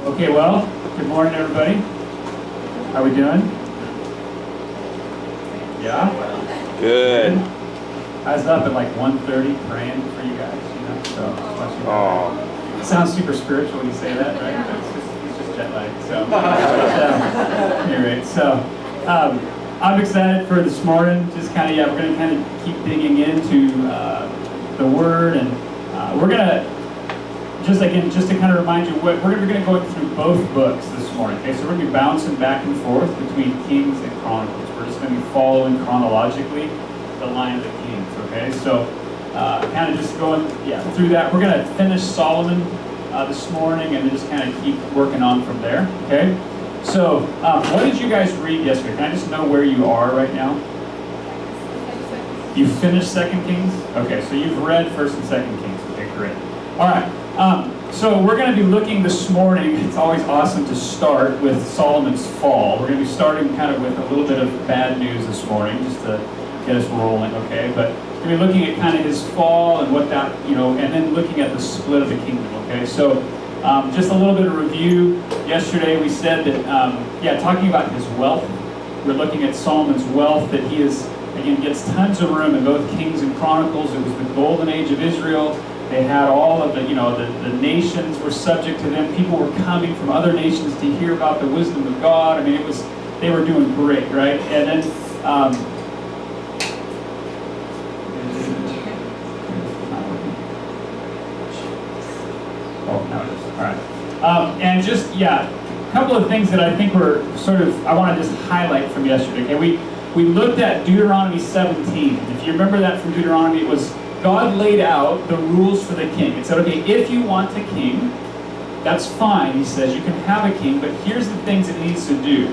Okay, well, good morning, everybody. How we doing? Yeah? Good. I was up at like 1:30 praying for you guys, so Oh. it sounds super spiritual when you say that, right? It's just jet lag. So, anyway, I'm excited for this morning. Just kind of, we're going to kind of keep digging into the Word, and we're going to just to kind of remind you, we're going to go through both books this morning. Okay, so we're going to be bouncing back and forth between Kings and Chronicles. We're just going to be following chronologically the line of the Kings. Okay, so kind of just going through that. We're going to finish Solomon this morning, and then just kind of keep working on from there. Okay, so what did you guys read yesterday? Can I just know where you are right now? You finished 2nd Kings. Okay, so you've read 1st and 2nd Kings. Okay, great. All right. So we're going to be looking this morning. It's always awesome to start with Solomon's fall. We're going to be starting kind of with a little bit of bad news this morning, just to get us rolling, okay? But we're going to be looking at kind of his fall and what that, and then looking at the split of the kingdom, okay? So just a little bit of review. Yesterday we said that, talking about his wealth, we're looking at Solomon's wealth, that he is, again, gets tons of room in both Kings and Chronicles. It was the golden age of Israel. They had all of the nations were subject to them. People were coming from other nations to hear about the wisdom of God. I mean, they were doing great, right? And then, now it is. All right. And just, a couple of things that I think were I want to just highlight from yesterday. Okay, we looked at Deuteronomy 17. If you remember that from Deuteronomy, it was God laid out the rules for the king. It said, okay, if you want a king, that's fine. He says you can have a king, but here's the things it needs to do.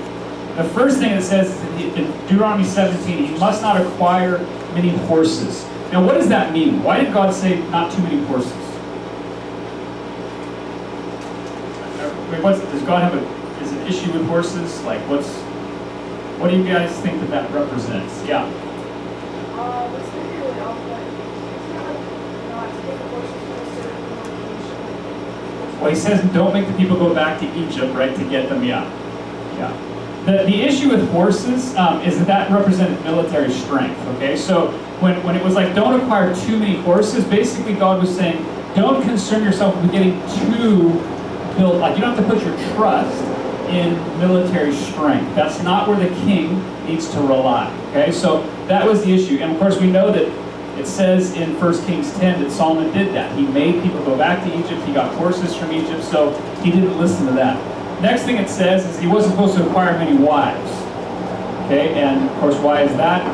The first thing it says in Deuteronomy 17, he must not acquire many horses. Now, what does that mean? Why did God say not too many horses? Does God have an issue with horses? Like, what do you guys think that represents? Yeah. Well, he says don't make the people go back to Egypt, right, to get them, yeah. The issue with horses is that represented military strength, okay? So when it was like don't acquire too many horses, basically God was saying don't concern yourself with getting too built, like you don't have to put your trust in military strength. That's not where the king needs to rely, okay? So that was the issue. And of course we know that it says in 1 Kings 10 that Solomon did that. He made people go back to Egypt. He got horses from Egypt, so he didn't listen to that. Next thing it says is he wasn't supposed to acquire many wives. Okay, and of course, why is that?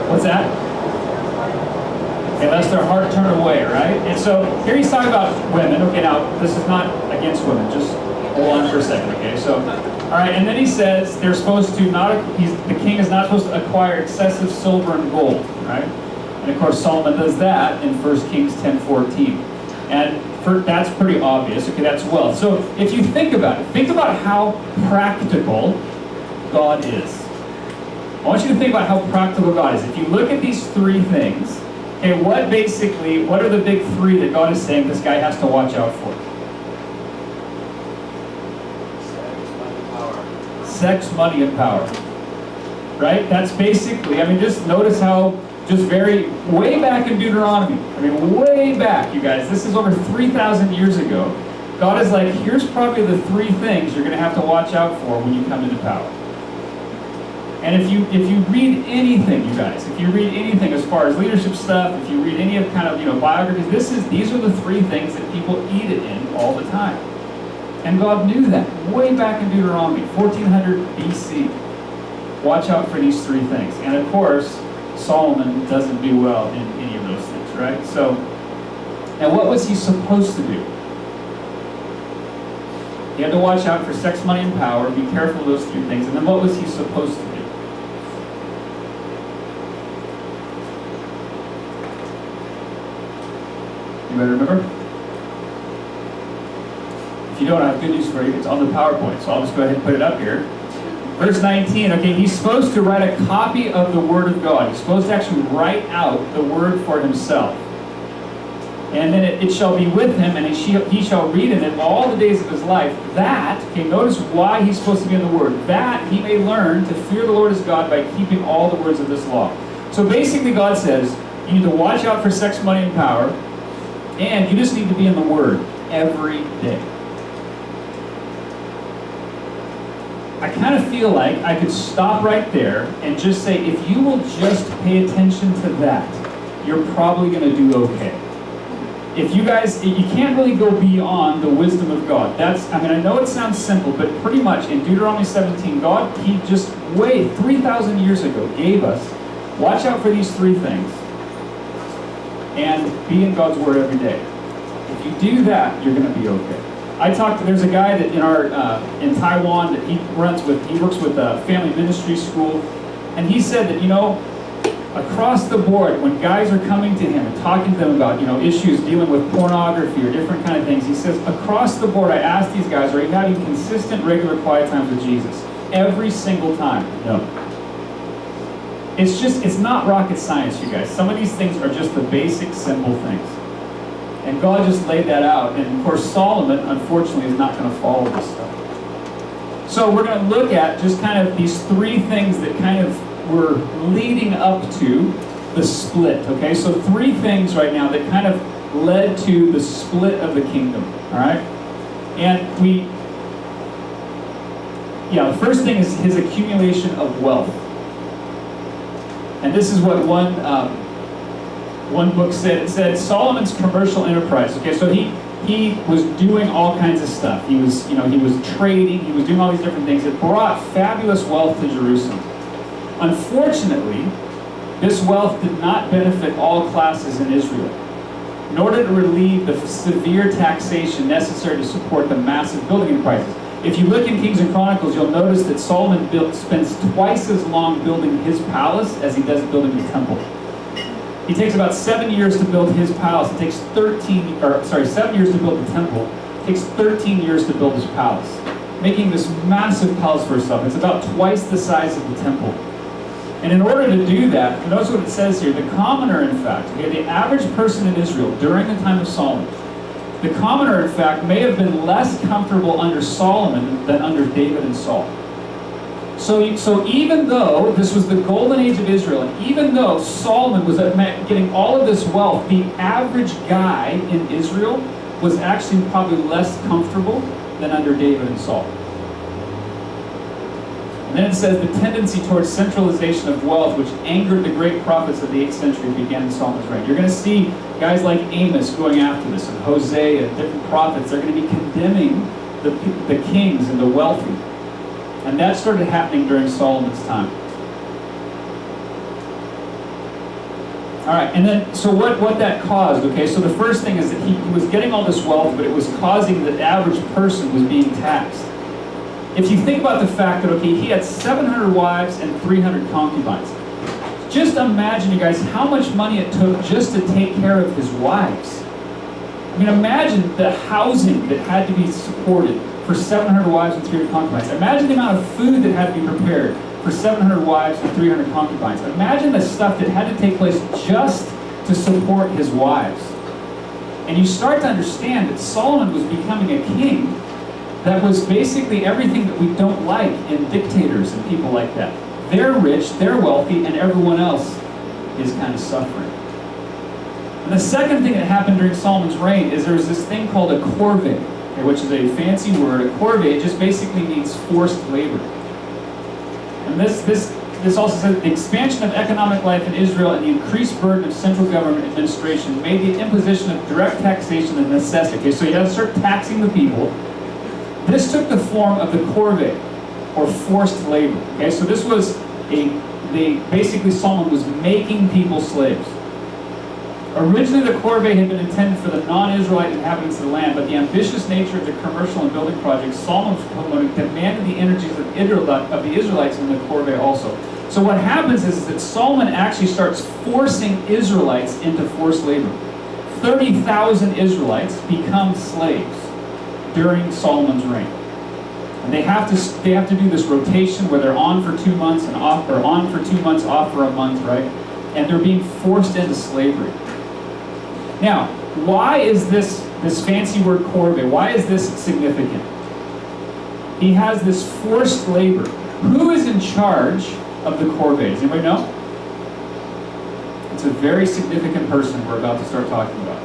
What's that? Okay, lest their heart turn away, right? And so here he's talking about women. Okay, now this is not against women. Just hold on for a second, okay? So, all right, and then he says they're supposed to the king is not supposed to acquire excessive silver and gold, right? And of course, Solomon does that in 1 Kings 10:14. And that's pretty obvious. Okay, that's wealth. So if you think about how practical God is. I want you to think about how practical God is. If you look at these three things, okay, what are the big three that God is saying this guy has to watch out for? Sex, money, and power. Right? That's basically, just notice how, way back in Deuteronomy, way back, you guys, this is over 3,000 years ago, God is like, here's probably the three things you're going to have to watch out for when you come into power. And if you read anything, you guys, if you read anything as far as leadership stuff, if you read any of biographies, these are the three things that people eat it in all the time. And God knew that way back in Deuteronomy, 1400 BC. Watch out for these three things. And of course, Solomon doesn't do well in any of those things, right? So, and what was he supposed to do? He had to watch out for sex, money, and power, be careful of those three things. And then what was he supposed to do? Anybody remember? If you don't, I have good news for you. It's on the PowerPoint, so I'll just go ahead and put it up here. Verse 19, okay, he's supposed to write a copy of the Word of God. He's supposed to actually write out the Word for himself. And then it shall be with him, and he shall read in it all the days of his life, that, okay, notice why he's supposed to be in the Word, that he may learn to fear the Lord his God by keeping all the words of this law. So basically God says, you need to watch out for sex, money, and power, and you just need to be in the Word every day. I kind of feel like I could stop right there and just say, if you will just pay attention to that, you're probably going to do okay. If you guys, you can't really go beyond the wisdom of God. I know it sounds simple, but pretty much in Deuteronomy 17, God, he just 3,000 years ago gave us, watch out for these three things, and be in God's Word every day. If you do that, you're going to be okay. There's a guy that in Taiwan that he works with a family ministry school, and he said that, across the board, when guys are coming to him and talking to them about, issues dealing with pornography or different kind of things, he says, across the board, I ask these guys, are you having consistent, regular quiet times with Jesus? Every single time, no. It's not rocket science, you guys. Some of these things are just the basic, simple things. And God just laid that out. And of course, Solomon, unfortunately, is not going to follow this stuff. So we're going to look at just kind of these three things that kind of were leading up to the split. Okay, so three things right now that kind of led to the split of the kingdom. All right? And the first thing is his accumulation of wealth. And this is what one book said. It said Solomon's commercial enterprise. Okay, so he was doing all kinds of stuff. He was trading. He was doing all these different things. It brought fabulous wealth to Jerusalem. Unfortunately, this wealth did not benefit all classes in Israel, nor did it relieve the severe taxation necessary to support the massive building enterprises. If you look in Kings and Chronicles, you'll notice that Solomon spends twice as long building his palace as he does building the temple. He takes about 7 years to build his palace. It takes 7 years to build the temple. It takes 13 years to build his palace, making this massive palace for himself. It's about twice the size of the temple. And in order to do that, notice what it says here, the commoner, in fact, the average person in Israel during the time of Solomon, the commoner, in fact, may have been less comfortable under Solomon than under David and Saul. So even though this was the golden age of Israel, and even though Solomon was getting all of this wealth, the average guy in Israel was actually probably less comfortable than under David and Saul. And then it says the tendency towards centralization of wealth, which angered the great prophets of the 8th century, began in Solomon's reign. You're going to see guys like Amos going after this, and Hosea, and different prophets. They're going to be condemning the kings and the wealthy. And that started happening during Solomon's time. All right, and then, so what that caused, okay, so the first thing is that he was getting all this wealth, but it was causing the average person was being taxed. If you think about the fact that, okay, he had 700 wives and 300 concubines. Just imagine, you guys, how much money it took just to take care of his wives. I mean, imagine the housing that had to be supported for 700 wives and 300 concubines. Imagine the amount of food that had to be prepared for 700 wives and 300 concubines. Imagine the stuff that had to take place just to support his wives. And you start to understand that Solomon was becoming a king that was basically everything that we don't like in dictators and people like that. They're rich, they're wealthy, and everyone else is kind of suffering. And the second thing that happened during Solomon's reign is there was this thing called a corvée, which is a fancy word. A corvée just basically means forced labor. And this also says the expansion of economic life in Israel and the increased burden of central government administration made the imposition of direct taxation a necessity. Okay, so you have to start taxing the people. This took the form of the corvée, or forced labor. Okay, so this was basically Solomon was making people slaves. Originally, the corvée had been intended for the non-Israelite inhabitants of the land, but the ambitious nature of the commercial and building projects Solomon was promoting demanded the energies of the Israelites in the corvée also. So what happens is that Solomon actually starts forcing Israelites into forced labor. 30,000 Israelites become slaves during Solomon's reign. And they have to do this rotation where they're on for 2 months and off, or on for 2 months, off for a month, right? And they're being forced into slavery. Now, why is this fancy word corvée, why is this significant? He has this forced labor. Who is in charge of the corvée? Does anybody know? It's a very significant person we're about to start talking about.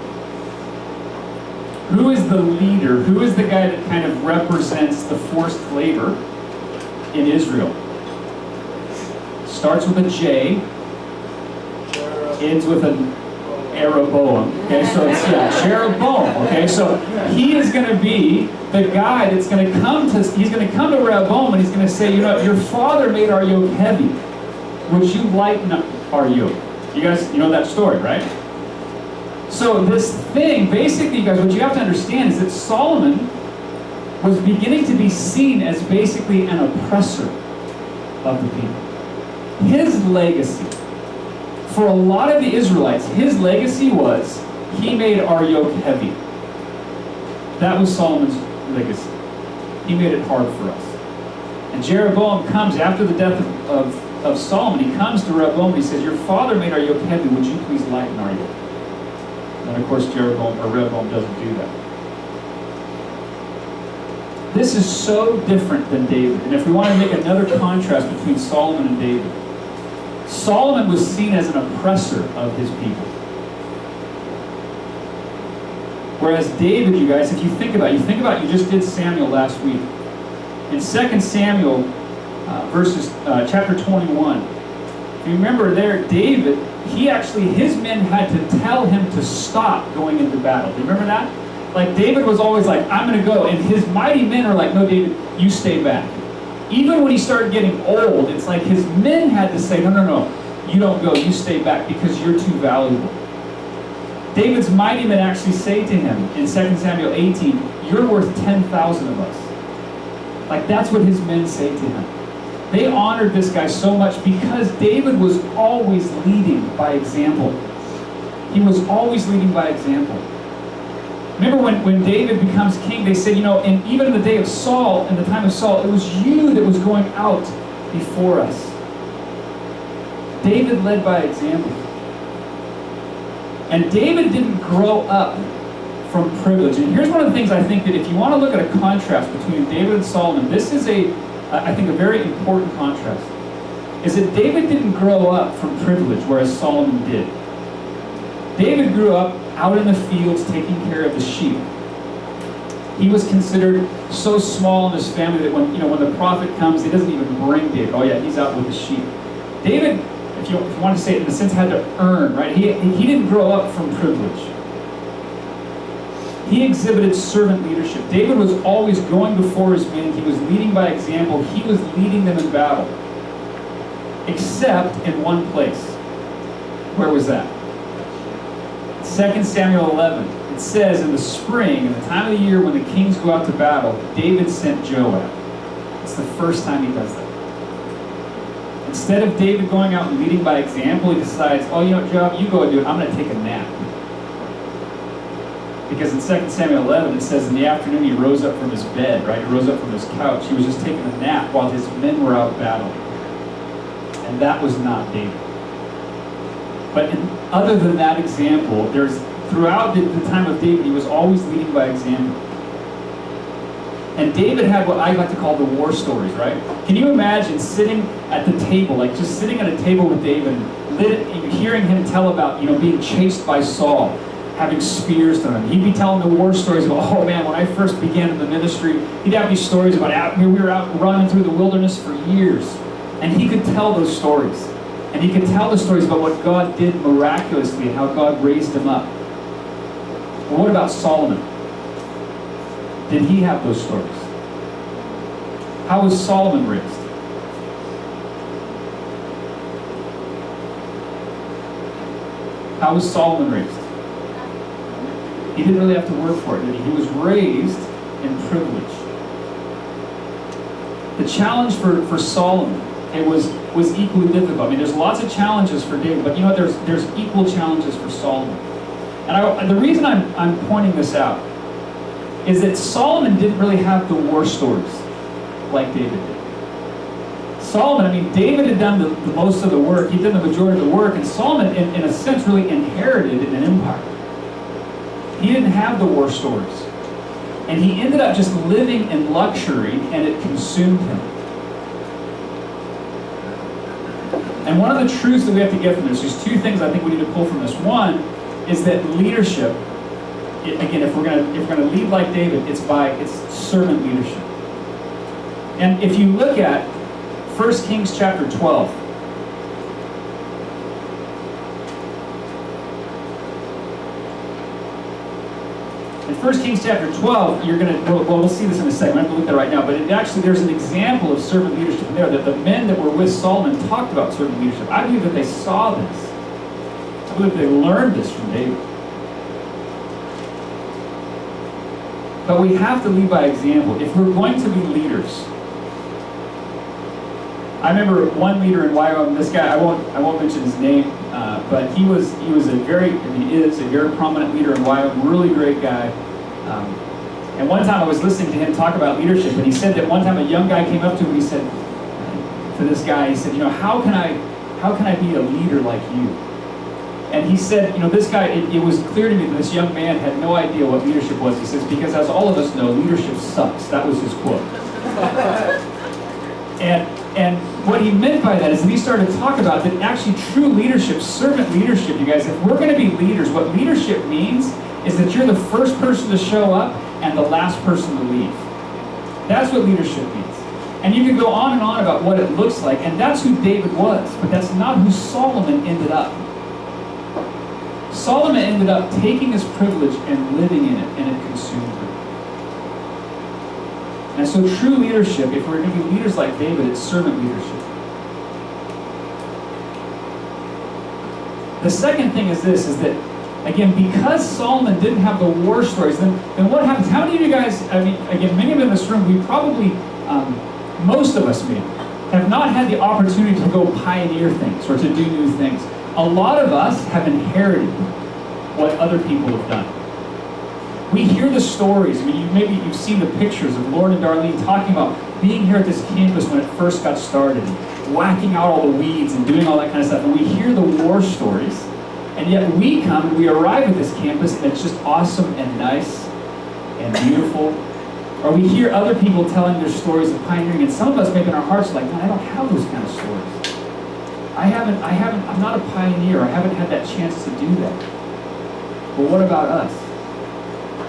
Who is the leader? Who is the guy that kind of represents the forced labor in Israel? Starts with a J, ends with an Jeroboam. Okay, so it's Jeroboam. Okay, so he is going to be the guy that's going to come to. He's going to come to Rehoboam and he's going to say, you know, your father made our yoke heavy. Would you lighten up our yoke? You guys, you know that story, right? So this thing, basically, you guys, what you have to understand is that Solomon was beginning to be seen as basically an oppressor of the people. His legacy, for a lot of the Israelites, his legacy was, he made our yoke heavy. That was Solomon's legacy. He made it hard for us. And Jeroboam comes after the death of Solomon. He comes to Rehoboam and he says, your father made our yoke heavy. Would you please lighten our yoke? And of course, Rehoboam doesn't do that. This is so different than David. And if we want to make another contrast between Solomon and David, Solomon was seen as an oppressor of his people. Whereas David, you guys, if you think about it, you just did Samuel last week. In 2 Samuel, chapter 21, if you remember there, David, his men had to tell him to stop going into battle. Do you remember that? Like, David was always like, I'm going to go. And his mighty men are like, no, David, you stay back. Even when he started getting old, it's like his men had to say, no, you don't go, you stay back because you're too valuable. David's mighty men actually say to him in 2 Samuel 18, you're worth 10,000 of us. Like, that's what his men say to him. They honored this guy so much because David was always leading by example. He was always leading by example. Remember when David becomes king, they said, and even in the day of Saul, in the time of Saul, it was you that was going out before us. David led by example. And David didn't grow up from privilege. And here's one of the things I think that if you want to look at a contrast between David and Solomon, this is I think a very important contrast, is that David didn't grow up from privilege, whereas Solomon did. David grew up out in the fields taking care of the sheep. He was considered so small in his family that when the prophet comes, he doesn't even bring David. Oh yeah, he's out with the sheep. David, if you want to say it in a sense, had to earn, right? He didn't grow up from privilege. He exhibited servant leadership. David was always going before his men. He was leading by example. He was leading them in battle. Except in one place. Where was that? 2 Samuel 11. It says in the spring, in the time of the year when the kings go out to battle, David sent Joab. It's the first time he does that. Instead of David going out and leading by example, he decides, Joab, you go and do it. I'm going to take a nap. Because in 2 Samuel 11, it says in the afternoon he rose up from his bed, right? He rose up from his couch. He was just taking a nap while his men were out battling. And that was not David. But other than that example, throughout the time of David, he was always leading by example. And David had what I like to call the war stories, right? Can you imagine sitting at the table, like just sitting at a table with David, and hearing him tell about, being chased by Saul, having spears thrown him. He'd be telling the war stories about, oh man, when I first began in the ministry, he'd have these stories about we were out running through the wilderness for years. And he could tell those stories. And he could tell the stories about what God did miraculously and how God raised him up. Well, what about Solomon? Did he have those stories? How was Solomon raised? How was Solomon raised? He didn't really have to work for it, did he? He was raised in privilege. The challenge for Solomon, it was equally difficult. I mean, there's lots of challenges for David, but there's equal challenges for Solomon. And the reason I'm pointing this out is that Solomon didn't really have the war stories like David did. Solomon, David had done the most of the work. He did the majority of the work, and Solomon, in a sense, really inherited an empire. He didn't have the war stories. And he ended up just living in luxury, and it consumed him. And one of the truths that we have to get from this, there's two things I think we need to pull from this. One is that leadership, again, if we're gonna lead like David, it's servant leadership. And if you look at 1 Kings chapter 12, in 1 Kings chapter 12, we'll see this in a second. I'm going to look at it right now, but there's an example of servant leadership in there, that the men that were with Solomon talked about servant leadership. I believe that they saw this. I believe they learned this from David. But we have to lead by example. If we're going to be leaders, I remember one leader in Wyoming. This guy, I won't mention his name, but he is a very prominent leader in Wyoming. Really great guy. And one time I was listening to him talk about leadership, and he said that one time a young guy came up to him. He said to this guy, he said, how can I be a leader like you? And he said, this guy, it was clear to me that this young man had no idea what leadership was. He says, because as all of us know, leadership sucks. That was his quote. And what he meant by that is that he started to talk about that actually true leadership, servant leadership, you guys, if we're going to be leaders, what leadership means is that you're the first person to show up and the last person to leave. That's what leadership means. And you can go on and on about what it looks like, and that's who David was, but that's not who Solomon ended up. Solomon ended up taking his privilege and living in it, and it consumed him. And so true leadership, if we're going to be leaders like David, it's servant leadership. The second thing is this, is that, again, because Solomon didn't have the war stories, then what happens? How many of you guys, again, many of you in this room, we probably, most of us maybe, have not had the opportunity to go pioneer things or to do new things. A lot of us have inherited what other people have done. We hear the stories. Maybe you've seen the pictures of Lauren and Darlene talking about being here at this campus when it first got started, and whacking out all the weeds and doing all that kind of stuff. And we hear the war stories, and yet we come and we arrive at this campus and it's just awesome and nice and beautiful. Or we hear other people telling their stories of pioneering, and some of us maybe in our hearts are like, man, I don't have those kind of stories. I'm not a pioneer. I haven't had that chance to do that. But what about us?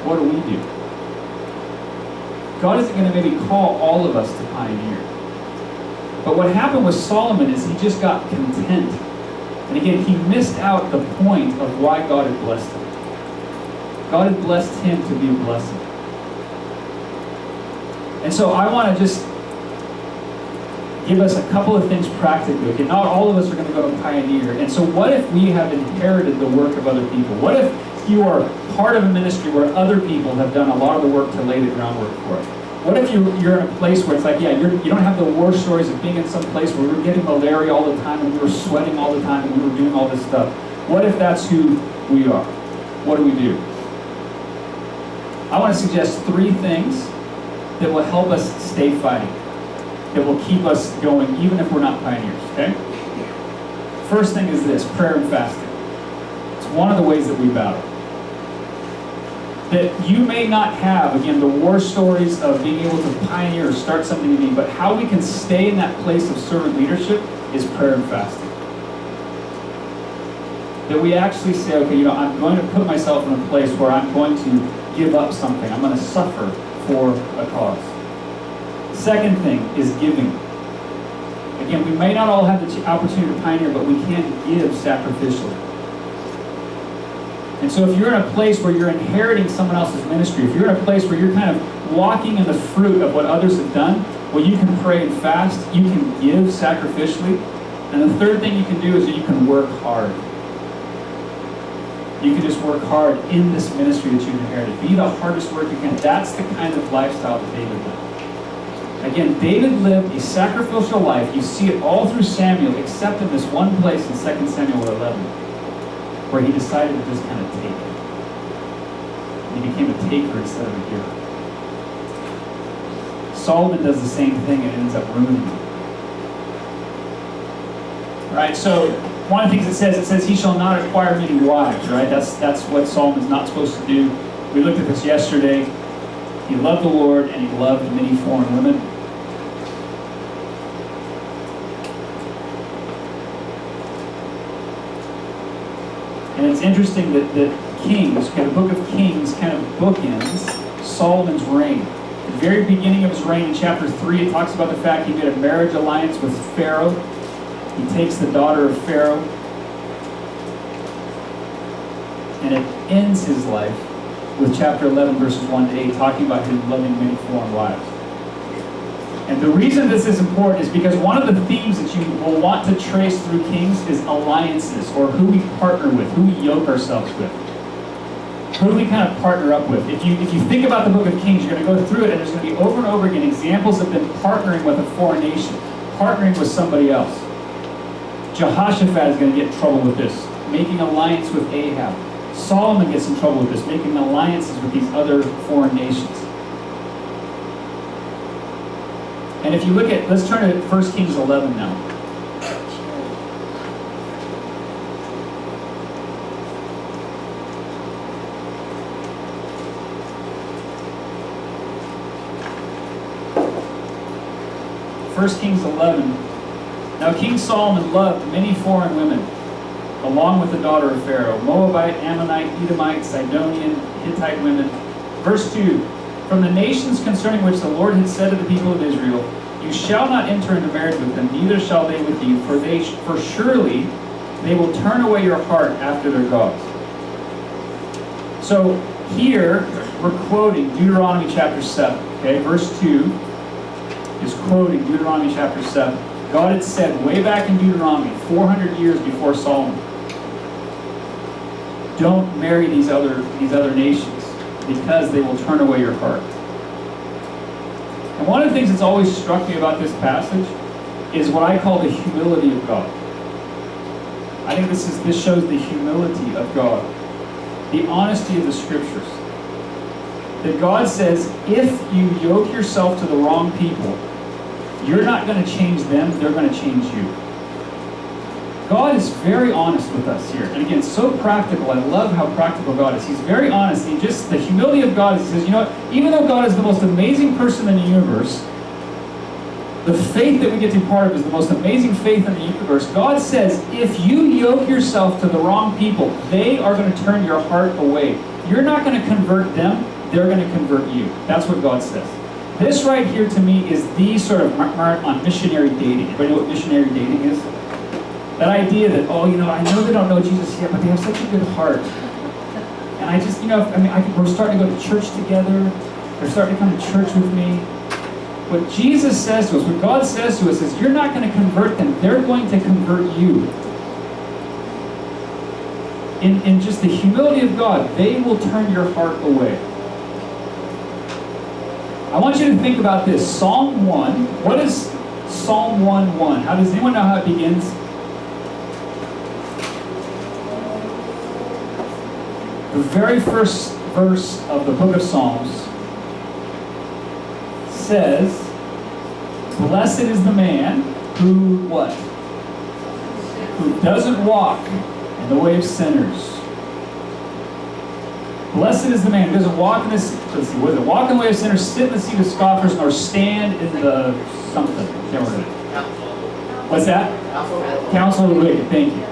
What do we do? God isn't going to maybe call all of us to pioneer. But what happened with Solomon is he just got content. And again, he missed out the point of why God had blessed him. God had blessed him to be a blessing. And so I want to just give us a couple of things practically. Okay, not all of us are going to go to pioneer. And so what if we have inherited the work of other people? What if you are part of a ministry where other people have done a lot of the work to lay the groundwork for it? What if you're in a place where it's like, you don't have the war stories of being in some place where we were getting malaria all the time and we were sweating all the time and we were doing all this stuff? What if that's who we are? What do? I want to suggest 3 things that will help us stay fighting, that will keep us going even if we're not pioneers, okay? First thing is this, prayer and fasting. It's one of the ways that we battle. That you may not have, again, the war stories of being able to pioneer or start something new, but how we can stay in that place of servant leadership is prayer and fasting. That we actually say, okay, I'm going to put myself in a place where I'm going to give up something. I'm going to suffer for a cause. Second thing is giving. Again, we may not all have the opportunity to pioneer, but we can give sacrificially. And so if you're in a place where you're inheriting someone else's ministry, if you're in a place where you're kind of walking in the fruit of what others have done, well, you can pray and fast, you can give sacrificially, and the third thing you can do is that you can work hard. You can just work hard in this ministry that you've inherited. Be the hardest work you can. That's the kind of lifestyle that David lived. Again, David lived a sacrificial life. You see it all through Samuel, except in this one place in 2 Samuel 11. Where he decided to just kind of take it. He became a taker instead of a giver. Solomon does the same thing and ends up ruining it. Right, so one of the things it says he shall not acquire many wives, right? That's what Solomon's not supposed to do. We looked at this yesterday. He loved the Lord and he loved many foreign women. And it's interesting that Kings, the book of Kings kind of bookends Solomon's reign. At the very beginning of his reign in chapter 3, it talks about the fact he made a marriage alliance with Pharaoh. He takes the daughter of Pharaoh. And it ends his life with chapter 11, verses 1 to 8, talking about him loving many foreign wives. And the reason this is important is because one of the themes that you will want to trace through Kings is alliances, or who we partner with, who we yoke ourselves with. Who do we kind of partner up with? If you think about the book of Kings, you're going to go through it and there's going to be over and over again examples of them partnering with a foreign nation, partnering with somebody else. Jehoshaphat is going to get in trouble with this, making alliance with Ahab. Solomon gets in trouble with this, making alliances with these other foreign nations. And if you look at, let's turn to 1 Kings 11 now. First Kings 11. Now King Solomon loved many foreign women, along with the daughter of Pharaoh, Moabite, Ammonite, Edomite, Sidonian, Hittite women. Verse 2, from the nations concerning which the Lord had said to the people of Israel, you shall not enter into marriage with them, neither shall they with you, for surely they will turn away your heart after their gods. So here we're quoting Deuteronomy chapter 7. Okay, verse 2 is quoting Deuteronomy chapter 7. God had said way back in Deuteronomy, 400 years before Solomon, don't marry these other nations because they will turn away your heart. And one of the things that's always struck me about this passage is what I call the humility of God. I think this shows the humility of God, the honesty of the scriptures. That God says, if you yoke yourself to the wrong people, you're not going to change them, they're going to change you. God is very honest with us here. And again, so practical. I love how practical God is. He's very honest. The humility of God is, he says, you know what? Even though God is the most amazing person in the universe, the faith that we get to be part of is the most amazing faith in the universe. God says, if you yoke yourself to the wrong people, they are going to turn your heart away. You're not going to convert them, they're going to convert you. That's what God says. This right here to me is the sort of mark on missionary dating. Anybody know what missionary dating is? That idea that, I know they don't know Jesus yet, but they have such a good heart. And I just, we're starting to go to church together. They're starting to come to church with me. What Jesus says to us, what God says to us is, you're not going to convert them. They're going to convert you. In just the humility of God, they will turn your heart away. I want you to think about this. Psalm 1. What is Psalm 1:1? Does anyone know how it begins? The very first verse of the book of Psalms says, blessed is the man who, what? Who doesn't walk in the way of sinners. Blessed is the man who doesn't walk in this, walk in the way of sinners, sit in the seat of scoffers, nor stand in the something. I can't remember it. What's that? Counsel of the wicked. Thank you.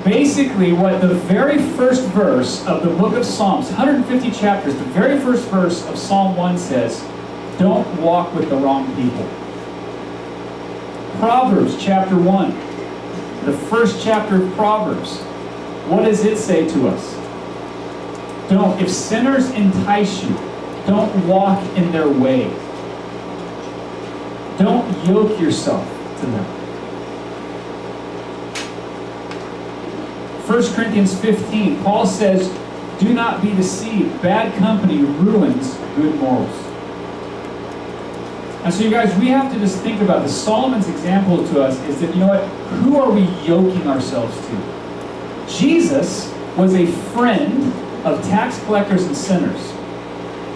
Basically, what the very first verse of the book of Psalms, 150 chapters, the very first verse of Psalm 1 says, don't walk with the wrong people. Proverbs chapter 1, the first chapter of Proverbs, what does it say to us? If sinners entice you, don't walk in their way. Don't yoke yourself to them. 1 Corinthians 15, Paul says, do not be deceived. Bad company ruins good morals. And so you guys, we have to just think about this. Solomon's example to us is that, who are we yoking ourselves to? Jesus was a friend of tax collectors and sinners.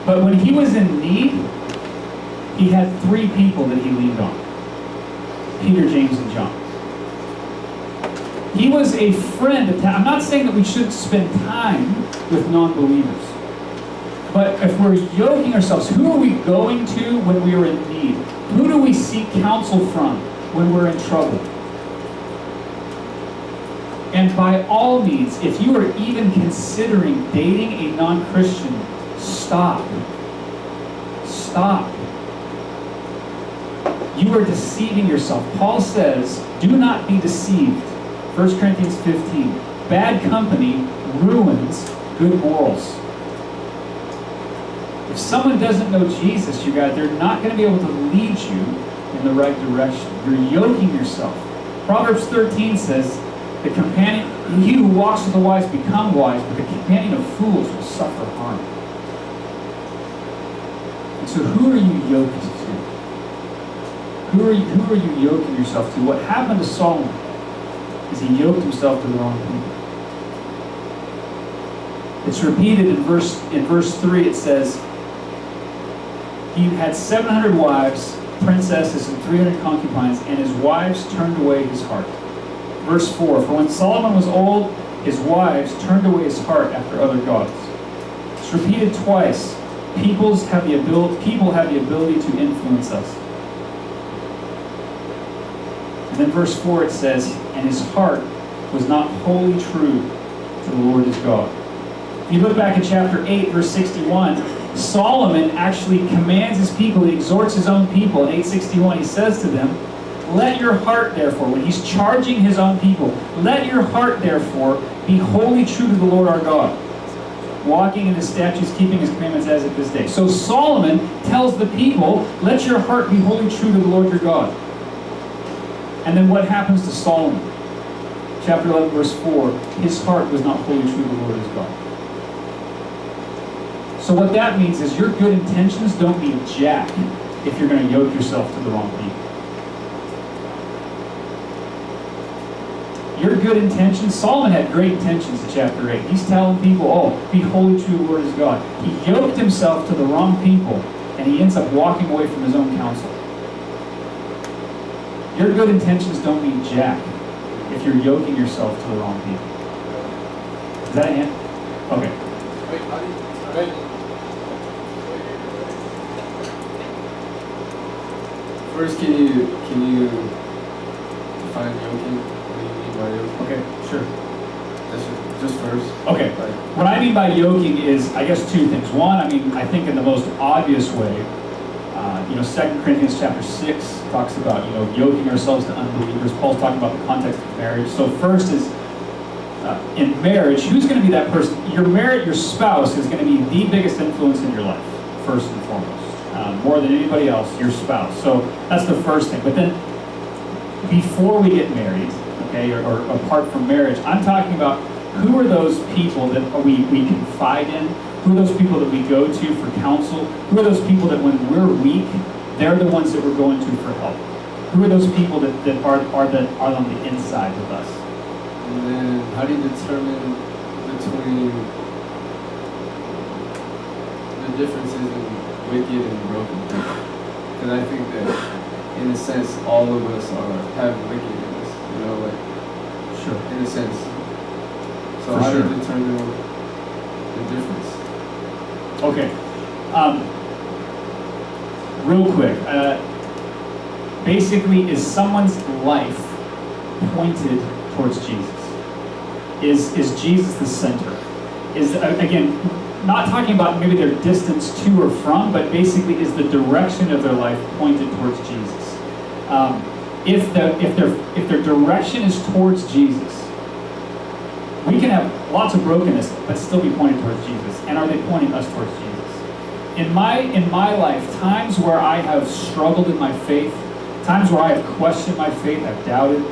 But when he was in need, he had 3 people that he leaned on. Peter, James, and John. He was a friend of I'm not saying that we shouldn't spend time with non-believers. But if we're yoking ourselves, who are we going to when we are in need? Who do we seek counsel from when we're in trouble? And by all means, if you are even considering dating a non-Christian, stop. Stop. You are deceiving yourself. Paul says, do not be deceived. 1 Corinthians 15. Bad company ruins good morals. If someone doesn't know Jesus, you guys, they're not going to be able to lead you in the right direction. You're yoking yourself. Proverbs 13 says, the companion, he who walks with the wise become wise, but the companion of fools will suffer harm. And so who are you yoked to? Who are you yoking yourself to? What happened to Solomon is he yoked himself to the wrong people. It's repeated in verse 3. It says, he had 700 wives, princesses, and 300 concubines, and his wives turned away his heart. Verse 4, for when Solomon was old, his wives turned away his heart after other gods. It's repeated twice. People have the ability to influence us. And then verse 4 it says, and his heart was not wholly true to the Lord his God. If you look back at chapter 8, verse 61, Solomon actually commands his people, he exhorts his own people. In 861, he says to them, let your heart, therefore, when he's charging his own people, let your heart, therefore, be wholly true to the Lord our God, walking in his statutes, keeping his commandments as of this day. So Solomon tells the people, let your heart be wholly true to the Lord your God. And then what happens to Solomon? Chapter 11, verse 4, his heart was not wholly true to the Lord his God. So what that means is your good intentions don't mean jack if you're going to yoke yourself to the wrong people. Your good intentions, Solomon had great intentions in chapter 8. He's telling people, oh, be holy to the Lord his God. He yoked himself to the wrong people, and he ends up walking away from his own counsel. Your good intentions don't mean jack if you're yoking yourself to the wrong people. Is that an answer? Okay. First, can you define yoking? What do you mean by yoking? Okay, sure. Just first. Okay. What I mean by yoking is, I guess, two things. One, I think in the most obvious way, 2 Corinthians chapter 6 talks about, yoking ourselves to unbelievers. Paul's talking about the context of marriage. So first is, in marriage, who's going to be that person? Your spouse is going to be the biggest influence in your life, first and foremost. More than anybody else, your spouse. So that's the first thing. But then, before we get married, okay, or apart from marriage, I'm talking about who are those people that we confide in? Who are those people that we go to for counsel? Who are those people that when we're weak, they're the ones that we're going to for help? Who are those people that are on the inside with us? And then how do you determine between the differences in wicked and broken people? Because I think that in a sense all of us have wickedness, Sure. in a sense. So For how sure. do you determine the difference? Okay. Real quick. Basically, is someone's life pointed towards Jesus? Is Jesus the center? Is, again, not talking about maybe their distance to or from, but basically is the direction of their life pointed towards Jesus? If their direction is towards Jesus, we can have lots of brokenness, but still be pointed towards Jesus. And are they pointing us towards Jesus? In my life, times where I have struggled in my faith, times where I have questioned my faith, I've doubted.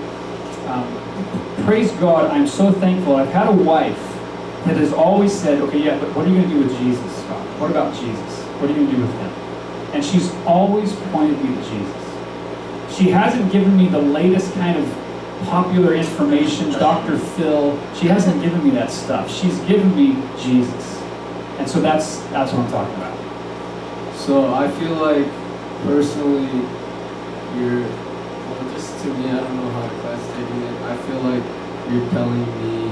Praise God, I'm so thankful. I've had a wife that has always said, okay, yeah, but what are you going to do with Jesus, Scott? What about Jesus? What are you going to do with him? And she's always pointed me to Jesus. She hasn't given me the latest kind of popular information, Dr. Phil. She hasn't given me that stuff. She's given me Jesus. And so that's what I'm talking about. So I feel like personally, just to me, I don't know how the class is taking it. I feel like you're telling me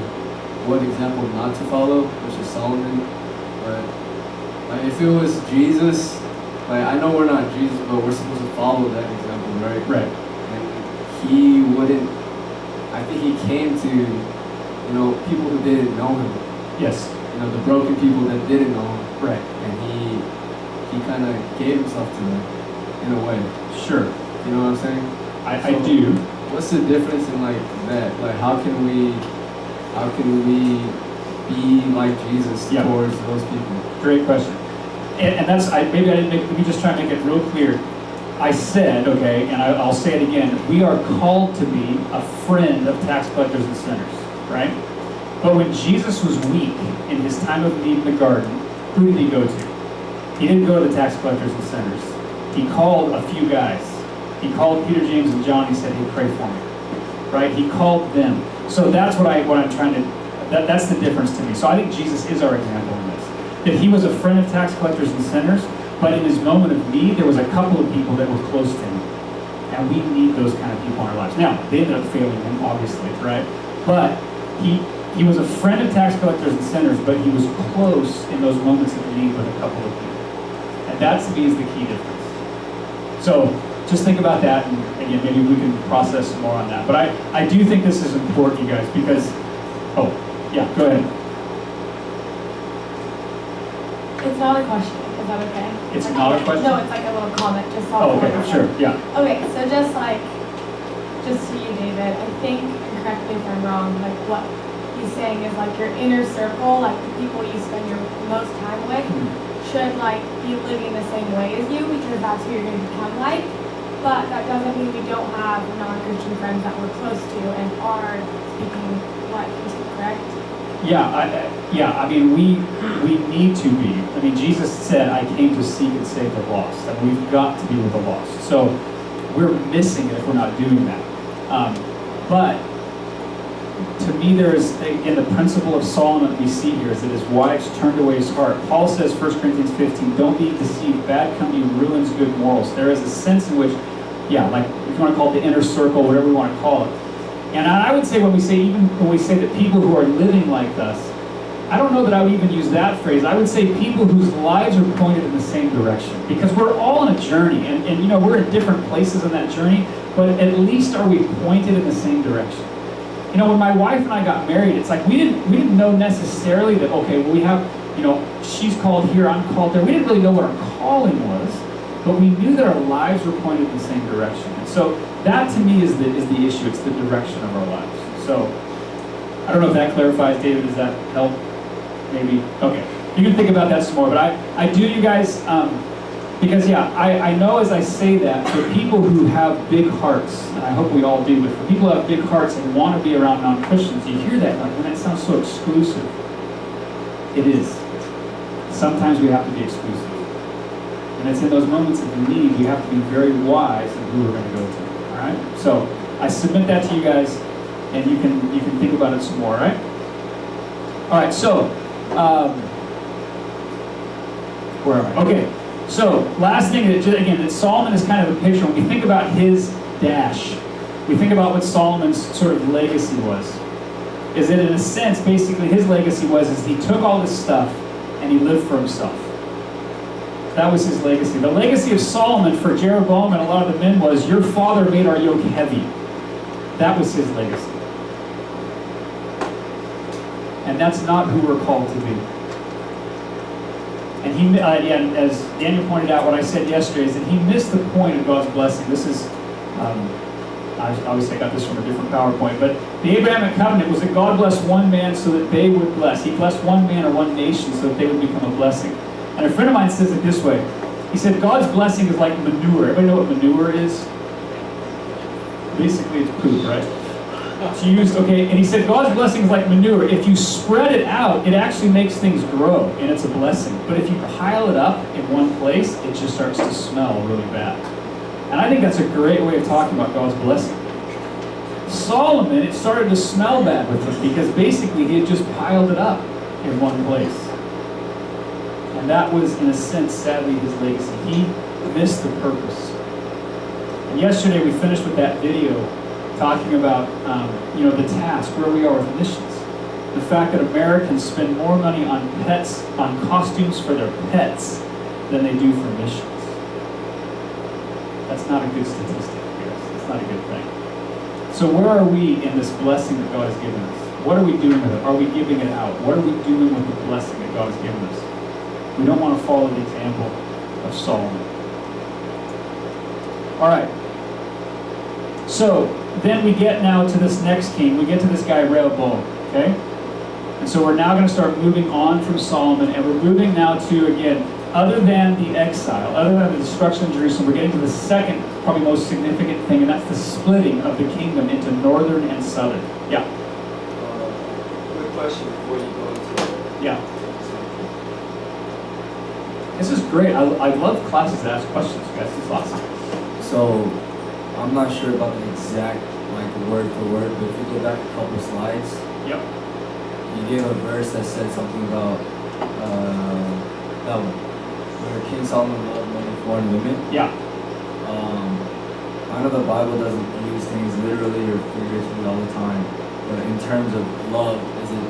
what example not to follow, which is Solomon. But Like if it was Jesus, like I know we're not Jesus, but we're supposed to follow that example, right? Right. And he wouldn't. I think he came to, people who didn't know him. Yes. The broken people that didn't know him. Right. And he kind of gave himself to them, in a way. Sure. You know what I'm saying? I do. What's the difference in like that? Like how can we be like Jesus towards those people? Great question. And that's, let me just try and make it real clear. I said, okay, and I'll say it again, we are called to be a friend of tax collectors and sinners, right? But when Jesus was weak in his time of need in the garden, who did he go to? He didn't go to the tax collectors and sinners. He called a few guys. He called Peter, James, and John. He said, hey, pray for me, right? He called them. So that's what I'm trying to, that's the difference to me. So I think Jesus is our example in this. That he was a friend of tax collectors and sinners, but in his moment of need, there was a couple of people that were close to him. And we need those kind of people in our lives. Now, they ended up failing him, obviously, right? But he was a friend of tax collectors and sinners, but he was close in those moments of need with a couple of people. And that, to me, is the key difference. So just think about that, and again, maybe we can process some more on that. But I do think this is important, you guys, because, yeah, go ahead. It's not a question. Is that okay? It's not a question? No, it's like a little comment. Just okay, sure, yeah. Okay, so just to you, David, I think, and correct me if I'm wrong, like what he's saying is like your inner circle, like the people you spend your most time with, should like be living the same way as you because that's who you're going to become like. But that doesn't mean we don't have non-Christian friends that we're close to and are speaking like, correct? I mean, we need to be. I mean, Jesus said, I came to seek and save the lost. And we've got to be with the lost. So we're missing it if we're not doing that. But to me, there is, again, the principle of Solomon we see here is that his wives turned away his heart. Paul says, 1 Corinthians 15, don't be deceived. Bad company ruins good morals. There is a sense in which, like if you want to call it the inner circle, whatever you want to call it. And I would say when we say that people who are living like us, I don't know that I would even use that phrase. I would say people whose lives are pointed in the same direction. Because we're all on a journey, and we're in different places on that journey, but at least are we pointed in the same direction. When my wife and I got married, it's like we didn't know necessarily that, okay, well, we have, she's called here, I'm called there. We didn't really know what our calling was, but we knew that our lives were pointed in the same direction. And so that to me is the issue. It's the direction of our lives. So I don't know if that clarifies, David. Does that help? Maybe? Okay. You can think about that some more. But I do, you guys, because I know as I say that, for people who have big hearts, and I hope we all do, but for people who have big hearts and want to be around non-Christians, you hear that, and that sounds so exclusive. It is. Sometimes we have to be exclusive. And it's in those moments of need, we have to be very wise in who we're going to go to. All right? So I submit that to you guys, and you can think about it some more, all right? All right, so, where am I? Okay, so last thing, again, that Solomon is kind of a picture. When we think about his dash, we think about what Solomon's sort of legacy was. Is that in a sense, basically his legacy is he took all this stuff and he lived for himself. That was his legacy. The legacy of Solomon for Jeroboam and a lot of the men was, your father made our yoke heavy. That was his legacy. And that's not who we're called to be. And and as Daniel pointed out, what I said yesterday is that he missed the point of God's blessing. This is, obviously I got this from a different PowerPoint, but the Abrahamic covenant was that God blessed one man so that they would bless. He blessed one man or one nation so that they would become a blessing. And a friend of mine says it this way. He said, God's blessing is like manure. Everybody know what manure is? Basically, it's poop, right? And he said, God's blessing is like manure. If you spread it out, it actually makes things grow, and it's a blessing. But if you pile it up in one place, it just starts to smell really bad. And I think that's a great way of talking about God's blessing. Solomon, it started to smell bad with him because basically he had just piled it up in one place. And that was, in a sense, sadly, his legacy. He missed the purpose. And yesterday we finished with that video talking about, the task, where we are with missions. the fact that Americans spend more money on pets, on costumes for their pets, than they do for missions. That's not a good statistic, guys. It's not a good thing. So where are we in this blessing that God has given us? What are we doing with it? Are we giving it out? What are we doing with the blessing that God has given us? We don't want to follow the example of Solomon. All right. So then we get now to this next king. We get to this guy Rehoboam. Okay? And so we're now going to start moving on from Solomon, and we're moving now to, again, other than the exile, other than the destruction of Jerusalem, we're getting to the second, probably most significant thing, and that's the splitting of the kingdom into northern and southern. Yeah. Quick question before you go into Yeah. This is great. I love classes that ask questions, guys. It's awesome. So, I'm not sure about the exact, word for word, but if you go back a couple slides, Yep. you gave a verse that said something about, where King Solomon loved many foreign women. Yeah. I know the Bible doesn't use things literally or figuratively all the time, but in terms of love, is it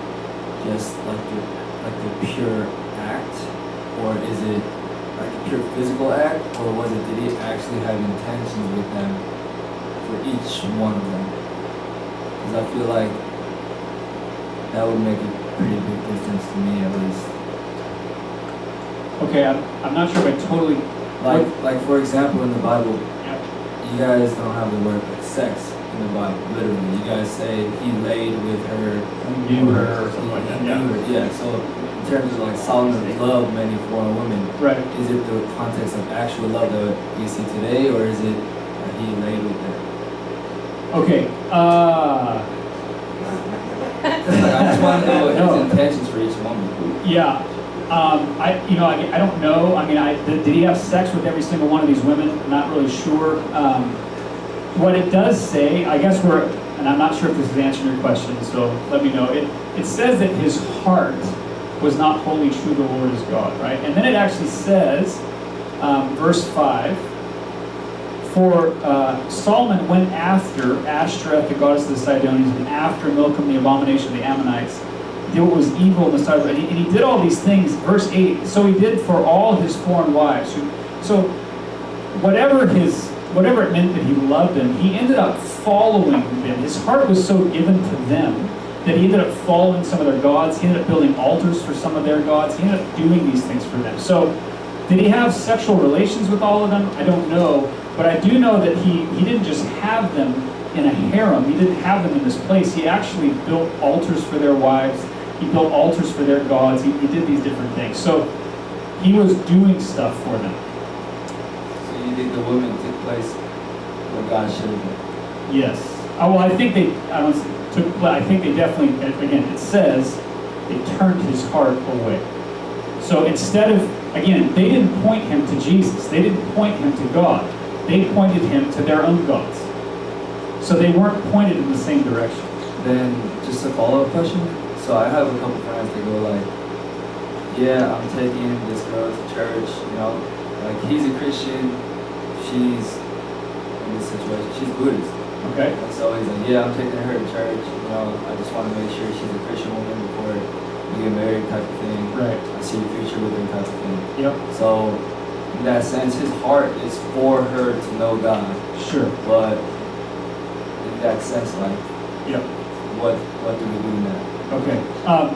just like the pure act, or is it like a pure physical act, or did he actually have intentions with them for each one of them? Because I feel like that would make a pretty big difference to me, at least. Okay, I'm not sure if I totally... Like for example, in the Bible, Yep. you guys don't have the word sex in the Bible, literally. You guys say he laid with her, Knew her or something like that. he Yeah. knew her. Yeah, so in terms of Solomon loved many foreign women, Right. is it the context of actual love that we see today, or is it that he laid with her? Okay. I just want to know No. his intentions for each woman. Yeah. I don't know. I mean, did he have sex with every single one of these women? Not really sure. What it does say, I guess and I'm not sure if this is answering your question, so let me know. It says that his heart was not wholly true to the Lord his God, right? And then it actually says, verse 5, for Solomon went after Ashtoreth, the goddess of the Sidonians, and after Milcom, the abomination of the Ammonites. He did what was evil in the sight of God. And he did all these things. Verse 8, so he did for all his foreign wives. So whatever it meant that he loved them, he ended up following them. His heart was so given to them that he ended up following some of their gods. He ended up building altars for some of their gods. He ended up doing these things for them. So did he have sexual relations with all of them? I don't know. But I do know that he didn't just have them in a harem. He didn't have them in this place. He actually built altars for their wives. He built altars for their gods. He did these different things. So he was doing stuff for them. So you think the women took place where God should have been? Yes. Well, I think they definitely, again, it says they turned his heart away. So instead of, again, they didn't point him to Jesus. They didn't point him to God. They pointed him to their own gods. So they weren't pointed in the same direction. Then, just a follow-up question. So I have a couple friends that go yeah, I'm taking this girl to church, he's a Christian, she's in this situation, she's Buddhist. Okay? And so he's yeah, I'm taking her to church, I just want to make sure she's a Christian woman before we get married type of thing. Right. I see a future with her type of thing. Yep. So, in that sense, his heart is for her to know God. Sure. But, in that sense, Yep. what do we do now? Okay.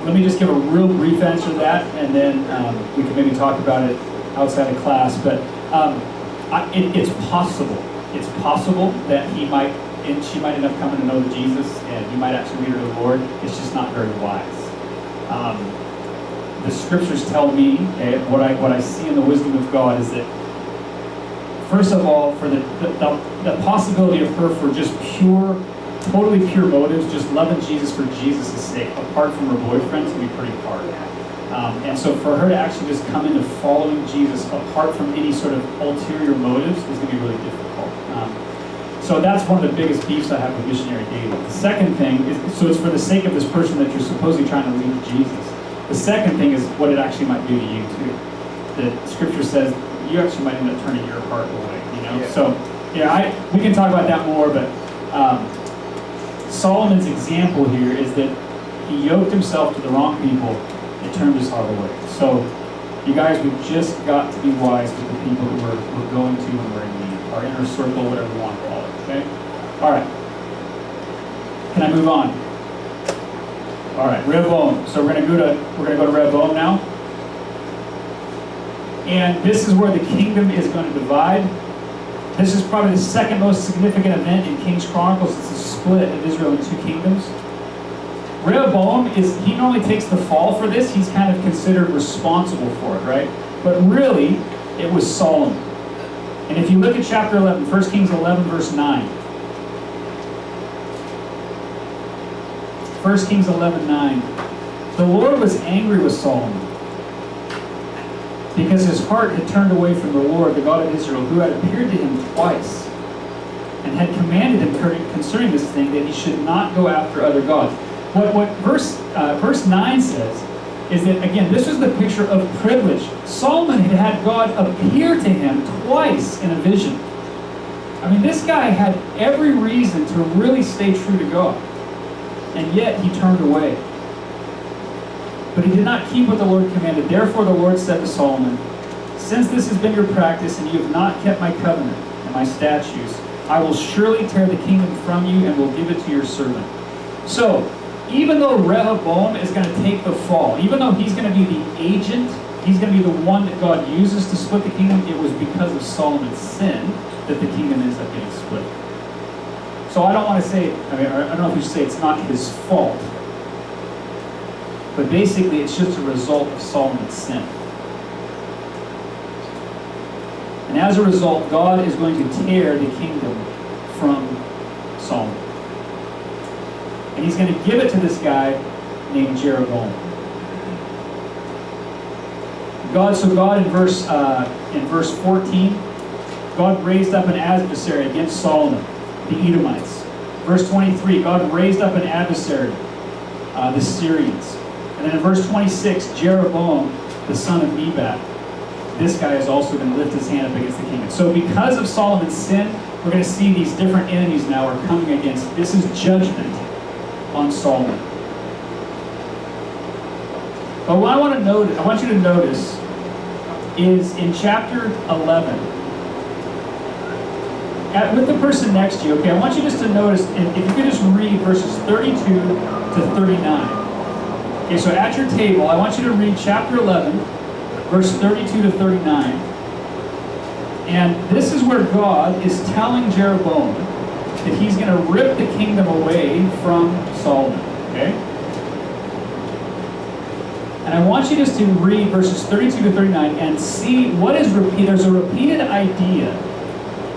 Let me just give a real brief answer to that, and then we can maybe talk about it outside of class. But it's possible. It's possible that she might end up coming to know Jesus, and he might actually lead her to the Lord. It's just not very wise. The scriptures tell me, what I see in the wisdom of God is that, first of all, for the possibility of her for just totally pure motives, just loving Jesus for Jesus' sake, apart from her boyfriend, can be pretty hard. And so for her to actually just come into following Jesus apart from any sort of ulterior motives is going to be really difficult. So that's one of the biggest beefs I have with missionary dating. The second thing is, so it's for the sake of this person that you're supposedly trying to lead to Jesus. The second thing is what it actually might do to you too. The scripture says you actually might end up turning your heart away, Yeah. So, we can talk about that more, but Solomon's example here is that He yoked himself to the wrong people and turned his heart away. So, you guys, we've just got to be wise with the people who we're going to when we're in need. Our inner circle, whatever you want to call it, okay? All right. Can I move on? All right, Rehoboam. So we're gonna go to Rehoboam now. And this is where the kingdom is going to divide. This is probably the second most significant event in Kings Chronicles. It's a split of Israel in two kingdoms. Rehoboam he normally takes the fall for this. He's kind of considered responsible for it, right? But really, it was Solomon. And if you look at chapter 11, 1 Kings 11, verse 9. 1 Kings 11:9. The Lord was angry with Solomon because his heart had turned away from the Lord, the God of Israel, who had appeared to him twice and had commanded him concerning this thing that he should not go after other gods. What verse 9 says is that, again, this was the picture of privilege. Solomon had had God appear to him twice in a vision. I mean, this guy had every reason to really stay true to God. And yet he turned away. But he did not keep what the Lord commanded. Therefore the Lord said to Solomon, since this has been your practice and you have not kept my covenant and my statutes, I will surely tear the kingdom from you and will give it to your servant. So, even though Rehoboam is going to take the fall, even though he's going to be the agent, he's going to be the one that God uses to split the kingdom, it was because of Solomon's sin that the kingdom ends up getting split. So I don't want to say, I don't know if we should say it's not his fault, but basically it's just a result of Solomon's sin. And as a result, God is going to tear the kingdom from Solomon. And he's going to give it to this guy named Jeroboam. God in verse 14, God raised up an adversary against Solomon, the Edomites. Verse 23, God raised up an adversary, the Syrians. And then in verse 26, Jeroboam, the son of Nebat. This guy is also going to lift his hand up against the kingdom. So because of Solomon's sin, we're going to see these different enemies now are coming against. This is judgment on Solomon. But what I want you to notice is in chapter 11, with the person next to you, okay, I want you just to notice, if you could just read verses 32 to 39. Okay, so at your table, I want you to read chapter 11, verse 32 to 39. And this is where God is telling Jeroboam that he's going to rip the kingdom away from Solomon. Okay? And I want you just to read verses 32 to 39 and see what is repeated. There's a repeated idea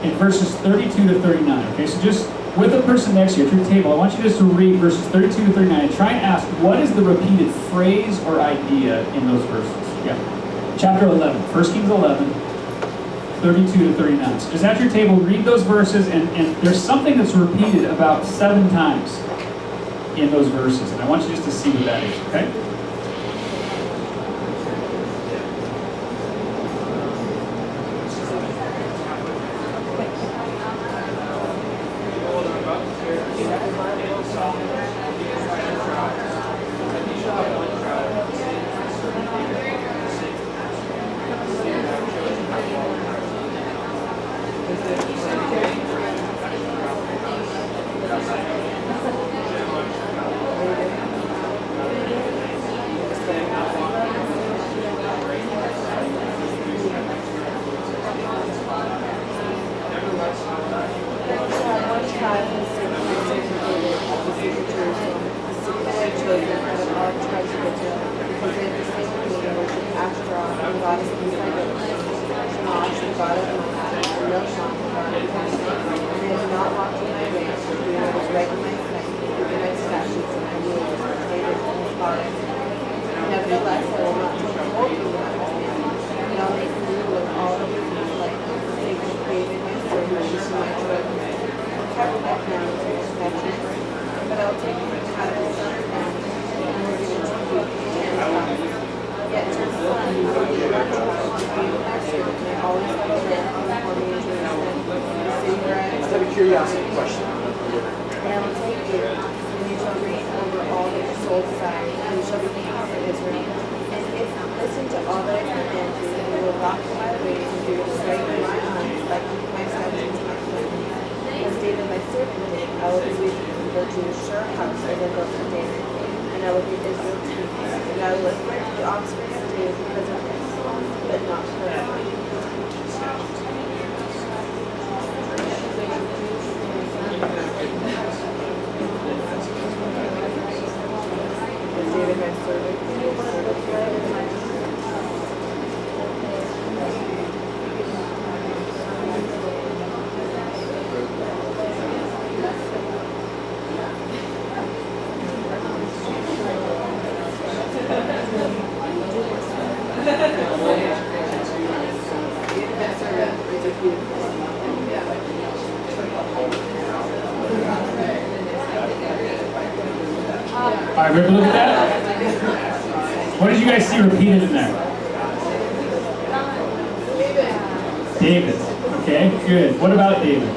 in verses 32 to 39. Okay, so just with the person next to you at your table, I want you just to read verses 32 to 39 and try and ask what is the repeated phrase or idea in those verses. Yeah. Chapter 11, 1 Kings 11, 32 to 39. So just at your table, read those verses, and there's something that's repeated about 7 times in those verses. And I want you just to see what that is, okay? Curiosity question. And I will take you, and you shall reign over all that your soul you shall be king over Israel. And if listen to all that I command you, and you will walk in my ways, and do what's right in my eyes, like my statutes and my commandments. As David my servant did, I will be with you, and build you a sure house as I built for David, and I will give Israel to you, and I will afflict the offspring of David because of this, but not forever. David my servant, you will look right in my eyes. All right, everybody look at that. What did you guys see repeated in there? David. Okay, good. What about David?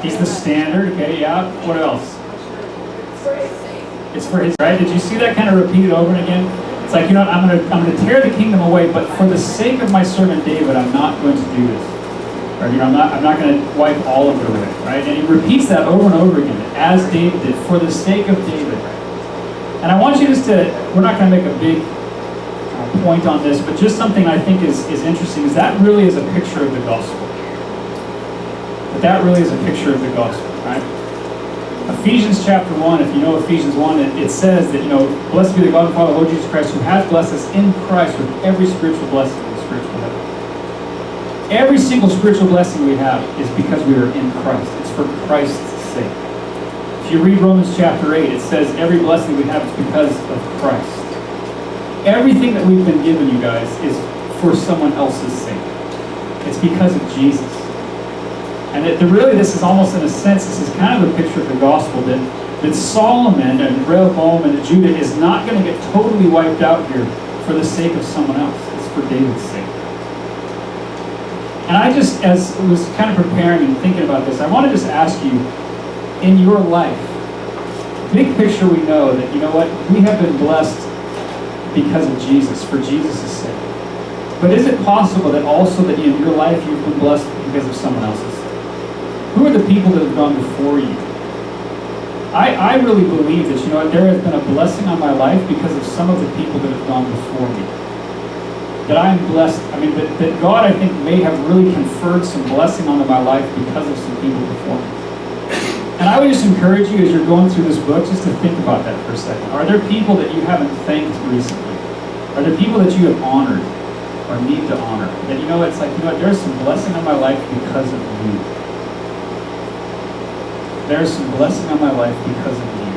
He's the standard. Okay, yeah. What else? It's for his, right? Did you see that kind of repeated over and again? It's like, you know what, I'm gonna tear the kingdom away, but for the sake of my servant David, I'm not going to do this. Or, you know, I'm not going to wipe all of it away, right? And he repeats that over and over again, as David did, for the sake of David. And I want you just to, we're not going to make a big point on this, but just something I think is interesting is that really is a picture of the gospel. That really is a picture of the gospel, right? Ephesians chapter 1, if you know Ephesians 1, it says that, you know, blessed be the God and Father, Lord Jesus Christ, who has blessed us in Christ with every spiritual blessing in the spiritual heaven. Every single spiritual blessing we have is because we are in Christ. It's for Christ's sake. If you read Romans chapter 8, it says every blessing we have is because of Christ. Everything that we've been given, you guys, is for someone else's sake. It's because of Jesus. And really, this is almost, in a sense, this is kind of a picture of the gospel that Solomon and Rehoboam and Judah is not going to get totally wiped out here for the sake of someone else. It's for David's sake. And I just, as I was kind of preparing and thinking about this, I want to just ask you, in your life, big picture, we know that, you know what, we have been blessed because of Jesus, for Jesus' sake. But is it possible that also that in your life you've been blessed because of someone else's sake? Who are the people that have gone before you? I really believe that, you know what, there has been a blessing on my life because of some of the people that have gone before me. That I am blessed, that God, I think, may have really conferred some blessing onto my life because of some people before me. And I would just encourage you, as you're going through this book, just to think about that for a second. Are there people that you haven't thanked recently? Are there people that you have honored or need to honor? That, you know, it's like, you know what, there's some blessing on my life because of you. There's some blessing on my life because of you.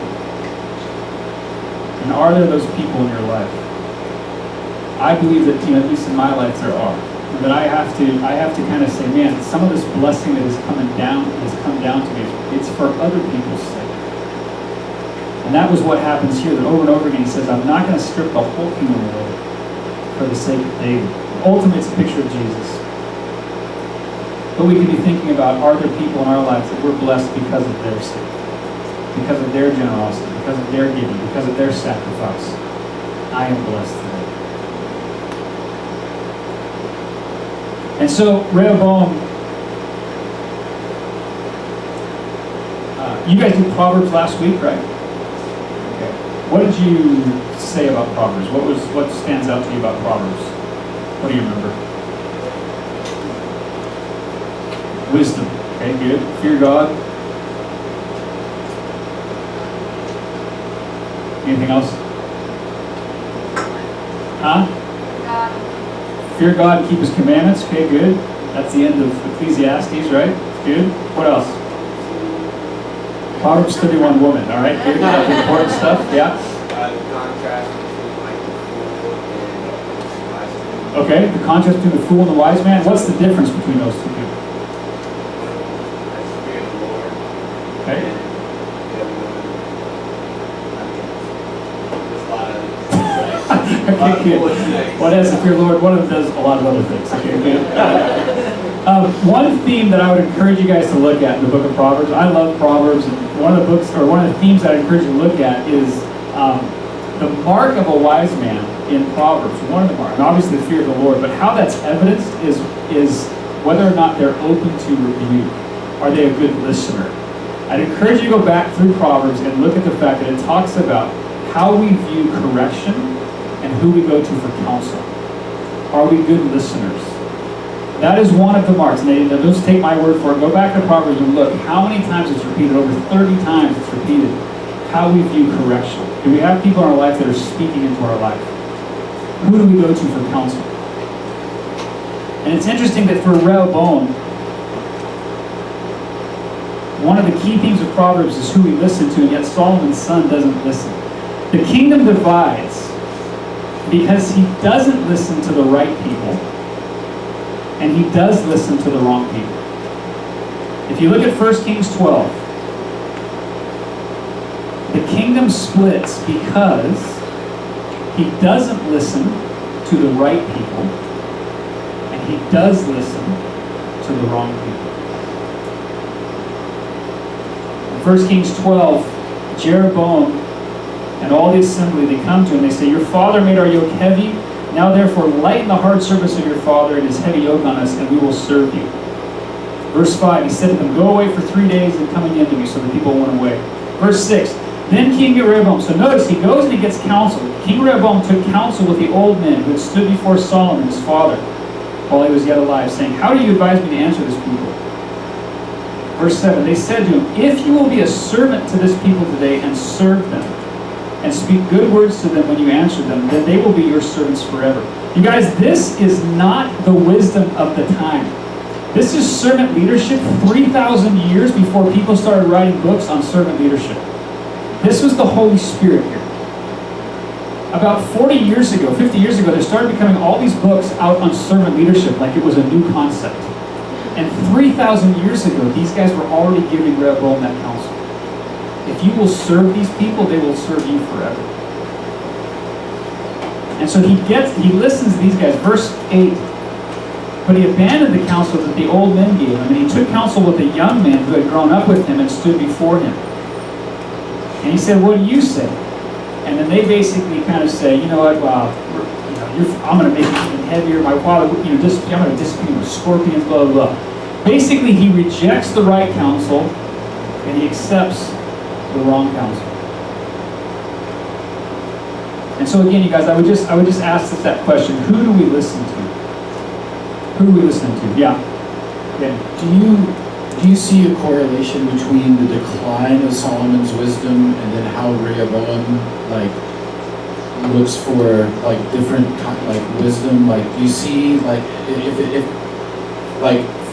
And are there those people in your life? I believe that, you know, at least in my life there are. And that I have to kind of say, man, some of this blessing that has come down to me, it's for other people's sake. And that was what happens here, that over and over again he says, I'm not going to strip the whole kingdom away for the sake of David. Ultimately, it's a picture of Jesus. But we can be thinking about, are there people in our lives that we're blessed because of their sake, because of their generosity, because of their giving, because of their sacrifice? I am blessed today. And so, Rehoboam, you guys did Proverbs last week, right? Okay. What did you say about Proverbs? What stands out to you about Proverbs? What do you remember? Wisdom. Okay, good. Fear God. Anything else? Huh? Fear God and keep His commandments. Okay, good. That's the end of Ecclesiastes, right? Good. What else? Proverbs 31 woman. All right, good. That's important stuff. Yeah. Contrast between like the fool and the wise man. Okay, the contrast between the fool and the wise man. What's the difference between those two people? That's fear the Lord. Okay. And the other one, there's a lot of Okay, good. What has the fear of the Lord? One of them does a lot of other things. Okay, good. One theme that I would encourage you guys to look at in the book of Proverbs, I love Proverbs, and one of the books, or one of the themes that I encourage you to look at is the mark of a wise man in Proverbs. One of the marks, and obviously the fear of the Lord, but how that's evidenced is whether or not they're open to rebuke. Are they a good listener? I'd encourage you to go back through Proverbs and look at the fact that it talks about how we view correction and who we go to for counsel. Are we good listeners? That is one of the marks. And don't just take my word for it. Go back to Proverbs and look how many times it's repeated. Over 30 times it's repeated. How we view correction. Do we have people in our life that are speaking into our life? Who do we go to for counsel? And it's interesting that for Rehoboam, one of the key themes of Proverbs is who we listen to, and yet Solomon's son doesn't listen. The kingdom divides because he doesn't listen to the right people, and he does listen to the wrong people. If you look at 1 Kings 12, the kingdom splits because he doesn't listen to the right people, and he does listen to the wrong people. In 1 Kings 12, Jeroboam and all the assembly, they come to him, they say, "Your father made our yoke heavy. Now therefore lighten the hard service of your father and his heavy yoke on us, and we will serve you." Verse 5, he said to them, "Go away for 3 days and come again to me." So the people went away. Verse 6, then King Rehoboam, so notice he goes and he gets counsel. King Rehoboam took counsel with the old men who had stood before Solomon his father while he was yet alive, saying, "How do you advise me to answer this people?" Verse 7, they said to him, "If you will be a servant to this people today and serve them, and speak good words to them when you answer them, then they will be your servants forever." You guys, this is not the wisdom of the time. This is servant leadership 3,000 years before people started writing books on servant leadership. This was the Holy Spirit here. About 40 years ago, 50 years ago, there started becoming all these books out on servant leadership like it was a new concept. And 3,000 years ago, these guys were already giving Rehoboam that counsel. If you will serve these people, they will serve you forever. And so he listens to these guys. Verse 8, but he abandoned the counsel that the old men gave him, and he took counsel with a young man who had grown up with him and stood before him. And he said, "What do you say?" And then they basically kind of say, "You know what, I'm going to make it even heavier. My father, I'm going to discipline with scorpions, blah, blah, blah." Basically, he rejects the right counsel, and he accepts the wrong counsel. And so again, you guys, I would just ask us that question: who do we listen to? Who do we listen to? Yeah. Do you see a correlation between the decline of Solomon's wisdom and then how Rehoboam looks for different wisdom? Do you see if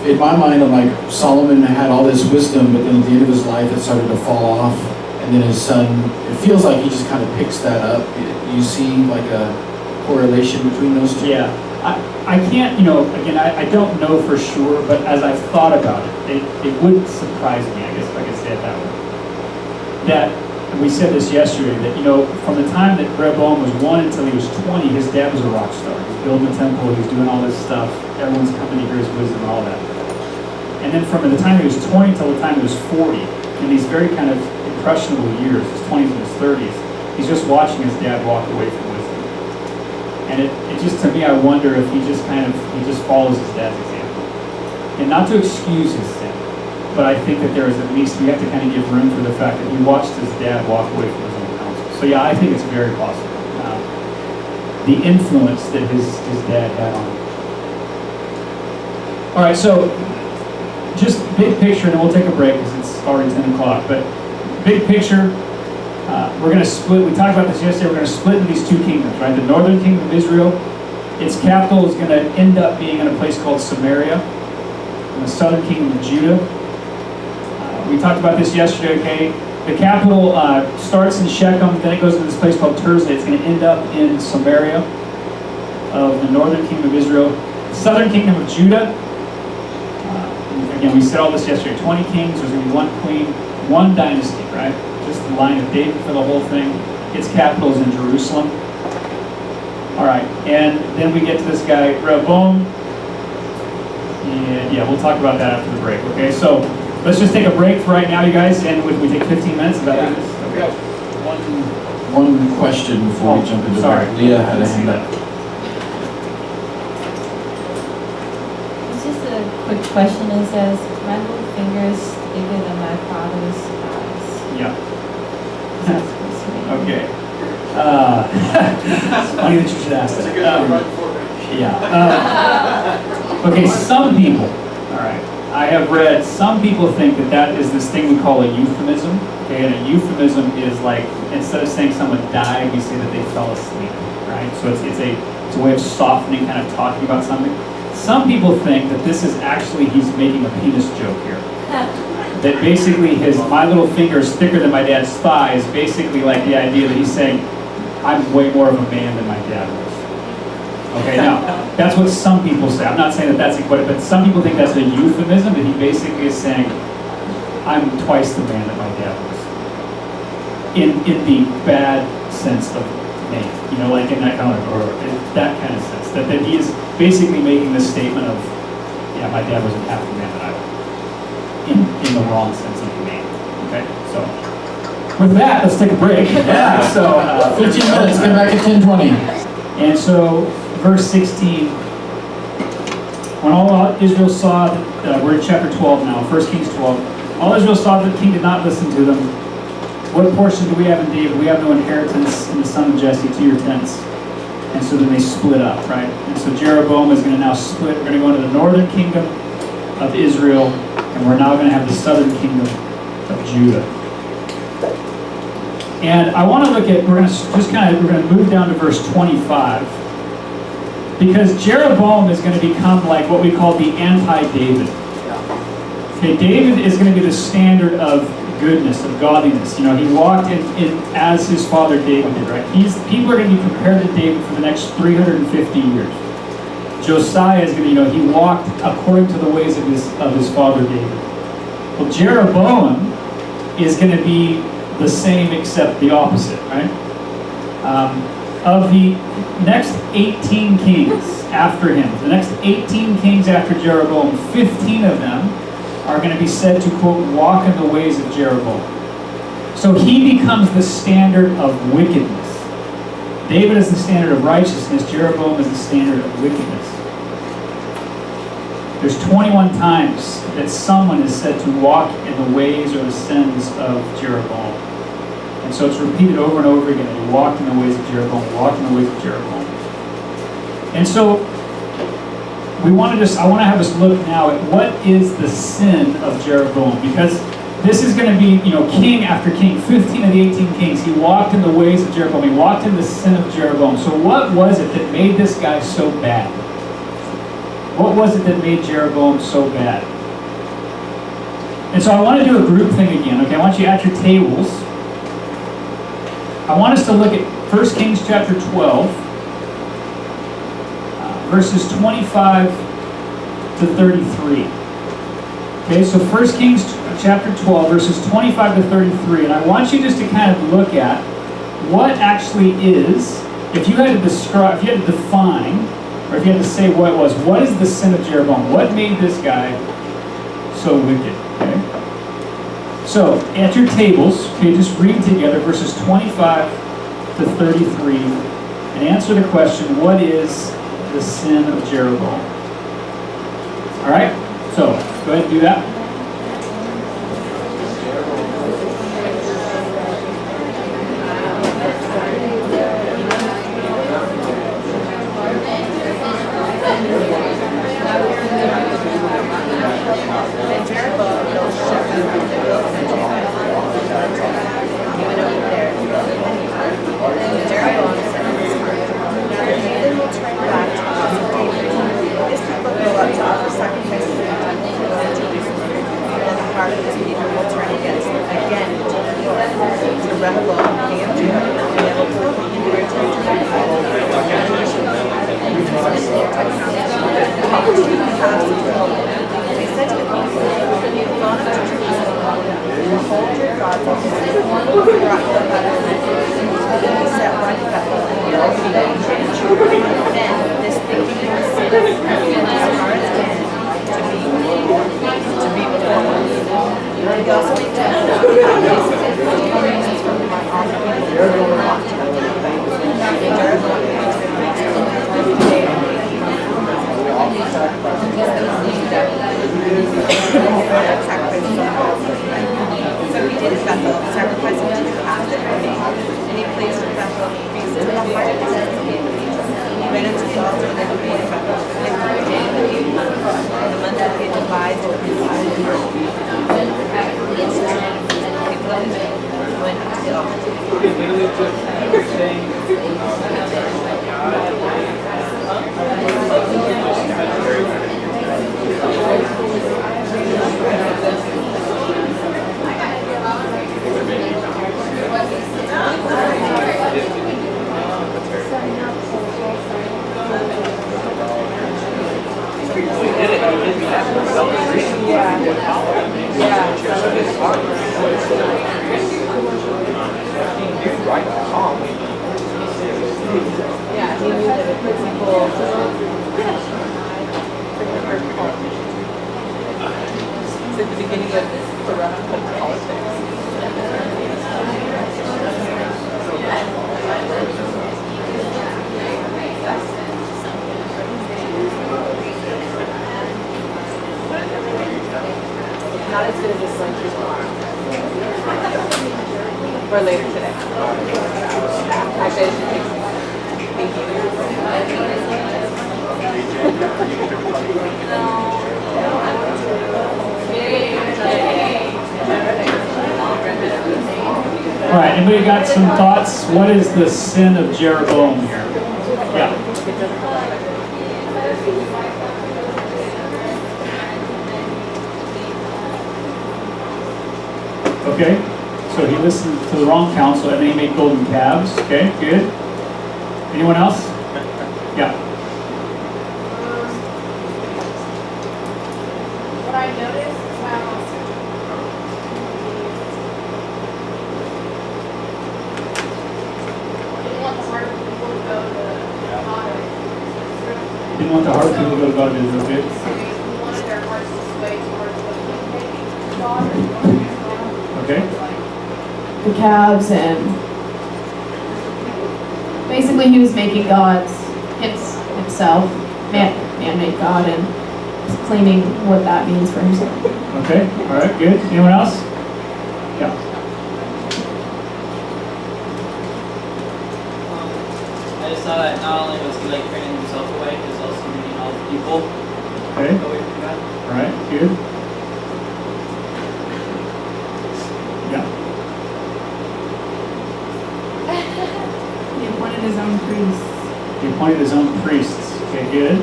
in my mind, I'm like, Solomon had all this wisdom, but then at the end of his life it started to fall off, and then his son, it feels like he just kind of picks that up. Do you see a correlation between those two? Yeah. I can't, again, I don't know for sure, but as I've thought about it, it would surprise me, I guess if I could say it that way. That, and we said this yesterday, that, from the time that Rehoboam was 1 until he was 20, his dad was a rock star. He was building the temple, he was doing all this stuff, everyone's coming to hear his wisdom and all that. And then from the time he was 20 until the time he was 40, in these very kind of impressionable years, his 20s and his 30s, he's just watching his dad walk away from wisdom. And it just, to me, I wonder if he just follows his dad's example. And not to excuse his sin, but I think that there is at least, we have to kind of give room for the fact that he watched his dad walk away from his own counsel. So yeah, I think it's very possible. The influence that his dad had on him. All right, so just big picture, and then we'll take a break because it's already 10 o'clock. But big picture, we're going to split. We talked about this yesterday. We're going to split into these two kingdoms, right? The northern kingdom of Israel, its capital is going to end up being in a place called Samaria. And the southern kingdom of Judah. We talked about this yesterday, okay? The capital starts in Shechem, then it goes into this place called Tirzah. It's going to end up in Samaria of the northern kingdom of Israel. The southern kingdom of Judah, again, we said all this yesterday, 20 kings, there's going to be one queen, one dynasty, right? Just the line of David for the whole thing. Its capital is in Jerusalem. All right, and then we get to this guy, Rehoboam. And yeah, we'll talk about that after the break, okay? So let's just take a break for right now, you guys, and we take 15 minutes about this. Okay. One question before we jump into sorry. that. Leah had a hand up. It's just a quick question. It says, my little finger is bigger than my father's eyes. Yeah. What's that supposed to mean? Okay. It's funny that you should ask that. Yeah. Okay, some people, all right, I have read, some people think that that is this thing we call a euphemism. Okay, and a euphemism is like, instead of saying someone died, we say that they fell asleep, right? So it's a way of softening, kind of talking about something. Some people think that this is actually, he's making a penis joke here. That basically my little finger is thicker than my dad's thigh is basically like the idea that he's saying, I'm way more of a man than my dad was. Okay, now, that's what some people say. I'm not saying that that's equated, but some people think that's a euphemism, that he basically is saying, I'm twice the man that my dad was. In the bad sense of man, you know, like in that kind of, or in that kind of sense. That he is basically making this statement of, yeah, my dad wasn't half the man that I was. In the wrong sense of the man. Okay, so with that, let's take a break. Yeah, so 15 minutes, come back at 10:20. And so, verse 16. When all Israel saw that, we're in chapter 12 now, 1 Kings 12. All Israel saw that the king did not listen to them. What portion do we have in David? We have no inheritance in the son of Jesse to your tents. And so then they split up, right? And so Jeroboam is going to now split. We're going to go into the northern kingdom of Israel, and we're now going to have the southern kingdom of Judah. And I want to look at, we're going to move down to verse 25, because Jeroboam is going to become like what we call the anti-David. Okay, David is going to be the standard of goodness, of godliness. You know, he walked in as his father David did, right? People are going to be compared to David for the next 350 years. Josiah is going to, he walked according to the ways of his father David. Well, Jeroboam is going to be the same except the opposite, right? Of the next 18 kings after him, the next 18 kings after Jeroboam, 15 of them are going to be said to, quote, walk in the ways of Jeroboam. So he becomes the standard of wickedness. David is the standard of righteousness. Jeroboam is the standard of wickedness. There's 21 times that someone is said to walk in the ways or the sins of Jeroboam. And so it's repeated over and over again. He walked in the ways of Jeroboam, walked in the ways of Jeroboam. And so I want to have us look now at what is the sin of Jeroboam, because this is going to be, king after king, 15 of the 18 kings. He walked in the ways of Jeroboam. He walked in the sin of Jeroboam. So what was it that made this guy so bad? What was it that made Jeroboam so bad? And so I want to do a group thing again. Okay, I want you at your tables. I want us to look at 1 Kings chapter 12. Verses 25 to 33. Okay, so 1 Kings chapter 12, verses 25 to 33. And I want you just to kind of look at what actually is, if you had to describe, if you had to define, or if you had to say what it was, what is the sin of Jeroboam? What made this guy so wicked? Okay? So, at your tables, okay, just read together verses 25 to 33 and answer the question, what is the sin of Jeroboam? All right, so go ahead and do that. literally just saying, Yeah, he knew that it puts people. It's at the beginning of tyrannical politics. Not as good as this lunch tomorrow. Or later today. Actually, I should take some. All right, anybody got some thoughts? What is the sin of Jeroboam here? Yeah. Okay, so he listened to the wrong counsel and then he made golden calves. Okay, good. Anyone else? Yeah. What I noticed is how didn't want the heart of people to go to God. Didn't want the heart of people to go to God. Is it okay? He wanted their hearts to sway towards what he thinks God or what Okay. the calves, and basically he was making gods himself, man-made God, and claiming what that means for himself. Okay, all right, good. Anyone else? Yeah. I just saw that not only was he like turning himself away, he was also leading all the people Okay, away from God. all right, good. Yeah. He appointed his own priests. He appointed his own priests. Okay, good.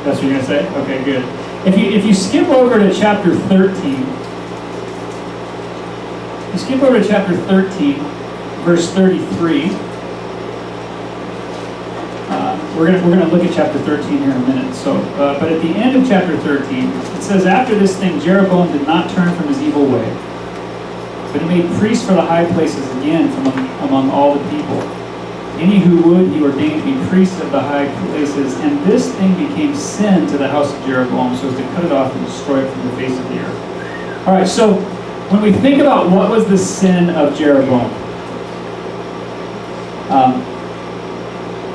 That's what you're gonna say? Okay, good. If you skip over to chapter 13, you skip over to chapter 13, verse 33. We're gonna look at chapter 13 here in a minute. So, but at the end of chapter 13, it says, "After this thing, Jeroboam did not turn from his evil way, but he made priests for the high places again from among all the people. Any who would, he ordained to be priests of the high places, and this thing became sin to the house of Jeroboam, so as to cut it off and destroy it from the face of the earth." All right, so when we think about what was the sin of Jeroboam,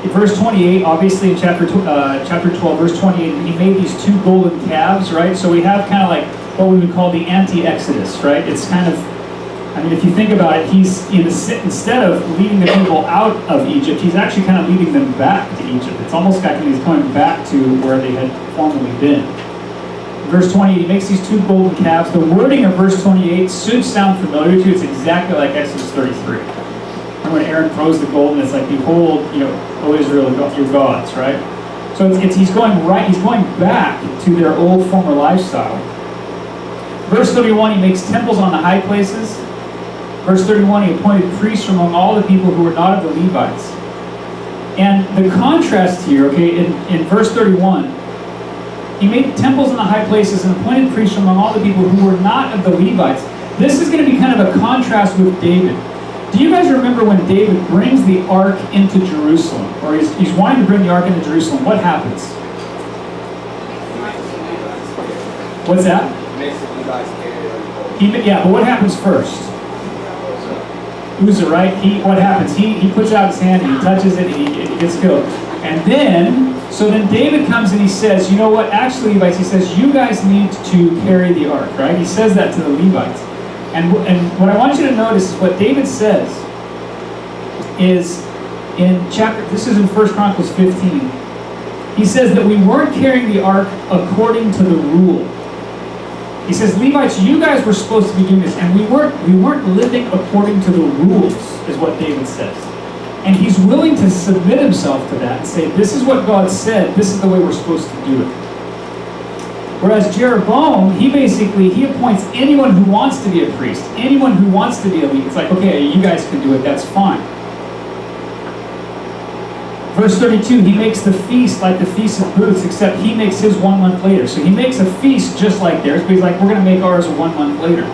in verse 28, obviously in chapter 12, verse 28, he made these two golden calves, right? So we have kind of like what we would call the anti-Exodus, right? It's kind of, I mean, if you think about it, he's instead of leading the people out of Egypt, he's actually kind of leading them back to Egypt. It's almost like he's coming back to where they had formerly been. Verse 28, he makes these two golden calves. The wording of verse 28 should sound familiar to you. It's exactly like Exodus 33. Remember when Aaron throws the gold and it's like, "Behold, O Israel, your gods," right? So he's going back to their old former lifestyle. Verse 31, he makes temples on the high places. Verse 31, he appointed priests from among all the people who were not of the Levites. And the contrast here, okay, in verse 31, he made temples in the high places and appointed priests from among all the people who were not of the Levites. This is going to be kind of a contrast with David. Do you guys remember when David brings the ark into Jerusalem, or he's wanting to bring the ark into Jerusalem? What happens? What's that? Yeah, but what happens first? Uzzah, right? What happens? He puts out his hand, and he touches it, and he gets killed. And then David comes and he says, "You know what? Actually, Levites," he says, "you guys need to carry the ark," right? He says that to the Levites. And what I want you to notice is what David says is this is in 1 Chronicles 15. He says that we weren't carrying the ark according to the rule. He says, Levites, you guys were supposed to be doing this, and we weren't living according to the rules, is what David says. And he's willing to submit himself to that and say, this is what God said, this is the way we're supposed to do it. Whereas Jeroboam, he appoints anyone who wants to be a priest, anyone who wants to be a Levite. It's like, okay, you guys can do it, that's fine. Verse 32, he makes the feast like the Feast of Booths, except he makes his 1 month later. So he makes a feast just like theirs, but he's like, we're going to make ours 1 month later.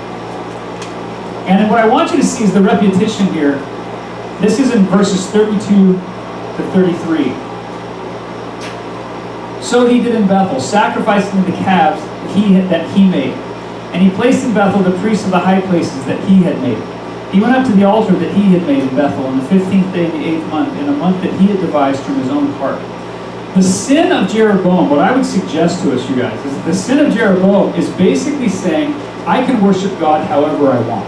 And then what I want you to see is the repetition here. This is in verses 32 to 33. So he did in Bethel, sacrificing the calves that he made. And he placed in Bethel the priests of the high places that he had made. He went up to the altar that he had made in Bethel on the 15th day of the 8th month, in a month that he had devised from his own heart. The sin of Jeroboam, what I would suggest to us, you guys, is that the sin of Jeroboam is basically saying, I can worship God however I want.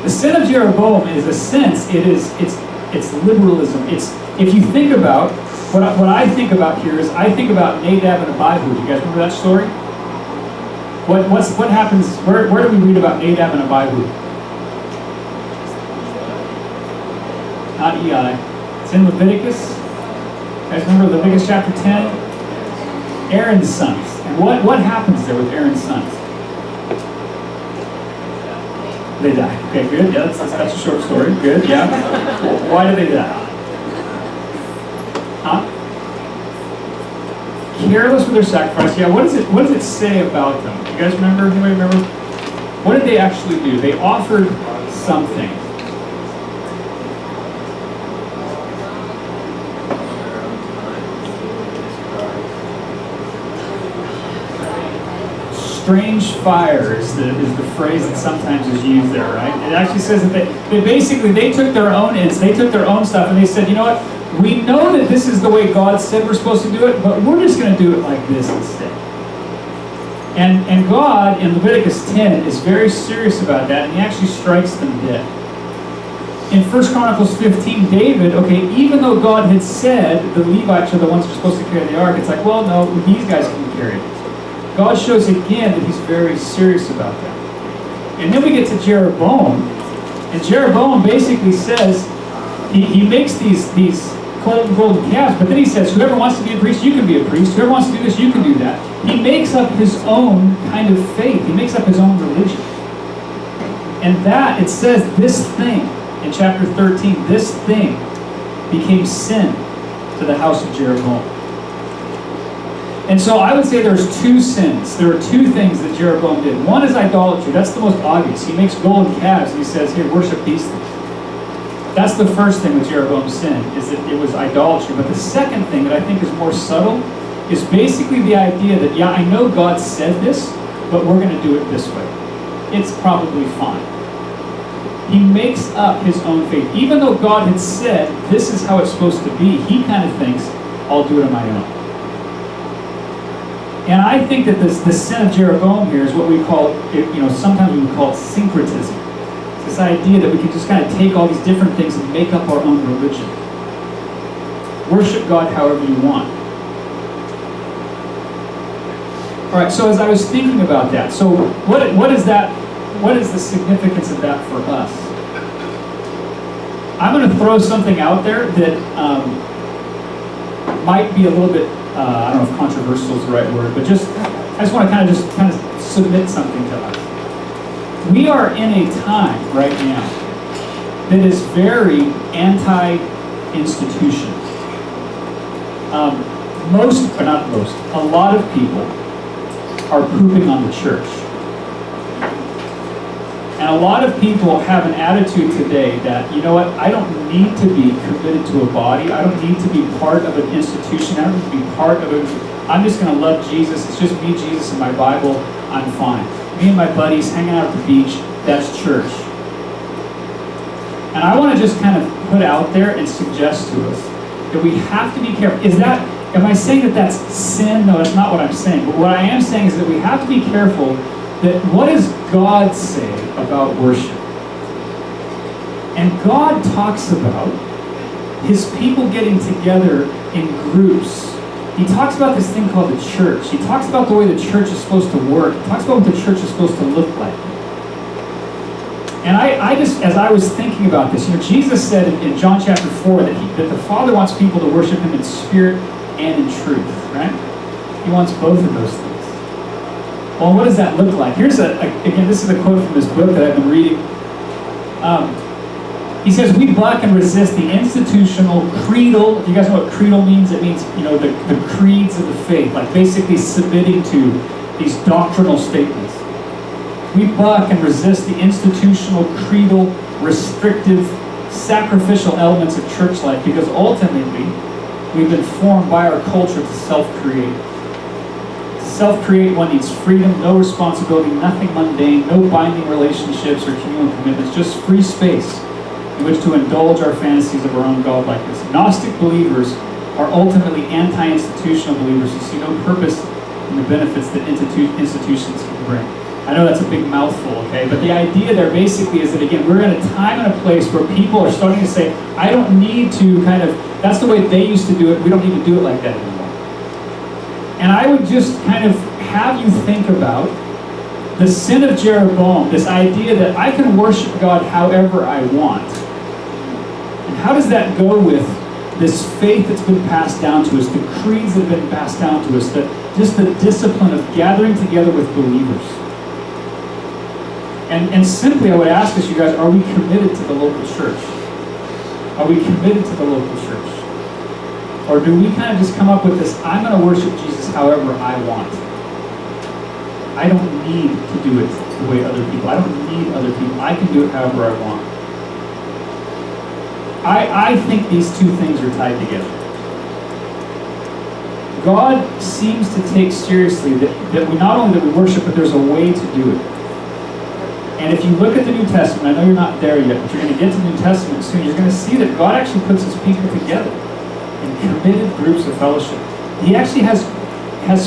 The sin of Jeroboam is a sense, it's liberalism. It's, if you think about, what I think about here is, I think about Nadab and Abihu. Do you guys remember that story? What happens, where do we read about Nadab and Abihu? Not Ei. It's in Leviticus. You guys remember Leviticus chapter 10? Aaron's sons. And what happens there with Aaron's sons? They die. Okay, good. Yeah, that's a short story. Good, yeah. Why do they die? Huh? Careless with their sacrifice. Yeah, what does it say about them? You guys remember? Anybody remember? What did they actually do? They offered something. Strange fire is the phrase that sometimes is used there, right? It actually says that they took their own they took their own stuff and they said, you know what? We know that this is the way God said we're supposed to do it, but we're just going to do it like this instead. And God, in Leviticus 10, is very serious about that, and he actually strikes them dead. In 1 Chronicles 15, David, even though God had said the Levites are the ones who are supposed to carry the ark, it's like, well, no, these guys can carry it. God shows again that he's very serious about that. And then we get to Jeroboam, and Jeroboam basically says, he makes these golden calves, but then he says, whoever wants to be a priest, you can be a priest. Whoever wants to do this, you can do that. He makes up his own kind of faith. He makes up his own religion. And that, it says, this thing, in chapter 13, this thing became sin to the house of Jeroboam. And so I would say there's two sins. There are two things that Jeroboam did. One is idolatry. That's the most obvious. He makes golden calves and he says, here, worship these things. That's the first thing with Jeroboam's sin, is that it was idolatry. But the second thing that I think is more subtle is basically the idea that, yeah, I know God said this, but we're going to do it this way. It's probably fine. He makes up his own faith. Even though God had said, this is how it's supposed to be, he kind of thinks, I'll do it on my own. And I think that the sin of Jeroboam here is what we call, sometimes we would call it syncretism. It's this idea that we can just kind of take all these different things and make up our own religion. Worship God however you want. All right, so as I was thinking about that, so what is that? What is the significance of that for us? I'm going to throw something out there that might be a little bit, I don't know if controversial is the right word, but I just want to kind of submit something to us. We are in a time right now that is very anti-institution. A lot of people are pooping on the church. And a lot of people have an attitude today that, you know what, I don't need to be committed to a body. I don't need to be part of an institution. I don't need to be part of it. I'm just going to love Jesus. It's just me, Jesus, and my Bible. I'm fine. Me and my buddies hanging out at the beach, that's church. And I want to just kind of put out there and suggest to us that we have to be careful. Am I saying that that's sin? No, that's not what I'm saying. But what I am saying is that we have to be careful that what does God say about worship? And God talks about his people getting together in groups he talks about this thing called the church. He talks about the way the church is supposed to work. He talks about what the church is supposed to look like. And I just, as I was thinking about this, Jesus said in John chapter 4 that the Father wants people to worship him in spirit and in truth, right? He wants both of those things. Well, what does that look like? Here's again, this is a quote from this book that I've been reading. He says, we block and resist the institutional creedal. You guys know what creedal means? It means, the creeds of the faith, like basically submitting to these doctrinal statements. We block and resist the institutional, creedal, restrictive, sacrificial elements of church life because ultimately we've been formed by our culture to self-create. To self-create, one needs freedom, no responsibility, nothing mundane, no binding relationships or communal commitments, just free space in which to indulge our fantasies of our own godlikeness. Gnostic believers are ultimately anti-institutional believers who see no purpose in the benefits that institutions can bring. I know that's a big mouthful, okay? But the idea there basically is that, again, we're at a time and a place where people are starting to say, I don't need to that's the way they used to do it, we don't need to do it like that anymore. And I would just kind of have you think about the sin of Jeroboam, this idea that I can worship God however I want. And how does that go with this faith that's been passed down to us, the creeds that have been passed down to us, just the discipline of gathering together with believers? And simply, I would ask us, you guys, are we committed to the local church? Are we committed to the local church? Or do we kind of just come up with this, I'm going to worship Jesus however I want. I don't need to do it the way other people. I don't need other people. I can do it however I want. I think these two things are tied together. God seems to take seriously that we not only that we worship, but there's a way to do it. And if you look at the New Testament, I know you're not there yet, but you're going to get to the New Testament soon, you're going to see that God actually puts his people together in committed groups of fellowship. He actually has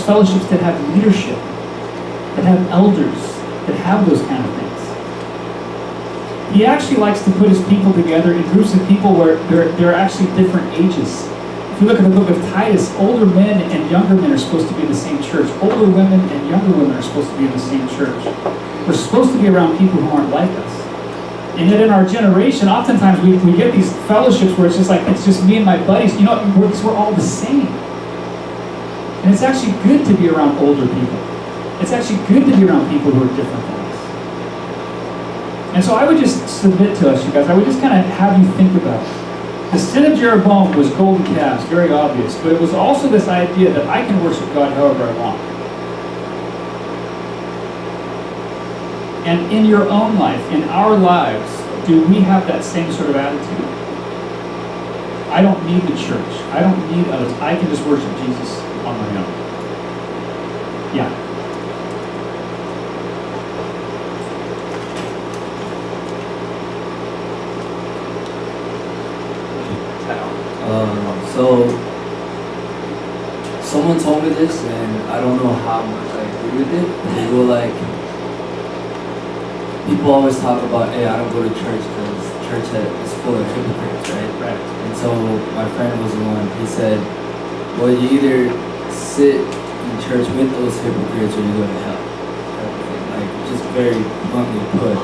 fellowships that have leadership, that have elders, that have those kind of things. He actually likes to put his people together in groups of people where they're actually different ages. If you look at the book of Titus, older men and younger men are supposed to be in the same church. Older women and younger women are supposed to be in the same church. We're supposed to be around people who aren't like us. And yet in our generation, oftentimes we get these fellowships where it's just me and my buddies. We're all the same. And it's actually good to be around older people. It's actually good to be around people who are different than us. And so I would just submit to us, you guys, I would just kind of have you think about it. The sin of Jeroboam was golden calves, very obvious, but it was also this idea that I can worship God however I want. And in your own life, in our lives, do we have that same sort of attitude? I don't need the church. I don't need others. I can just worship Jesus on my own. Yeah. So someone told me this, and I don't know how much I agree with it. They go like, people always talk about, hey, I don't go to church because church is full of hypocrites, right? Right. And so my friend was the one. He said, well, you either sit in church with those hypocrites or you go to hell. Like, just very bluntly put.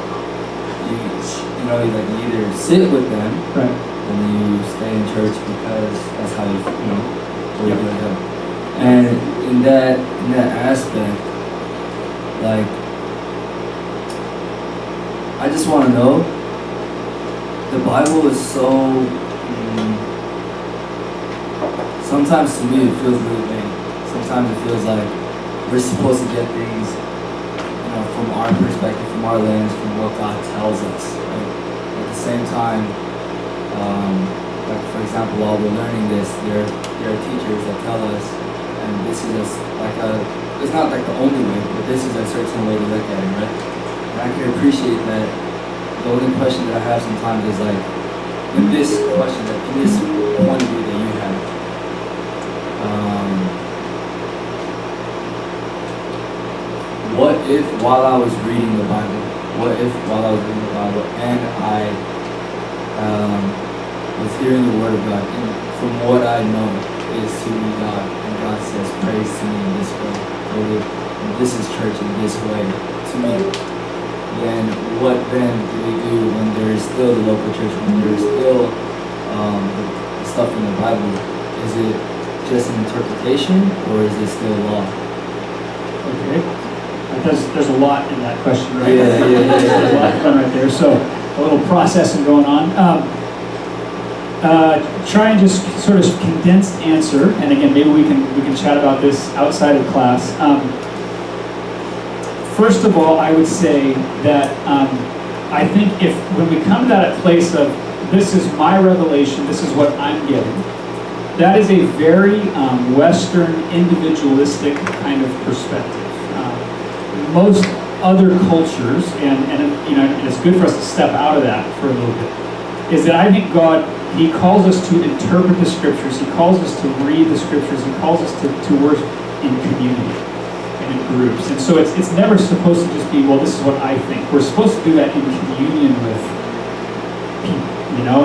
You either sit with them. Right. And you stay in church because that's how you go to hell. And in that aspect, like, I just want to know, the Bible is so, sometimes to me it feels really vain. Sometimes it feels like we're supposed to get things, from our perspective, from our lens, from what God tells us. Right? At the same time, like for example, while we're learning this, there are teachers that tell us, and this is it's not like the only way, but this is a certain way to look at it, right? And I can appreciate that. The only question that I have sometimes is like, in this point of view that you have, what if while I was reading the Bible, and I was hearing the word of God, and from what I know is to be God, and God says praise to me in this way, or this is church in this way to me, then what then do we do when there is still the local church, when there is still the stuff in the Bible? Is it just an interpretation, or is it still law? Okay. There's a lot in that question, right? Yeah. There's a lot going right there. So a little processing going on. Try and just sort of condensed answer. And again, maybe we can chat about this outside of class. First of all, I would say that I think when we come to that place of this is my revelation, this is what I'm getting, that is a very Western individualistic kind of perspective. Most other cultures, and it's good for us to step out of that for a little bit, is that I think God, He calls us to interpret the Scriptures, He calls us to read the Scriptures, He calls us to worship in community and in groups. And so it's never supposed to just be, well, this is what I think. We're supposed to do that in communion with people,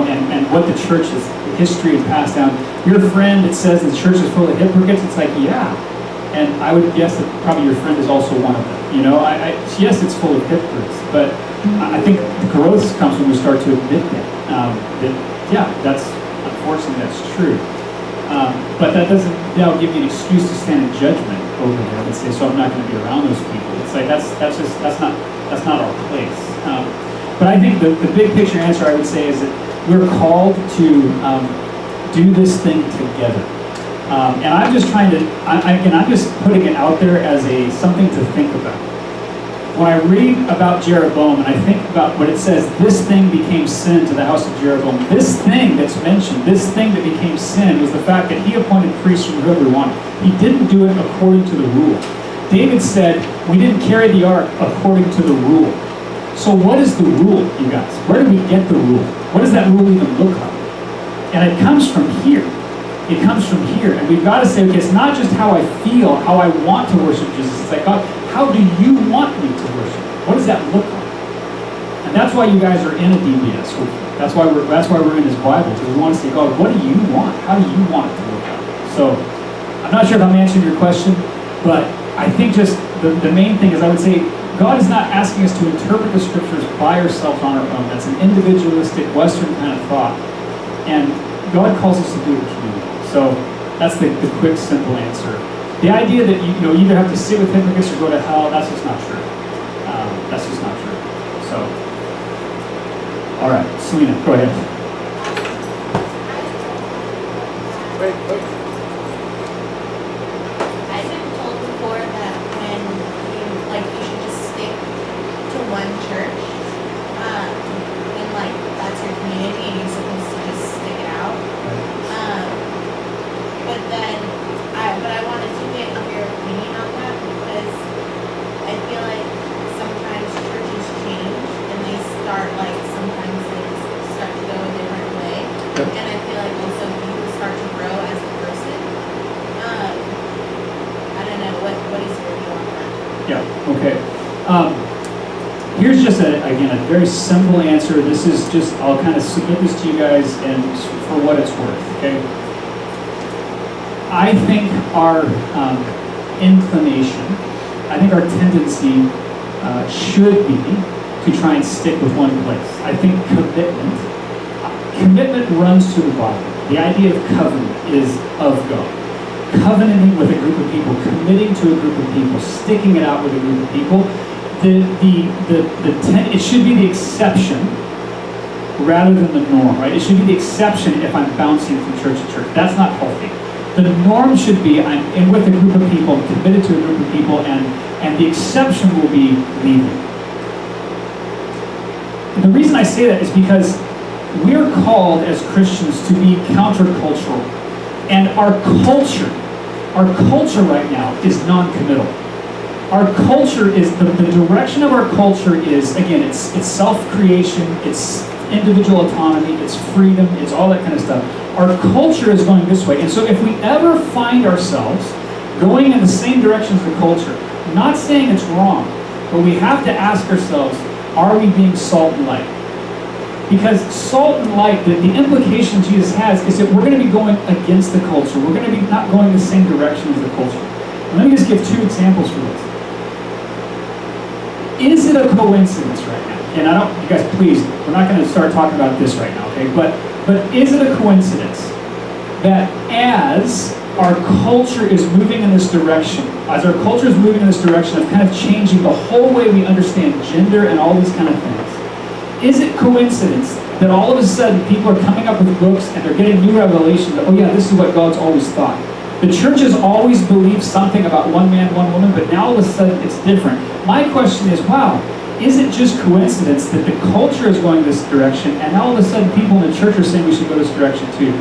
and what the church is, the history and passed down. Your friend, it says the church is full of hypocrites. It's like, yeah. And I would guess that probably your friend is also one of them. Yes, it's full of hypocrites, but I think the growth comes when we start to admit that's unfortunately that's true. But that doesn't now give me an excuse to stand in judgment over there and say, so I'm not going to be around those people. It's like that's not our place. But I think the big picture answer I would say is that we're called to do this thing together. And I'm just trying to, I'm just putting it out there as something to think about. When I read about Jeroboam and I think about what it says, this thing became sin to the house of Jeroboam. This thing that's mentioned, this thing that became sin was the fact that he appointed priests from whoever he wanted. He didn't do it according to the rule. David said, we didn't carry the ark according to the rule. So what is the rule, you guys? Where do we get the rule? What does that rule even look like? And it comes from here. It comes from here. And we've got to say, okay, it's not just how I feel, how I want to worship Jesus. It's like, God, how do you want me to worship? What does that look like? And that's why you guys are in a DBS. That's why we're in this Bible, because we want to say, God, what do you want? How do you want it to look like? So I'm not sure if I'm answering your question, but I think just the main thing is I would say God is not asking us to interpret the Scriptures by ourselves on our own. That's an individualistic Western kind of thought. And God calls us to do it in community. So that's the quick, simple answer. The idea that you either have to sit with hypocrites or go to hell, that's just not true. That's just not true. So, all right, Selena, go ahead. Wait. I've been told before that when you should just stick to one church, and that's your community and you're supposed to just stick it out. But I wanted to get your opinion on that because I feel like sometimes churches change and they start sometimes they start to go a different way. Yep. And I feel like also you start to grow as a person. I don't know, what is your view on that? Yeah, okay. Here's just, a very simple answer. This is just, I'll kind of submit this to you guys and for what it's worth, okay? I think our inclination, I think our tendency should be to try and stick with one place. I think commitment runs through the Bible. The idea of covenant is of God. Covenanting with a group of people, committing to a group of people, sticking it out with a group of people. It should be the exception rather than the norm, right? It should be the exception if I'm bouncing from church to church. That's not healthy. The norm should be I'm in with a group of people, I'm committed to a group of people, and the exception will be leaving. And the reason I say that is because we're called as Christians to be countercultural. And our culture right now is non-committal. Our culture is, the direction of our culture is, again, it's self-creation, it's individual autonomy, it's freedom, it's all that kind of stuff. Our culture is going this way. And so if we ever find ourselves going in the same direction as the culture, not saying it's wrong, but we have to ask ourselves, are we being salt and light? Because salt and light, the implication Jesus has is that we're going to be going against the culture. We're going to be not going the same direction as the culture. And let me just give 2 examples for this. Is it a coincidence right now? And you guys, please, we're not going to start talking about this right now, okay? But is it a coincidence that as our culture is moving in this direction, as our culture is moving in this direction of kind of changing the whole way we understand gender and all these kind of things, is it coincidence that all of a sudden people are coming up with books and they're getting new revelation that, oh yeah, this is what God's always thought. The church has always believed something about one man, one woman, but now all of a sudden it's different. My question is, wow, is it just coincidence that the culture is going this direction and now all of a sudden people in the church are saying we should go this direction too?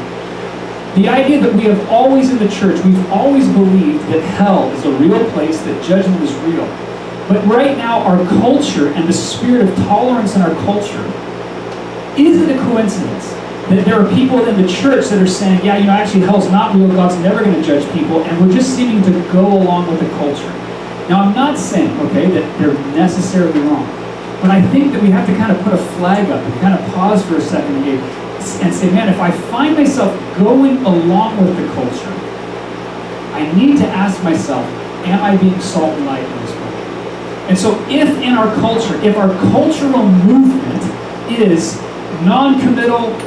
The idea that we have always in the church, we've always believed that hell is a real place, that judgment is real. But right now, our culture and the spirit of tolerance in our culture, is it a coincidence that there are people in the church that are saying, yeah, actually hell's not real, God's never going to judge people, and we're just seeming to go along with the culture. Now, I'm not saying, okay, that they're necessarily wrong, but I think that we have to kind of put a flag up and kind of pause for a second and say, man, if I find myself going along with the culture, I need to ask myself, am I being salt and light in this world? And so if in our culture, if our cultural movement is non-committal,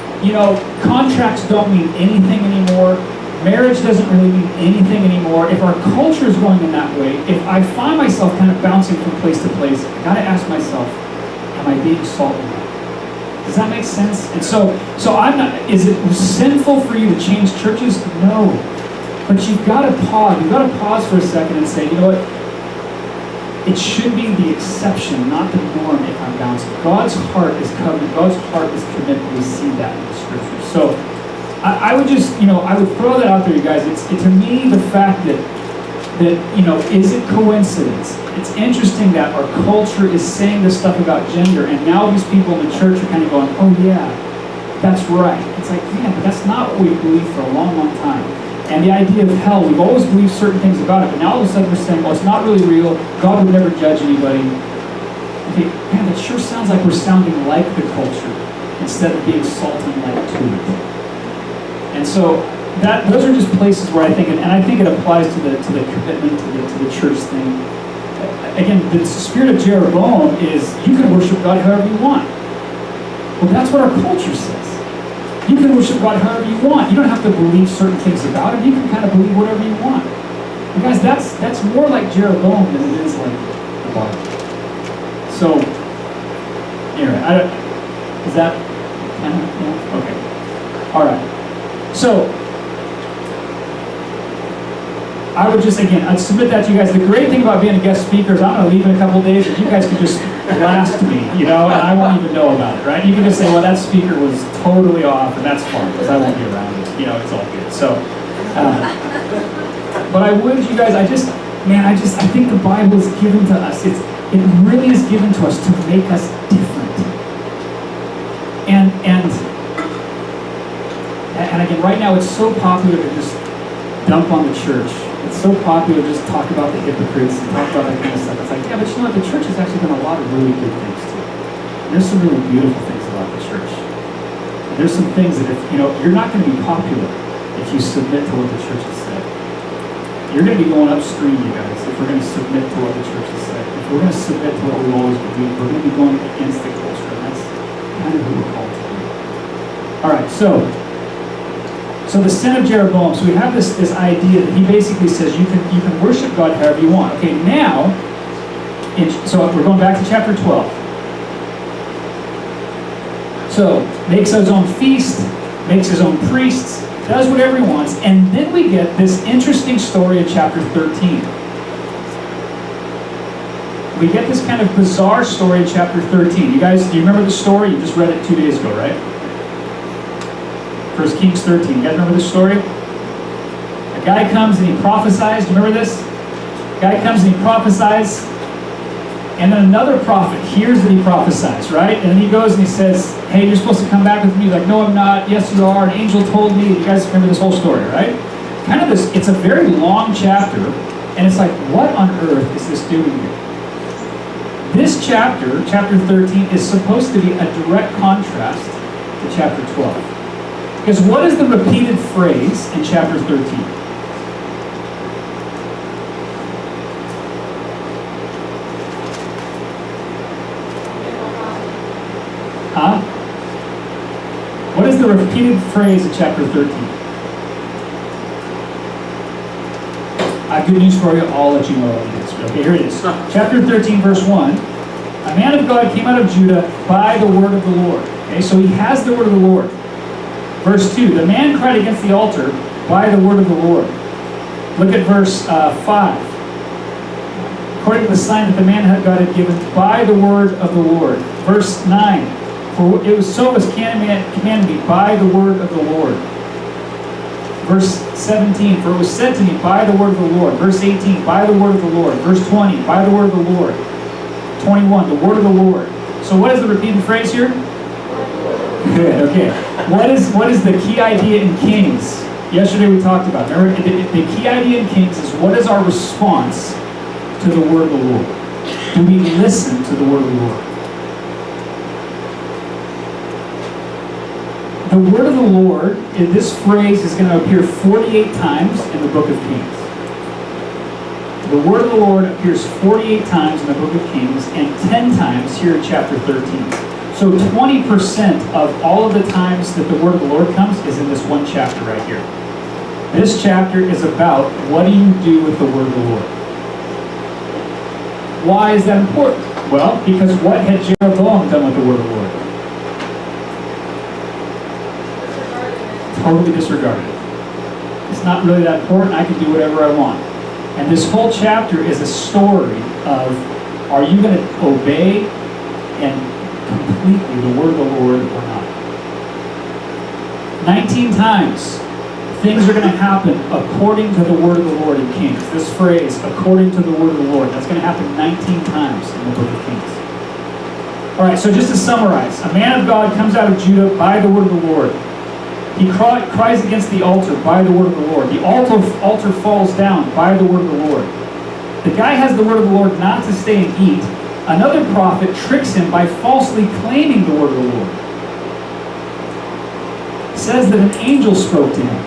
contracts don't mean anything anymore, marriage doesn't really mean anything anymore, if our culture is going in that way, if I find myself kind of bouncing from place to place, I gotta ask myself, am I being salt and light? Does that make sense? And so I'm not, is it sinful for you to change churches? No. But you've got to pause for a second and say, you know what? It should be the exception, not the norm if I'm bouncing. God's heart is covenant. God's heart is committed. We see that in the scriptures. So I would just, I would throw that out there, you guys. It's to me, the fact that is it coincidence? It's interesting that our culture is saying this stuff about gender, and now these people in the church are kind of going, oh yeah, that's right. It's like, yeah, but that's not what we've believed for a long, long time. And the idea of hell, we've always believed certain things about it, but now all of a sudden we're saying, well, it's not really real. God would never judge anybody. Okay, man, that sure sounds like we're sounding like the culture instead of being salt and light to it. And so those are just places where I think, and I think it applies to the commitment to the church thing. Again, the spirit of Jeroboam is you can worship God however you want. Well, that's what our culture says. You can worship God however you want. You don't have to believe certain things about Him. You can kind of believe whatever you want. And guys, that's more like Jeroboam than it is like the Bible. So, anyway, is that kind of, yeah? Okay. All right. So, I would just, again, I'd submit that to you guys. The great thing about being a guest speaker is I'm going to leave in a couple of days and you guys can just blast me, and I won't even know about it, right? You can just say, well, that speaker was totally off, and that's fine, because I won't be around it. It's all good. So, but I would, you guys, I think the Bible is given to us. It really is given to us to make us different. And again, right now it's so popular to just dump on the church. It's so popular to just talk about the hypocrites and talk about that kind of stuff. It's like, yeah, but the church has actually done a lot of really good things too. And there's some really beautiful things about the church. And there's some things that you're not going to be popular if you submit to what the church has said. You're going to be going upstream, you guys, if we're going to submit to what the church has said. If we're going to submit to what we've always believed, we're going to be going against the culture, and that's kind of who we're called to be. All right, so the sin of Jeroboam. So we have this idea that he basically says you can worship God however you want. Okay, now, so we're going back to chapter 12. So makes his own feast, makes his own priests, does whatever he wants, and then we get this interesting story in chapter 13. We get this kind of bizarre story in chapter 13. You guys, do you remember the story? You just read it 2 days ago, right? 1 Kings 13. You guys remember this story? A guy comes and he prophesies. Do you remember this? A guy comes and he prophesies, and then another prophet hears that he prophesies, right? And then he goes and he says, hey, you're supposed to come back with me. Like, no, I'm not. Yes, you are. An angel told me. You guys remember this whole story, right? Kind of this, it's a very long chapter, and it's like, what on earth is this doing here? This chapter, chapter 13, is supposed to be a direct contrast to chapter 12. Because what is the repeated phrase in chapter 13? Huh? What is the repeated phrase in chapter 13? I have good news for you. I'll let you know what it is. Okay, here it is. Chapter 13, verse 1. A man of God came out of Judah by the word of the Lord. Okay, so he has the word of the Lord. Verse 2. The man cried against the altar by the word of the Lord. Look at verse 5. According to the sign that the man God had given by the word of the Lord. Verse 9. For it was so was commanded me by the word of the Lord. Verse 17, for it was said to me by the word of the Lord. Verse 18, by the word of the Lord. Verse 20, by the word of the Lord. 21, the word of the Lord. So what is the repeated phrase here? Good, okay. What is the key idea in Kings? Yesterday we talked about. Remember, the key idea in Kings is what is our response to the word of the Lord? Do we listen to the word of the Lord? The word of the Lord, in this phrase, is going to appear 48 times in the book of Kings. The word of the Lord appears 48 times in the book of Kings and 10 times here in chapter 13. So 20% of all of the times that the word of the Lord comes is in this one chapter right here. This chapter is about what do you do with the word of the Lord. Why is that important? Well, because what had Jeroboam done with the word of the Lord? Totally disregarded it. It's not really that important. I can do whatever I want. And this whole chapter is a story of, are you going to obey and completely the word of the Lord or not? 19 times things are going to happen according to the word of the Lord in Kings. This phrase, according to the word of the Lord, that's going to happen 19 times in the book of Kings. All right, so just to summarize, a man of God comes out of Judah by the word of the Lord. He cries against the altar by the word of the Lord. The altar falls down by the word of the Lord. The guy has the word of the Lord not to stay and eat. Another prophet tricks him by falsely claiming the word of the Lord. Says that an angel spoke to him.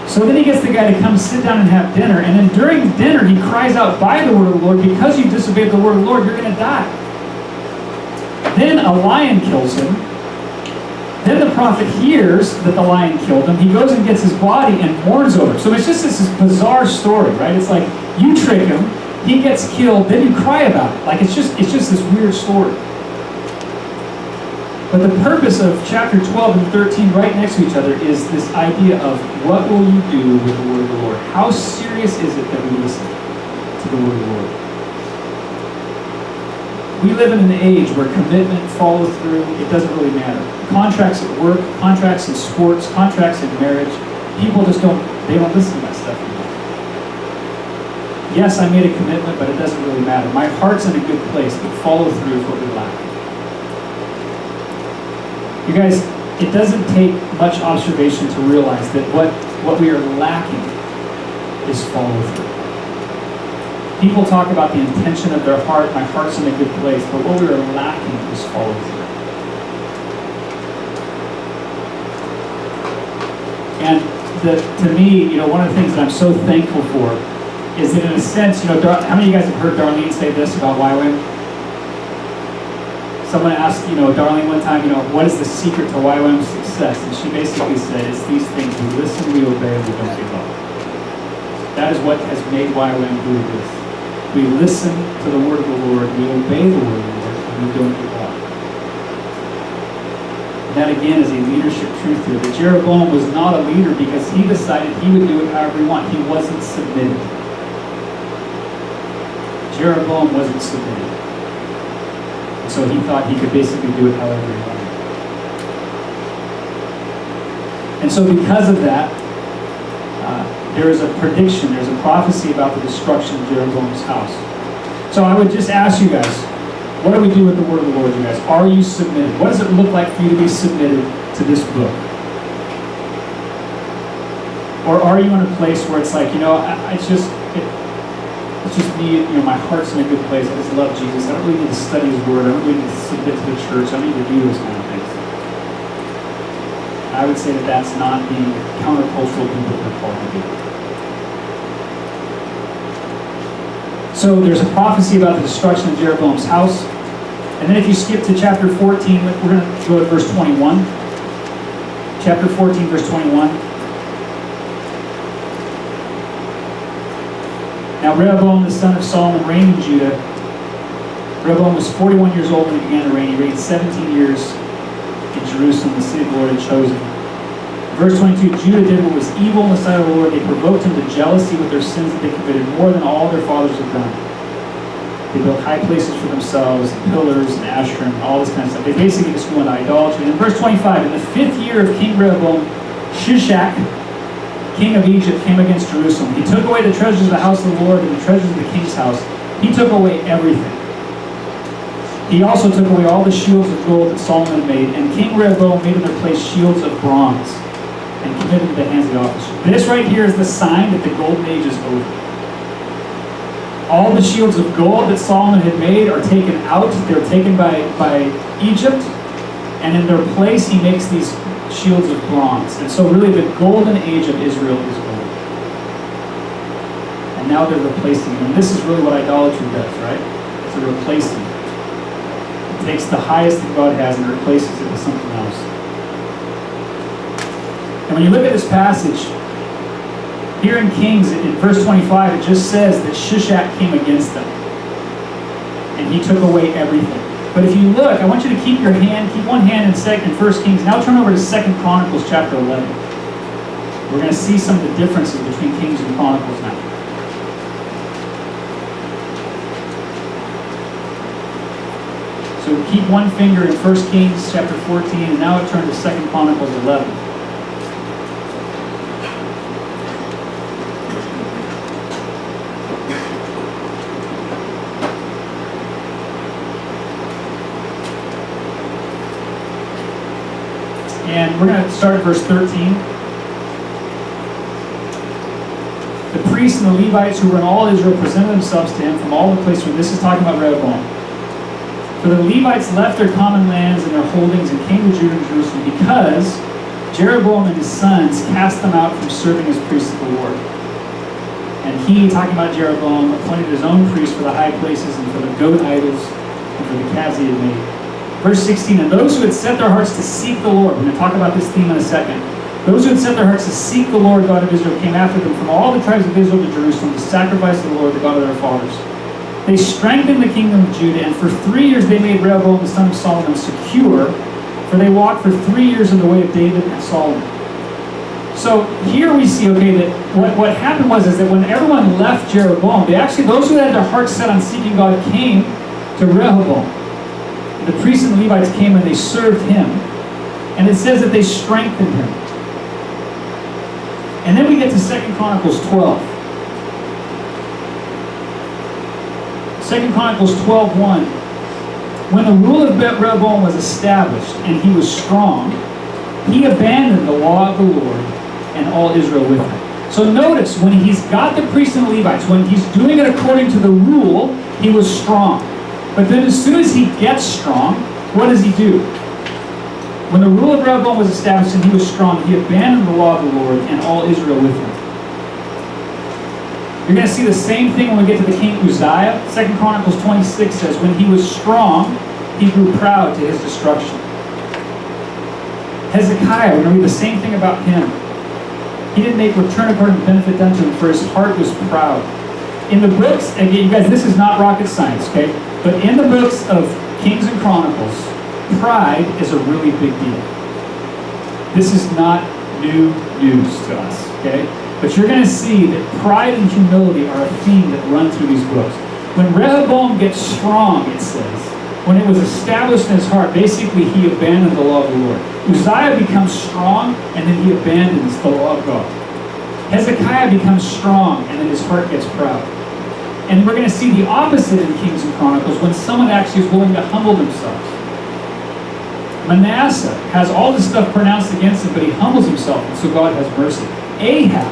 So then he gets the guy to come sit down and have dinner. And then during dinner he cries out by the word of the Lord, because you disobeyed the word of the Lord, you're going to die. Then a lion kills him. Then the prophet hears that the lion killed him. He goes and gets his body and mourns over it. So it's just this bizarre story, right? It's like you trick him, he gets killed, then you cry about it. Like it's just this weird story. But the purpose of chapter 12 and 13 right next to each other is this idea of what will you do with the word of the Lord? How serious is it that we listen to the word of the Lord? We live in an age where commitment, follow through, it doesn't really matter. Contracts at work, contracts in sports, contracts in marriage, people just don't listen to that stuff anymore. Yes, I made a commitment, but it doesn't really matter. My heart's in a good place, but follow through is what we lack. You guys, it doesn't take much observation to realize that what we are lacking is follow through. People talk about the intention of their heart, my heart's in a good place, but what we are lacking is follow through. And to me, one of the things that I'm so thankful for is that in a sense, how many of you guys have heard Darlene say this about YWAM? Someone asked, Darlene one time, what is the secret to YWAM's success? And she basically said, it's these things: we listen, we obey, and we don't give up. That is what has made YWAM who it is. We listen to the word of the Lord, we obey the word of the Lord, and we don't give up. And that again is a leadership truth here. That Jeroboam was not a leader because he decided he would do it however he wanted. He wasn't submitted. Jeroboam wasn't submitted. And so he thought he could basically do it however he wanted. And so because of that, there is a prediction, there's a prophecy about the destruction of Jeroboam's house. So I would just ask you guys, what do we do with the word of the Lord, you guys? Are you submitted? What does it look like for you to be submitted to this book? Or are you in a place where it's like, it's just me, my heart's in a good place. I just love Jesus. I don't really need to study his word. I don't really need to submit to the church. I don't need to do those kind of things. I would say that that's not being countercultural people that are called to be. So there's a prophecy about the destruction of Jeroboam's house. And then if you skip to chapter 14, we're going to go to verse 21. Chapter 14, verse 21. Now Rehoboam, the son of Solomon, reigned in Judah. Rehoboam was 41 years old when he began to reign. He reigned 17 years in Jerusalem, the city of the Lord had chosen. Verse 22, Judah did what was evil in the sight of the Lord. They provoked him to jealousy with their sins that they committed more than all their fathers had done. They built high places for themselves, and pillars, and Asherim, and all this kind of stuff. They basically just go into idolatry. And in verse 25, in the 5th year of King Rehoboam, Shishak, king of Egypt, came against Jerusalem. He took away the treasures of the house of the Lord and the treasures of the king's house. He took away everything. He also took away all the shields of gold that Solomon had made, and King Rehoboam made in their place shields of bronze and committed to the hands of the officers. This right here is the sign that the golden age is over. All the shields of gold that Solomon had made are taken out. They're taken by Egypt, and in their place he makes these shields of bronze. And so really the golden age of Israel is over. And now they're replacing it. And this is really what idolatry does, right? It's a replacement. It takes the highest that God has and replaces it with something else. And when you look at this passage, here in Kings, in verse 25, it just says that Shishak came against them. And he took away everything. But if you look, I want you to keep one hand in 1 Kings. Now turn over to 2 Chronicles chapter 11. We're going to see some of the differences between Kings and Chronicles now. So keep one finger in 1 Kings chapter 14, and now I turn to 2 Chronicles 11. And we're going to start at verse 13. The priests and the Levites who were in all Israel presented themselves to him from all the places where this is talking about Rehoboam. For the Levites left their common lands and their holdings and came to Judah and Jerusalem because Jeroboam and his sons cast them out from serving as priests of the Lord. And he, talking about Jeroboam, appointed his own priests for the high places and for the goat idols and for the calves he had made. Verse 16, and those who had set their hearts to seek the Lord, we're going to talk about this theme in a second. Those who had set their hearts to seek the Lord God of Israel came after them from all the tribes of Israel to Jerusalem to sacrifice to the Lord, the God of their fathers. They strengthened the kingdom of Judah, and for 3 years they made Rehoboam the son of Solomon secure, for they walked for 3 years in the way of David and Solomon. So here we see, that what happened was is that when everyone left Jeroboam, those who had their hearts set on seeking God came to Rehoboam. The priests and the Levites came and they served him. And it says that they strengthened him. And then we get to 2 Chronicles 12. 2 Chronicles 12:1. When the rule of Rehoboam was established and he was strong, he abandoned the law of the Lord and all Israel with him. So notice, when he's got the priests and the Levites, when he's doing it according to the rule, he was strong. But then as soon as he gets strong, what does he do? When the rule of Rehoboam was established and he was strong, he abandoned the law of the Lord and all Israel with him. You're going to see the same thing when we get to the king Uzziah. 2 Chronicles 26 says, when he was strong, he grew proud to his destruction. Hezekiah, we're going to read the same thing about him. He didn't make return according to benefit done to him, for his heart was proud. In the books, again, you guys, this is not rocket science, okay? But in the books of Kings and Chronicles, pride is a really big deal. This is not new news to us, okay? But you're going to see that pride and humility are a theme that run through these books. When Rehoboam gets strong, it says, when it was established in his heart, basically he abandoned the law of the Lord. Uzziah becomes strong, and then he abandons the law of God. Hezekiah becomes strong, and then his heart gets proud. And we're going to see the opposite in Kings and Chronicles, when someone actually is willing to humble themselves. Manasseh has all this stuff pronounced against him, but he humbles himself, and so God has mercy. Ahab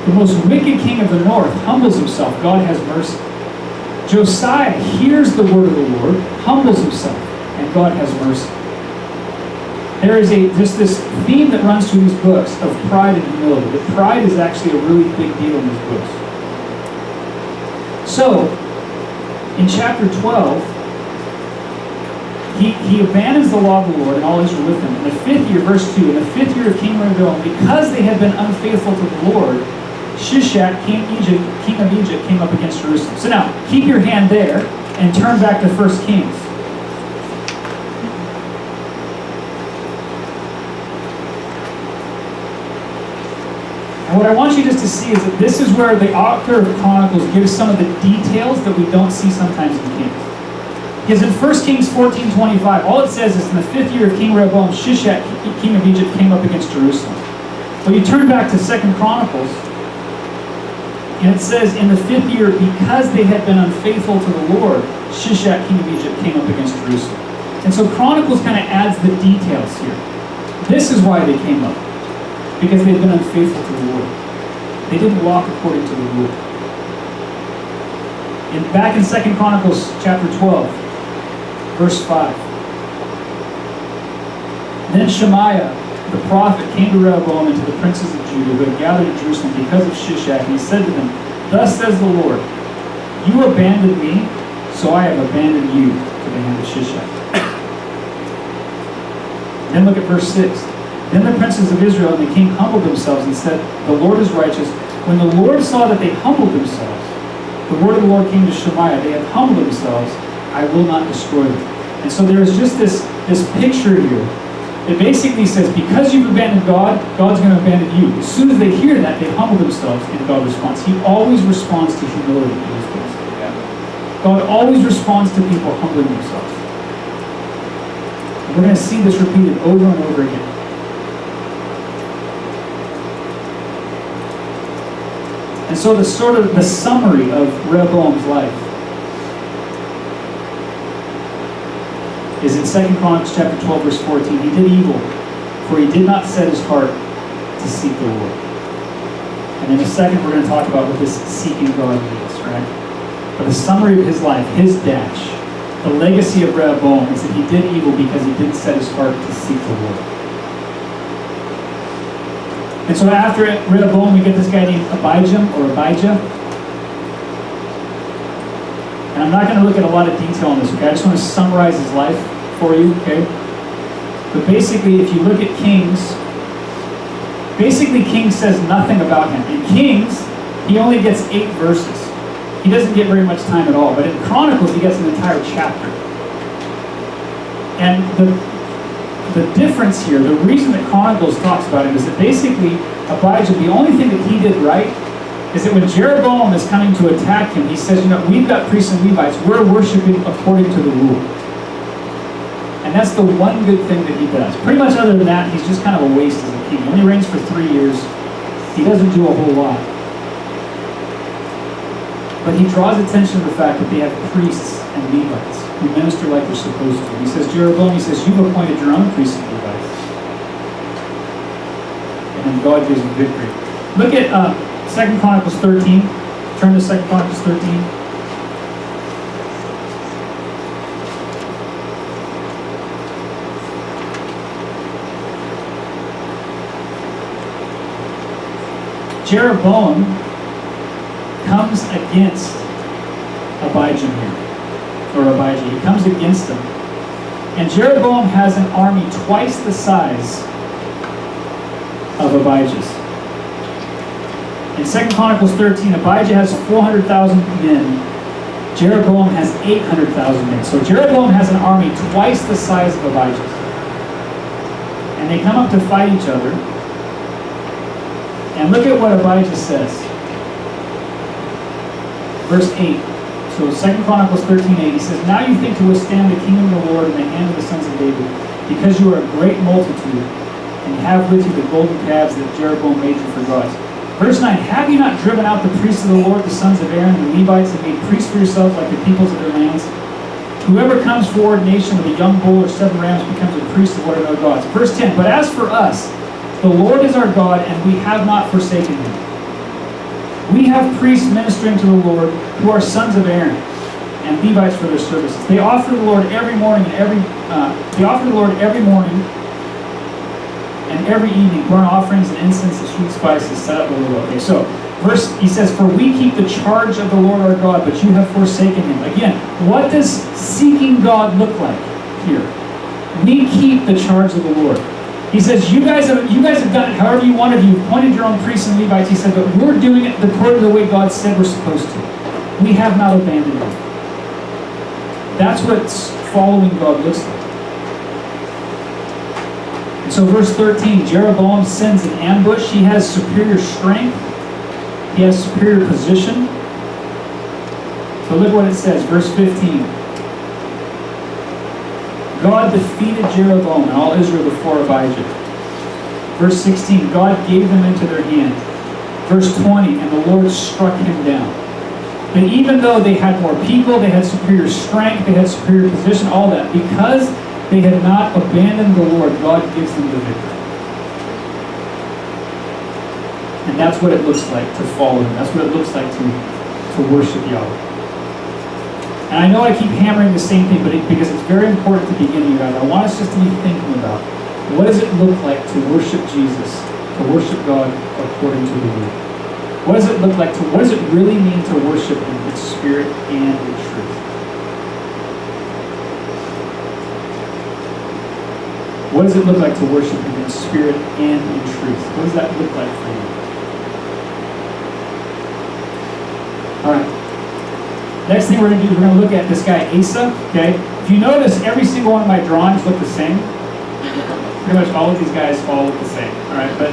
The most wicked king of the north humbles himself. God has mercy. Josiah hears the word of the Lord, humbles himself, and God has mercy. There is just this theme that runs through these books of pride and humility. That pride is actually a really big deal in these books. So, in chapter 12, he abandons the law of the Lord and all Israel with him. In the 5th year, verse 2, in the 5th year of King Rehoboam, because they had been unfaithful to the Lord, Shishak, king of Egypt, came up against Jerusalem. So now, keep your hand there and turn back to 1 Kings. And what I want you just to see is that this is where the author of Chronicles gives some of the details that we don't see sometimes in Kings. Because in 1 Kings 14:25, all it says is in the 5th year of King Rehoboam, Shishak, king of Egypt, came up against Jerusalem. Well, you turn back to 2 Chronicles, and it says in the 5th year, because they had been unfaithful to the Lord, Shishak, king of Egypt, came up against Jerusalem. And so Chronicles kind of adds the details here. This is why they came up. Because they'd been unfaithful to the Lord. They didn't walk according to the rule. Back in 2 Chronicles chapter 12, verse 5. Then Shemaiah, the prophet, came to Rehoboam and to the princes of Judah who had gathered at Jerusalem because of Shishak, and he said to them, "Thus says the Lord, you abandoned me, so I have abandoned you to the hand of Shishak." Then look at verse 6. Then the princes of Israel and the king humbled themselves and said, "The Lord is righteous." When the Lord saw that they humbled themselves, the word of the Lord came to Shemaiah, "They have humbled themselves, I will not destroy them." And so there is just this picture here. It basically says, because you've abandoned God, God's going to abandon you. As soon as they hear that, they humble themselves, and God responds. He always responds to humility in these things. God always responds to people humbling themselves. And we're going to see this repeated over and over again. And so the summary of Rehoboam's life is in 2 Chronicles chapter 12, verse 14. He did evil, for he did not set his heart to seek the Lord. And in a second, we're going to talk about what this seeking God means, right? But the summary of his life, his dash, the legacy of Rehoboam is that he did evil because he didn't set his heart to seek the Lord. And so after Rehoboam, we get this guy named Abijam. And I'm not going to look at a lot of detail on this, okay? I just want to summarize his life for you, okay? But basically, if you look at Kings, Kings says nothing about him. In Kings, he only gets 8 verses. He doesn't get very much time at all. But in Chronicles, he gets an entire chapter. And the difference here, the reason that Chronicles talks about him is that basically, Abijah, the only thing that he did right is that when Jeroboam is coming to attack him, he says, we've got priests and Levites, we're worshiping according to the rule. And that's the one good thing that he does. Pretty much other than that, he's just kind of a waste as a king. He only reigns for 3 years. He doesn't do a whole lot. But he draws attention to the fact that they have priests and Levites who minister like they're supposed to. He says, Jeroboam, you've appointed your own priests and Levites. And then God gives him victory. Look at 2 Chronicles 13. Turn to 2 Chronicles 13. Jeroboam comes against Abijah here. He comes against him. And Jeroboam has an army twice the size of Abijah's. In 2 Chronicles 13, Abijah has 400,000 men. Jeroboam has 800,000 men. So Jeroboam has an army twice the size of Abijah's. And they come up to fight each other. And look at what Abijah says. Verse 8. So 2 Chronicles 13:8, he says, "Now you think to withstand the kingdom of the Lord in the hand of the sons of David, because you are a great multitude, and have with you the golden calves that Jeroboam made you for gods." Verse 9, "Have you not driven out the priests of the Lord, the sons of Aaron, the Levites, and made priests for yourselves like the peoples of their lands? Whoever comes for ordination with a young bull or 7 rams becomes a priest of what are no gods." Verse 10, "But as for us, the Lord is our God, and we have not forsaken him." We have priests ministering to the Lord who are sons of Aaron, and Levites for their services. They offer the Lord every morning and every evening burnt offerings and incense and sweet spices set up before the Lord. Okay, so he says, "For we keep the charge of the Lord our God, but you have forsaken him." Again, what does seeking God look like here? We keep the charge of the Lord. He says, you guys have done it however you wanted. You've appointed your own priests and Levites. He said, but we're doing it according to the way God said we're supposed to. We have not abandoned him. That's what following God looks like. And so verse 13, Jeroboam sends an ambush. He has superior strength. He has superior position. So look what it says, verse 15. God defeated Jeroboam and all Israel before Abijah. Verse 16, God gave them into their hand. Verse 20, and the Lord struck him down. But even though they had more people, they had superior strength, they had superior position, all that, because they had not abandoned the Lord, God gives them the victory. And that's what it looks like to follow him. That's what it looks like to worship Yahweh. And I know I keep hammering the same thing, but because it's very important to begin, you guys. I want us just to be thinking about, what does it look like to worship Jesus, to worship God according to the Word? What does it look like what does it really mean to worship him in spirit and in truth? What does it look like to worship him in spirit and in truth? What does that look like for you? All right. Next thing we're going to do is we're going to look at this guy Asa. Okay. If you notice, every single one of my drawings look the same. Pretty much all of these guys all look the same. All right. But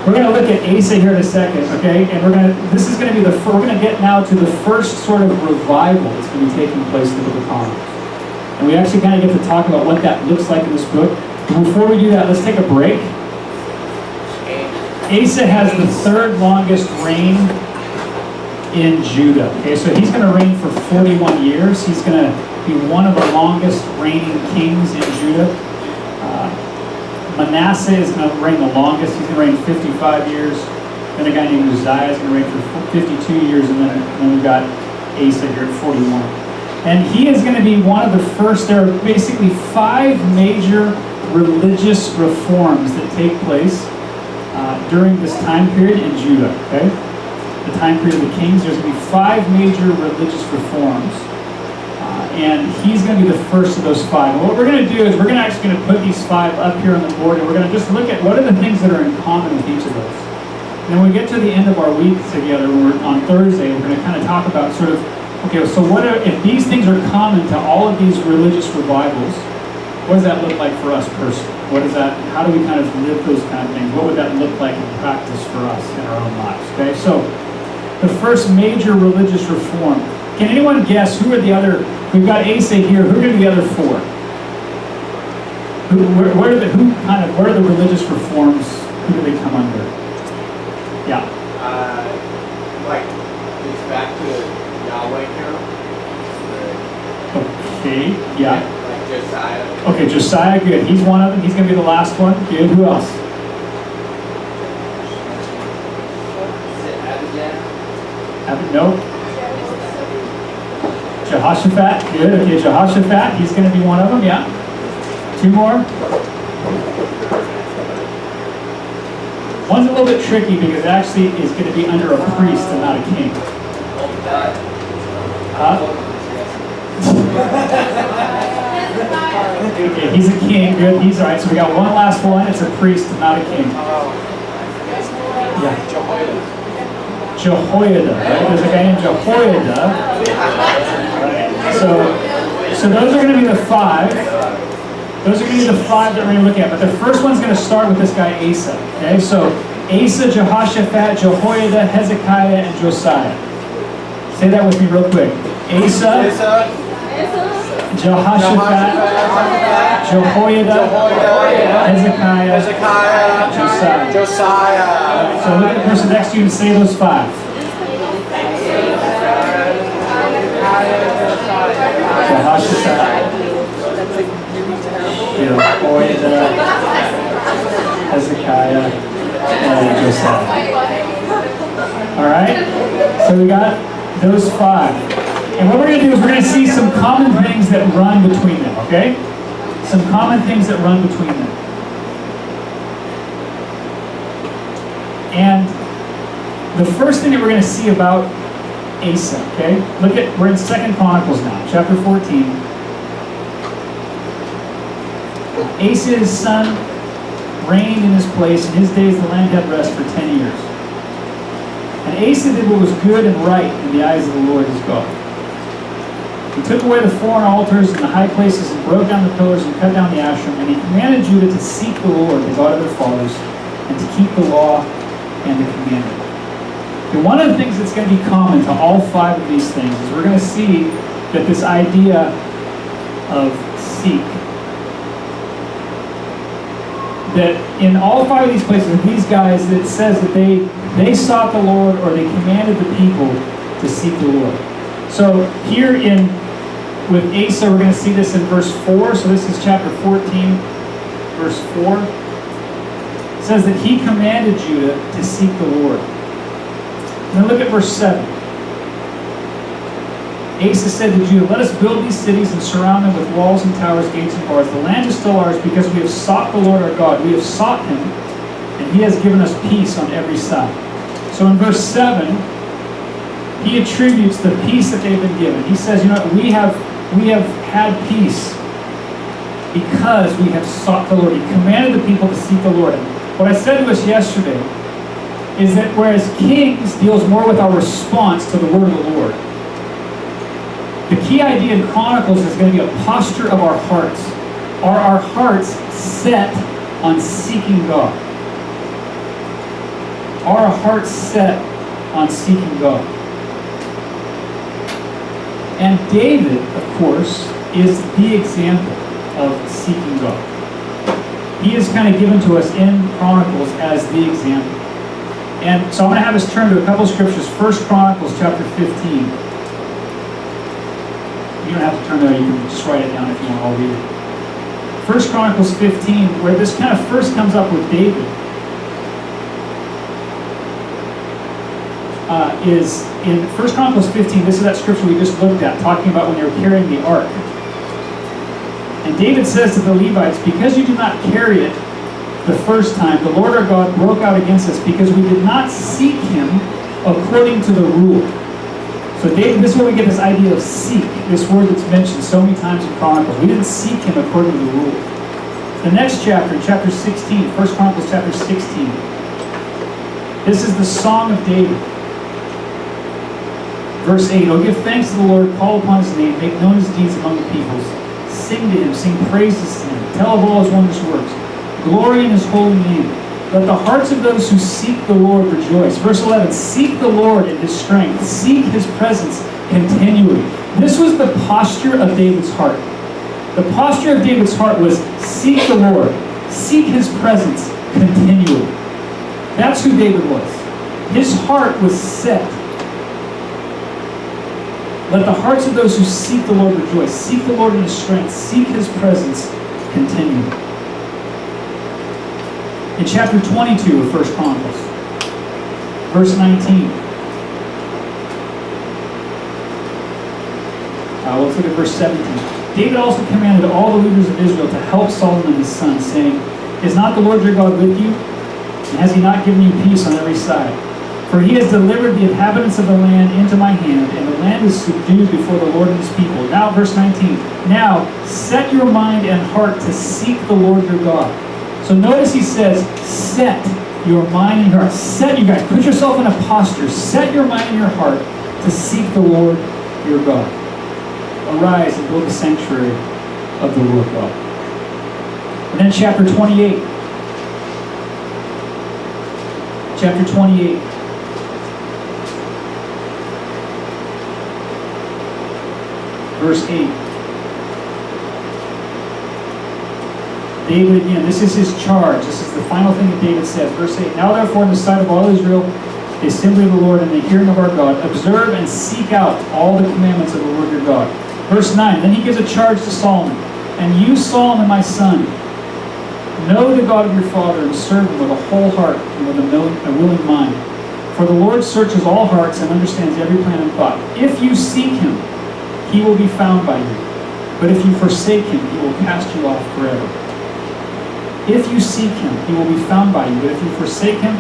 we're going to look at Asa here in a second. Okay. And we're going to get now to the first sort of revival that's going to be taking place in the book of Chronicles. And we actually kind of get to talk about what that looks like in this book. But before we do that, let's take a break. Asa has the third longest reign in Judah. Okay, so he's going to reign for 41 years. He's going to be one of the longest reigning kings in Judah. Manasseh is going to reign the longest. He's going to reign 55 years. Then a guy named Uzziah is going to reign for 52 years. And then we've got Asa here at 41. And he is going to be one of the first. There are basically 5 major religious reforms that take place during this time period in Judah. Okay? The time period of the kings, there's going to be 5 major religious reforms. And he's going to be the first of those 5. And what we're going to do is we're actually going to put these 5 up here on the board, and we're going to just look at what are the things that are in common with each of those. And when we get to the end of our week together, on Thursday, we're going to kind of talk about sort of, okay, so if these things are common to all of these religious revivals, what does that look like for us personally? How do we kind of live those kind of things? What would that look like in practice for us in our own lives? Okay, so the first major religious reform. Can anyone guess who are the other? We've got Asa here. Who are the other 4? Where are the religious reforms? Who do they come under? Yeah. Like it's back to Yahweh here. Okay. Yeah. Like Josiah. Okay, Josiah. Good. He's one of them. He's going to be the last one. Good. Who else? No. Jehoshaphat, good. Okay, Jehoshaphat, he's going to be one of them, yeah. 2 more. One's a little bit tricky because it actually is going to be under a priest and not a king. Okay, he's a king, good. He's all right. So we got one last one. It's a priest and not a king. Yeah. Jehoiada, right? There's a guy named Jehoiada. Right? So those are going to be the 5. Those are going to be the 5 that we're going to look at. But the first one's going to start with this guy Asa. Okay, so Asa, Jehoshaphat, Jehoiada, Hezekiah, and Josiah. Say that with me real quick. Asa, Jehoshaphat, Jehoiada, Hezekiah, Josiah. Right, so look at the person next to you and say those 5. Jehoshaphat, Jehoiada, Hezekiah, and Josiah. All right? So we got those 5. And what we're going to do is we're going to see some common things that run between them, okay? Some common things that run between them. And the first thing that we're going to see about Asa, okay? We're in 2 Chronicles now, chapter 14. Asa, his son, reigned in his place. In his days, the land had rest for 10 years. And Asa did what was good and right in the eyes of the Lord his God. He took away the foreign altars and the high places and broke down the pillars and cut down the Asherim. And he commanded Judah to seek the Lord, the God of their fathers, and to keep the law and the commandment. And one of the things that's going to be common to all 5 of these things is we're going to see that this idea of seek, that in all 5 of these places, these guys, it says that they sought the Lord, or they commanded the people to seek the Lord. So here with Asa, we're going to see this in verse 4. So this is chapter 14, verse 4. It says that he commanded Judah to seek the Lord. And then look at verse 7. Asa said to Judah, let us build these cities and surround them with walls and towers, gates and bars. The land is still ours because we have sought the Lord our God. We have sought him, and he has given us peace on every side. So in verse 7, he attributes the peace that they've been given. He says, we have had peace because we have sought the Lord. He commanded the people to seek the Lord. And what I said to us yesterday is that whereas Kings deals more with our response to the word of the Lord, the key idea in Chronicles is going to be a posture of our hearts. Are our hearts set on seeking God? Are our hearts set on seeking God? And David, of course, is the example of seeking God. He is kind of given to us in Chronicles as the example. And so I'm going to have us turn to a couple of scriptures. 1 Chronicles chapter 15. You don't have to turn there, you can just write it down if you want, I'll read it. 1 Chronicles 15, where this kind of first comes up with David, is in 1 Chronicles 15, this is that scripture we just looked at, talking about when they were carrying the ark. And David says to the Levites, because you did not carry it the first time, the Lord our God broke out against us because we did not seek him according to the rule. So David, this is where we get this idea of seek, this word that's mentioned so many times in Chronicles. We didn't seek him according to the rule. The next chapter, chapter 16, 1 Chronicles chapter 16. This is the Song of David. Verse 8, oh, give thanks to the Lord, call upon his name, make known his deeds among the peoples. Sing to him, sing praises to him, tell of all his wondrous works. Glory in his holy name. Let the hearts of those who seek the Lord rejoice. Verse 11, seek the Lord in his strength. Seek his presence continually. This was the posture of David's heart. The posture of David's heart was seek the Lord. Seek his presence continually. That's who David was. His heart was set. Let the hearts of those who seek the Lord rejoice. Seek the Lord in his strength. Seek his presence continually. In chapter 22 of 1 Chronicles, verse 19. Let's look at verse 17. David also commanded all the leaders of Israel to help Solomon his son, saying, is not the Lord your God with you? And has he not given you peace on every side? For he has delivered the inhabitants of the land into my hand, and the land is subdued before the Lord and his people. Now, verse 19. Now, set your mind and heart to seek the Lord your God. So notice he says, set your mind and your heart. Set, you guys, put yourself in a posture. Set your mind and your heart to seek the Lord your God. Arise and build a sanctuary of the Lord God. And then chapter 28. Chapter 28. Verse 8. David again, this is his charge. This is the final thing that David says. Verse 8. Now therefore in the sight of all Israel, the assembly of the Lord and the hearing of our God, observe and seek out all the commandments of the Lord your God. Verse 9. Then he gives a charge to Solomon. And you, Solomon, my son, know the God of your father and serve him with a whole heart and with a willing mind. For the Lord searches all hearts and understands every plan and thought. If you seek him, he will be found by you. But if you forsake him, he will cast you off forever. If you seek him, he will be found by you. But if you forsake him,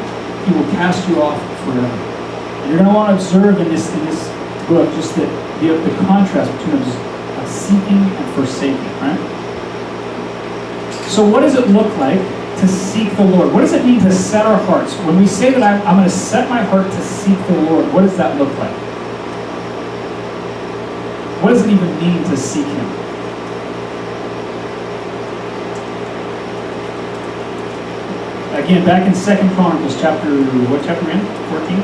he will cast you off forever. And you're going to want to observe in this book just the contrast between seeking and forsaking, right? So what does it look like to seek the Lord? What does it mean to set our hearts? When we say that I'm going to set my heart to seek the Lord, what does that look like? What does it even mean to seek him? Again, back in 2 Chronicles chapter, what chapter in? 14?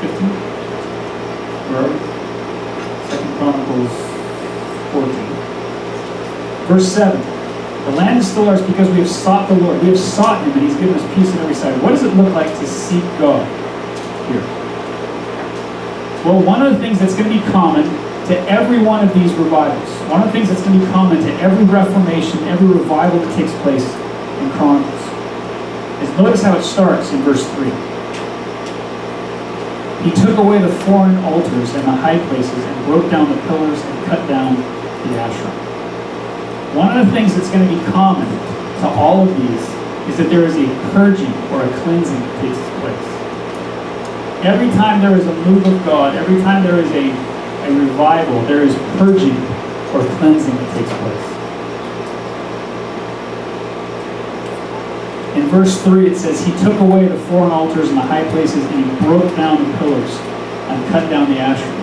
15? Where are we? 2 Chronicles 14. Verse 7. The land is still ours because we have sought the Lord. We have sought him and he's given us peace on every side. What does it look like to seek God here? Well, one of the things that's going to be common to every one of these revivals, one of the things that's going to be common to every reformation, every revival that takes place in Chronicles, is notice how it starts in verse 3. He took away the foreign altars and the high places and broke down the pillars and cut down the Asherah. One of the things that's going to be common to all of these is that there is a purging or a cleansing that takes place. Every time there is a move of God, every time there is a revival, there is purging or cleansing that takes place. In verse 3 it says, he took away the foreign altars and the high places and he broke down the pillars and cut down the Asherah.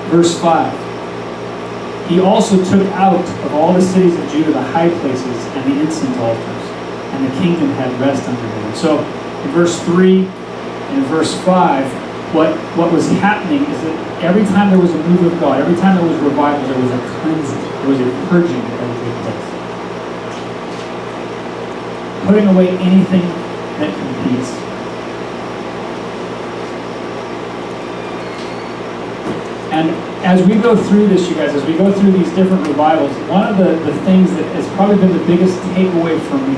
Verse 5, he also took out of all the cities of Judah the high places and the incense altars, and the kingdom had rest under him. And so in verse 3 and in verse 5, what was happening is that every time there was a move of God, every time there was revival, there was a cleansing, there was a purging that would take place. Putting away anything that competes. And as we go through this, you guys, as we go through these different revivals, one of the things that has probably been the biggest takeaway for me,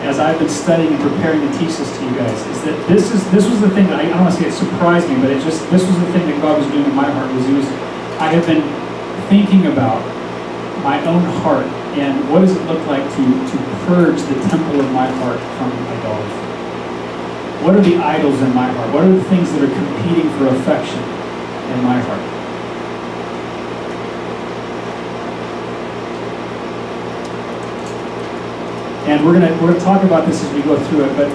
as I've been studying and preparing to teach this to you guys, is that this was the thing that I don't want to say it surprised me, but this was the thing that God was doing in my heart. I have been thinking about my own heart and what does it look like to purge the temple of my heart from idolatry. What are the idols in my heart? What are the things that are competing for affection in my heart? And we're gonna talk about this as we go through it, but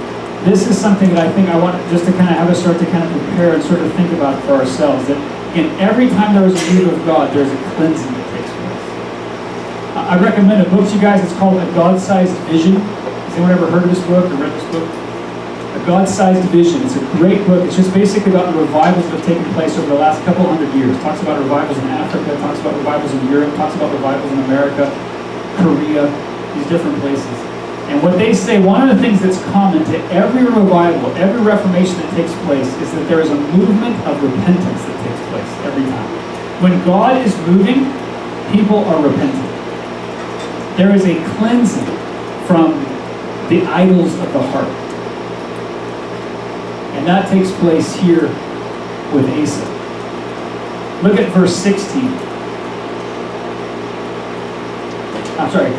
this is something that I think I want just to kind of have us start to kind of prepare and sort of think about for ourselves. That again, every time there is a move of God, there's a cleansing that takes place. I recommend a book to you guys. It's called A God-Sized Vision. Has anyone ever heard of this book or read this book? A God-Sized Vision. It's a great book. It's just basically about the revivals that have taken place over the last couple hundred years. It talks about revivals in Africa, it talks about revivals in Europe, it talks about revivals in America, Korea, these different places. And what they say, one of the things that's common to every revival, every reformation that takes place, is that there is a movement of repentance that takes place every time. When God is moving, people are repentant. There is a cleansing from the idols of the heart. And that takes place here with Asa. Look at verse 16.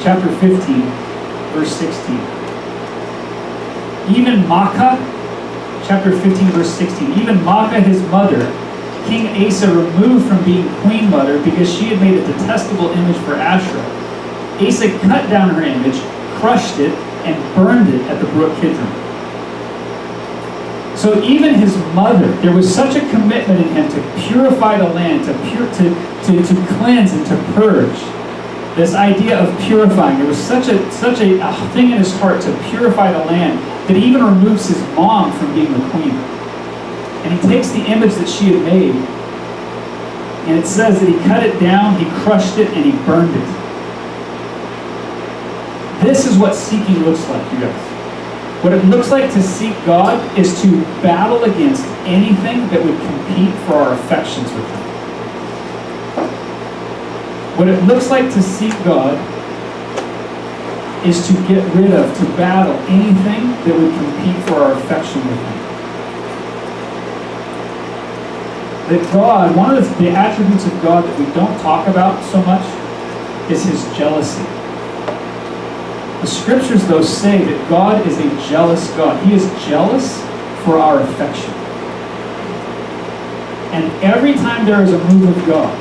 Chapter 15, verse 16. Even Maacah, chapter 15, verse 16. Even Maacah, his mother, King Asa removed from being queen mother because she had made a detestable image for Asherah. Asa cut down her image, crushed it, and burned it at the brook Kidron. So even his mother, there was such a commitment in him to purify the land, to cleanse and to purge. This idea of purifying, there was such a thing in his heart to purify the land that he even removes his mom from being the queen. And he takes the image that she had made, and it says that he cut it down, he crushed it, and he burned it. This is what seeking looks like, you guys. What it looks like to seek God is to battle against anything that would compete for our affections with Him. What it looks like to seek God is to get rid of, to battle anything that would compete for our affection with him. That God, one of the attributes of God that we don't talk about so much is his jealousy. The scriptures, though, say that God is a jealous God. He is jealous for our affection. And every time there is a move of God,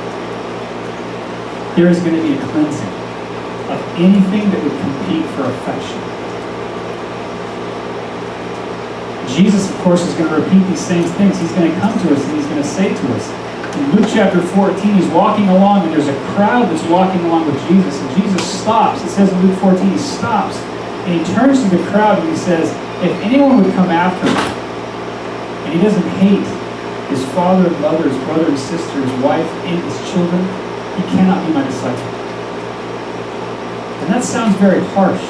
there is going to be a cleansing of anything that would compete for affection. Jesus, of course, is going to repeat these same things. He's going to come to us and he's going to say to us. In Luke chapter 14, he's walking along and there's a crowd that's walking along with Jesus. And Jesus stops. It says in Luke 14, he stops. And he turns to the crowd and he says, if anyone would come after me, and he doesn't hate his father and mother, his brother and sister, his wife, and his children, he cannot be my disciple. And that sounds very harsh.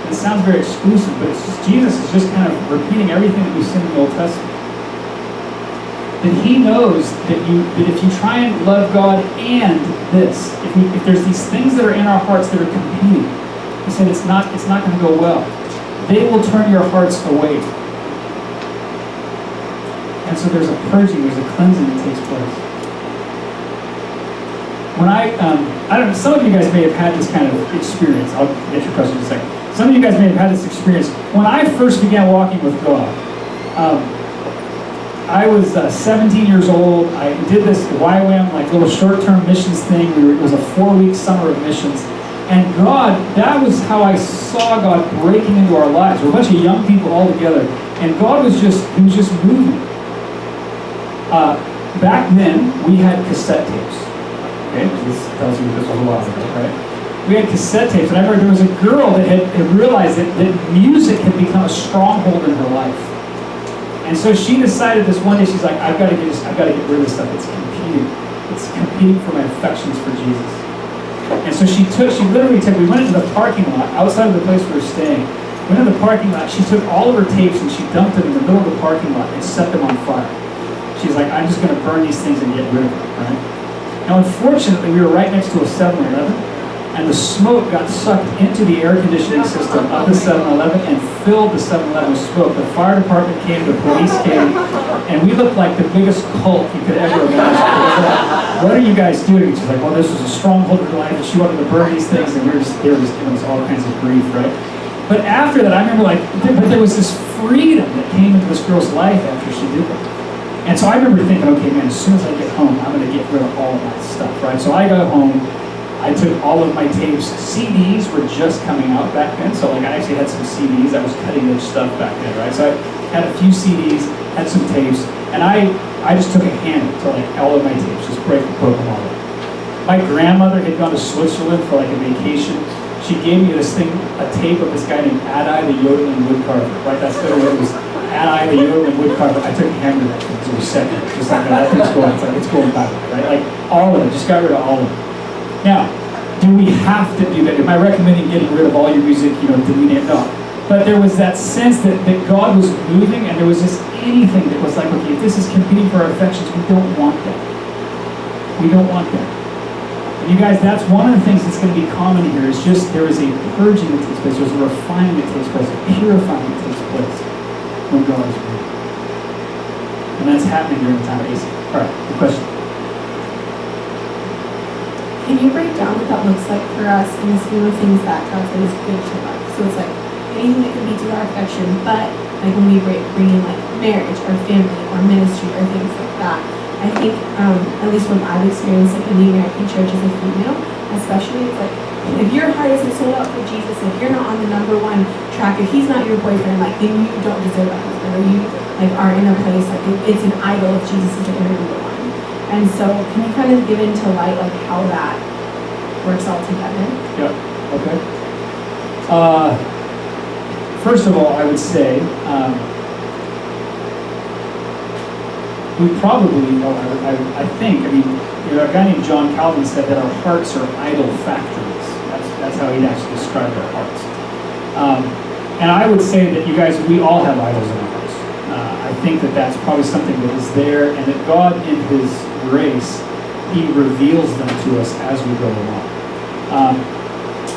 It sounds very exclusive, but it's just, Jesus is just kind of repeating everything that we've seen in the Old Testament. That he knows that if you try and love God and this, if there's these things that are in our hearts that are competing, he said it's not going to go well. They will turn your hearts away. And so there's a purging, there's a cleansing that takes place. When I don't know, some of you guys may have had this kind of experience. I'll get your question in a second. Some of you guys may have had this experience. When I first began walking with God, I was 17 years old. I did this YWAM, like little short-term missions thing. It was a 4-week summer of missions. And God, that was how I saw God breaking into our lives. We're a bunch of young people all together. And God was just moving. Back then, we had cassette tapes. Okay, this tells you this was a while ago, right? We had cassette tapes, and I remember there was a girl that had realized that music had become a stronghold in her life. And so she decided this one day, she's like, I've got to get rid of this stuff. It's competing for my affections for Jesus. And so we went into the parking lot, outside of the place we were staying. Went into the parking lot, she took all of her tapes and she dumped them in the middle of the parking lot and set them on fire. She's like, I'm just going to burn these things and get rid of them, right? Now, unfortunately, we were right next to a 7-Eleven, and the smoke got sucked into the air conditioning system of the 7-Eleven and filled the 7-Eleven with smoke. The fire department came, the police came, and we looked like the biggest cult you could ever imagine. Like, what are you guys doing? She's like, well, this was a stronghold of her life, and she wanted to burn these things, and they were just giving us all kinds of grief, right? But after that, I remember there was this freedom that came into this girl's life after she did that. And so I remember thinking, okay, man, as soon as I get home, I'm going to get rid of all of my stuff, right? So I got home, I took all of my tapes. CDs were just coming out back then, so I actually had some CDs. That was cutting edge stuff back then, right? So I had a few CDs, had some tapes, and I just took a hammer to all of my tapes, just broke them all up. My grandmother had gone to Switzerland for a vacation. She gave me this thing, a tape of this guy named Adai the Yodeling Woodcarver, right? That's literally what it was. Adai the Yodeling Woodcarver. I took a hammer to that thing, so it was second. Just like that thing's going, it's going back, right? All of it, just got rid of all of it. Now, do we have to do that? Am I recommending getting rid of all your music, deleting it? No. But there was that sense that God was moving, and there was just anything that was like, okay, if this is competing for our affections, we don't want that. We don't want that. And you guys, that's one of the things that's going to be common here, is just there is a purging that takes place, there's a refining that takes place, a purifying that takes place when God is moving. And that's happening during the time of Asa. All right, the question. Can you break down what that looks like for us in the scheme of things that God says is good for us? So it's anything that can be to our affection, but when we bring in marriage or family or ministry or things like that. I think, at least from I've experienced in the American church as a female, especially, it's if your heart isn't sold out for Jesus, if you're not on the #1 track, if he's not your boyfriend, then you don't deserve a husband, or you are in a place it's an idol if Jesus isn't going to be the one. And so, can you kind of give into light how that works all together? Yep. Okay. First of all, I would say we probably, I think, a guy named John Calvin said that our hearts are idol factories. That's how he'd actually describe our hearts. And I would say that you guys, we all have idols in our hearts. I think that that's probably something that is there, and that God, in his grace, he reveals them to us as we go along.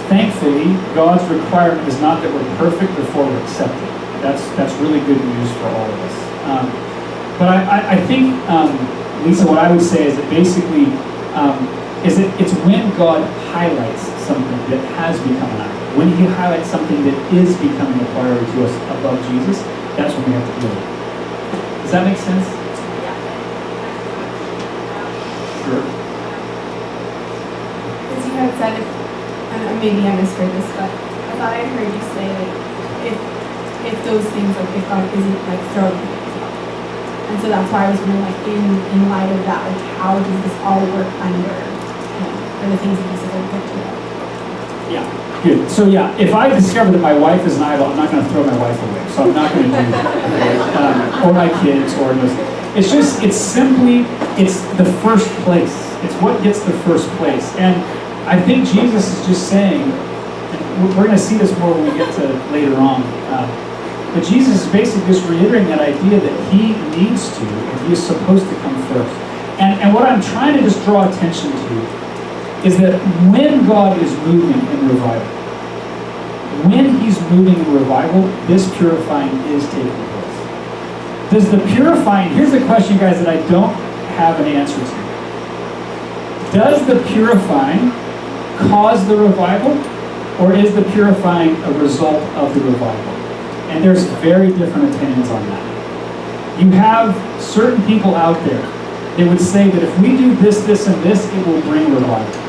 thankfully, God's requirement is not that we're perfect before we're accepted. That's really good news for all of us. But I think, Lisa, what I would say is that basically, it's when God highlights something that has become an idol. When He highlights something that is becoming a priority to us above Jesus, that's when we have to deal with it. Does that make sense? Sure. As you had said, and maybe I misheard this, but I thought I heard you say like if those things, like if God isn't like throwing things out. And so that's why I was wondering, like in light of that, like how does this all work under Him, or the things that He says are good to know? Yeah, good. So yeah, if I discover that my wife is an idol, I'm not going to throw my wife away. So I'm not going to do that. Okay? Or my kids, or those. It's the first place. It's what gets the first place. And I think Jesus is just saying, and we're going to see this more when we get to later on, but Jesus is basically just reiterating that idea that He needs to, and He is supposed to come first. And what I'm trying to just draw attention to is that when God is moving in revival, when He's moving in revival, this purifying is taking place. Does the purifying, here's the question, you guys, that I don't have an answer to. Does the purifying cause the revival, or is the purifying a result of the revival? And there's very different opinions on that. You have certain people out there, they would say that if we do this, this, and this, it will bring revival.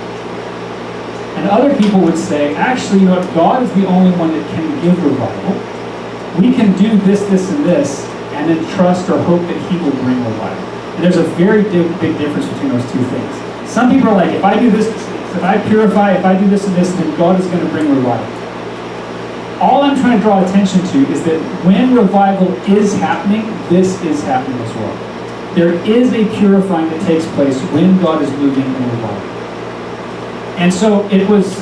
And other people would say, actually, you know what, God is the only one that can give revival. We can do this, this, and this, and then trust or hope that He will bring revival. And there's a very big difference between those two things. Some people are like, if I do this, if I purify, if I do this and this, then God is going to bring revival. All I'm trying to draw attention to is that when revival is happening, this is happening as well. There is a purifying that takes place when God is moving in revival. And so it was,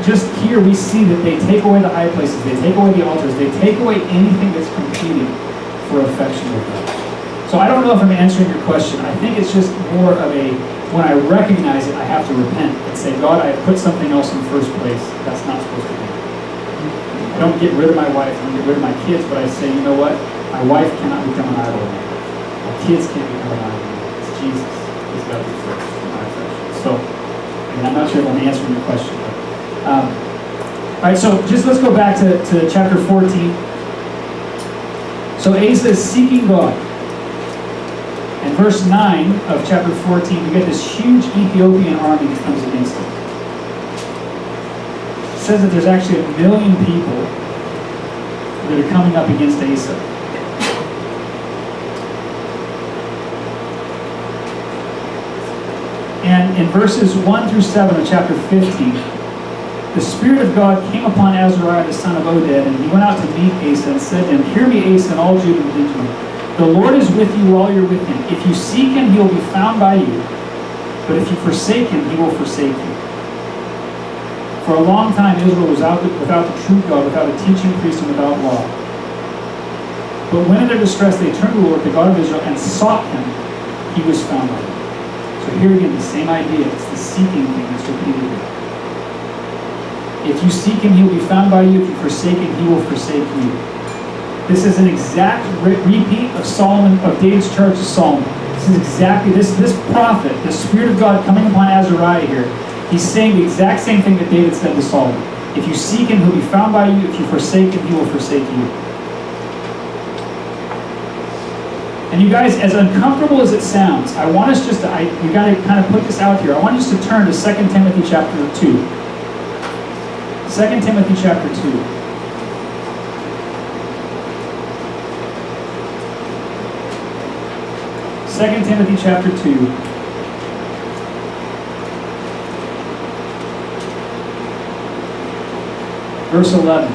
just here we see that they take away the high places, they take away the altars, they take away anything that's competing for affection with God. So I don't know if I'm answering your question. I think it's just more of a, when I recognize it, I have to repent and say, God, I put something else in first place. That's not supposed to be. I don't get rid of my wife, I don't get rid of my kids, but I say, you know what? My wife cannot become an idol anymore. My kids can't become an idol anymore. It's Jesus. He's got to be first in my affection. So, I'm not sure if I'm answering your question. But, all right, so just let's go back to chapter 14. So Asa is seeking God. And verse 9 of chapter 14, we get this huge Ethiopian army that comes against him. It says that there's actually 1 million people that are coming up against Asa. And in verses 1 through 7 of chapter 15, the Spirit of God came upon Azariah the son of Oded, and he went out to meet Asa and said to him, Hear me, Asa, and all Judah and Benjamin. The Lord is with you while you're with him. If you seek him, he will be found by you. But if you forsake him, he will forsake you. For a long time, Israel was without the true God, without a teaching priest, and without law. But when in their distress they turned to the Lord, the God of Israel, and sought him, he was found by them. So here again, the same idea. It's the seeking thing that's repeated here. If you seek him, he will be found by you. If you forsake him, he will forsake you. This is an exact repeat of David's charge to Solomon. This is exactly, this prophet, the Spirit of God coming upon Azariah here, he's saying the exact same thing that David said to Solomon. If you seek him, he'll be found by you. If you forsake him, he will forsake you. And you guys, as uncomfortable as it sounds, I want us just to, we got to kind of put this out here. I want us to turn to 2 Timothy chapter 2. 2 Timothy chapter 2. Second Timothy chapter 2. Verse 11.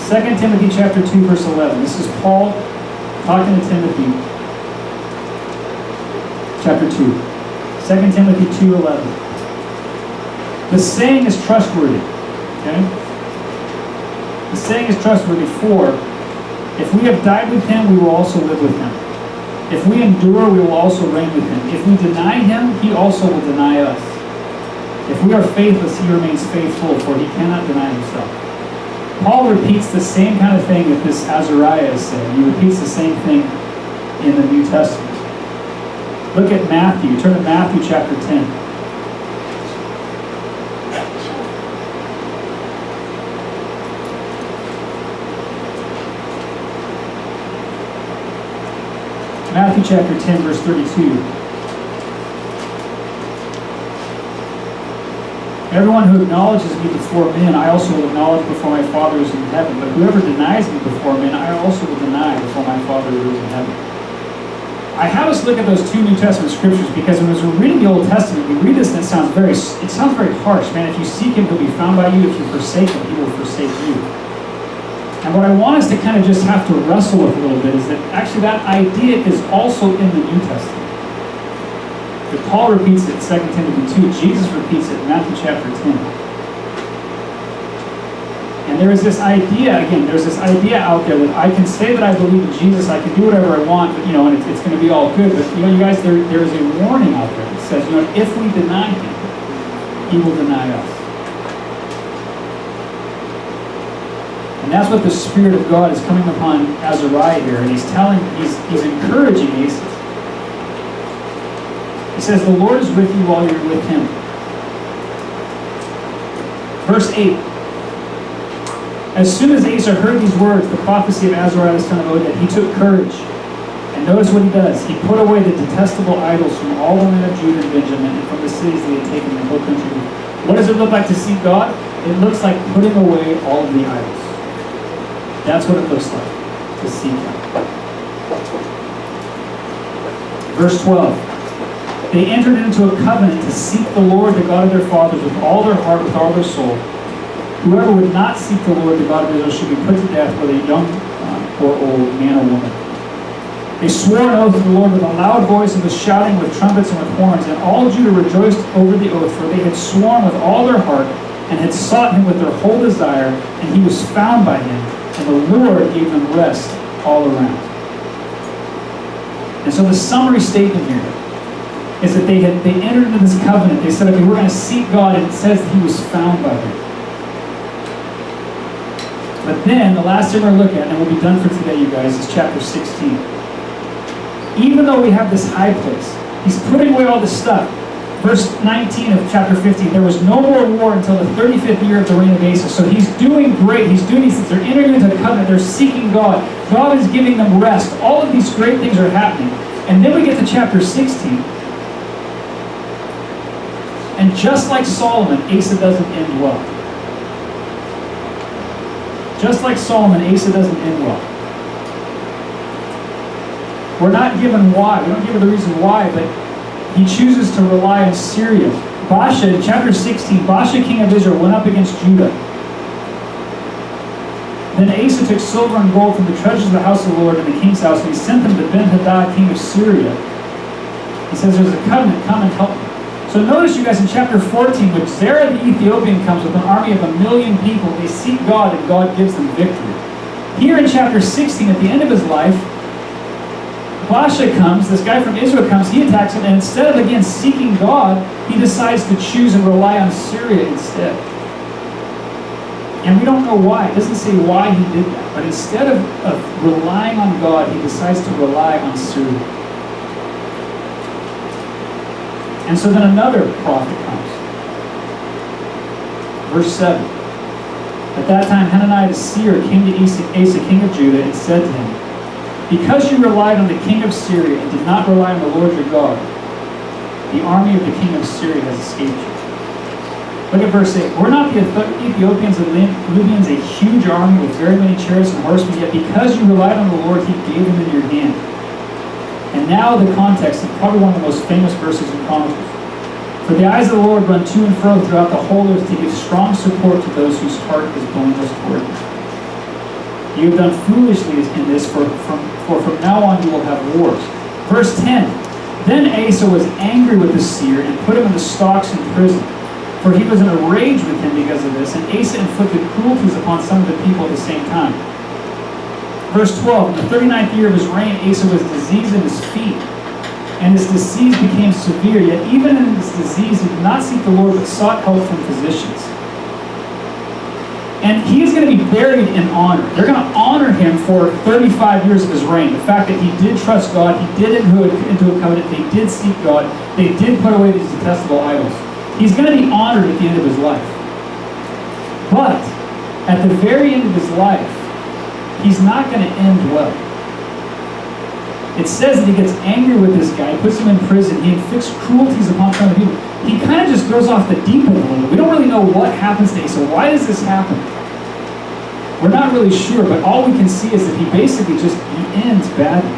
2 Timothy chapter 2, verse 11. This is Paul talking to Timothy. Chapter 2. 2 Timothy 2:11. The saying is trustworthy. Okay? The saying is trustworthy, for if we have died with him, we will also live with him. If we endure, we will also reign with him. If we deny him, he also will deny us. If we are faithless, he remains faithful, for he cannot deny himself. Paul repeats the same kind of thing that this Azariah is saying. He repeats the same thing in the New Testament. Look at Matthew. Turn to Matthew chapter 10. Matthew chapter 10, verse 32. Everyone who acknowledges me before men, I also will acknowledge before my Father who is in heaven. But whoever denies me before men, I also will deny before my Father who is in heaven. I have us look at those two New Testament scriptures because when we're reading the Old Testament, we read this and it sounds very harsh. Man, if you seek him, he'll be found by you. If you forsake him, he will forsake you. And what I want us to kind of just have to wrestle with a little bit is that actually that idea is also in the New Testament. But Paul repeats it in 2 Timothy 2. Jesus repeats it in Matthew chapter 10. And there is this idea, again, there's this idea out there that I can say that I believe in Jesus, I can do whatever I want, but, and it's going to be all good. But, you guys, there is a warning out there that says, if we deny him, he will deny us. And that's what the Spirit of God is coming upon Azariah here, and he's encouraging Asa. He says, the Lord is with you while you're with him. Verse 8. As soon as Asa heard these words, the prophecy of Azariah the son of Oded, he took courage. And notice what he does. He put away the detestable idols from all the land of Judah and Benjamin and from the cities they had taken in the whole country. What does it look like to seek God? It looks like putting away all of the idols. That's what it looks like to seek him. Verse 12. They entered into a covenant to seek the Lord, the God of their fathers, with all their heart, with all their soul. Whoever would not seek the Lord, the God of Israel, should be put to death, whether young or old, man or woman. They swore an oath to the Lord with a loud voice and with shouting, with trumpets and with horns. And all Judah rejoiced over the oath, for they had sworn with all their heart and had sought him with their whole desire, and he was found by him, and the Lord gave them rest all around. And so the summary statement here is that they entered into this covenant. They said, okay, we're going to seek God, and it says that he was found by them. But then, the last thing we're going to look at, and we'll be done for today, you guys, is chapter 16. Even though we have this high place, he's putting away all this stuff. Verse 19 of chapter 15, there was no more war until the 35th year of the reign of Asa. So he's doing great. He's doing these things. They're entering into the covenant. They're seeking God. God is giving them rest. All of these great things are happening. And then we get to chapter 16. And just like Solomon, Asa doesn't end well. Just like Solomon, Asa doesn't end well. We're not given why. We don't give the reason why, but he chooses to rely on Syria. Baasha, in chapter 16, Baasha, king of Israel, went up against Judah. Then Asa took silver and gold from the treasures of the house of the Lord and the king's house, and he sent them to Ben-Hadad, king of Syria. He says, there's a covenant, come and help me. So notice, you guys, in chapter 14, when Zerah the Ethiopian comes with an army of 1 million people, they seek God, and God gives them victory. Here in chapter 16, at the end of his life, Baasha comes, this guy from Israel comes, he attacks him, and instead of, again, seeking God, he decides to choose and rely on Syria instead. And we don't know why. It doesn't say why he did that. But instead of relying on God, he decides to rely on Syria. And so then another prophet comes. Verse 7. At that time, Hananiah the seer came to Asa, king of Judah, and said to him, because you relied on the king of Syria and did not rely on the Lord your God, the army of the king of Syria has escaped you. Look at verse 8. Were not the Ethiopians and Libyans a huge army with very many chariots and horsemen? Yet because you relied on the Lord, he gave them in your hand. And now the context is probably one of the most famous verses in Chronicles. For the eyes of the Lord run to and fro throughout the whole earth to give strong support to those whose heart is blameless toward him. You have done foolishly in this, for from now on you will have wars. Verse 10. Then Asa was angry with the seer and put him in the stocks in prison. For he was in a rage with him because of this, and Asa inflicted cruelties upon some of the people at the same time. Verse 12, in the 39th year of his reign, Asa was diseased in his feet. and his disease became severe. Yet even in his disease, he did not seek the Lord, but sought help from physicians. And he is going to be buried in honor. They're going to honor him for 35 years of his reign. The fact that he did trust God, he did enter into a covenant, they did seek God, they did put away these detestable idols. He's going to be honored at the end of his life. But at the very end of his life, he's not going to end well. It says that he gets angry with this guy, puts him in prison, he inflicts cruelties upon other people. He kind of just goes off the deep end a little. We don't really know what happens to him. So why does this happen? We're not really sure, but all we can see is that he basically he ends badly.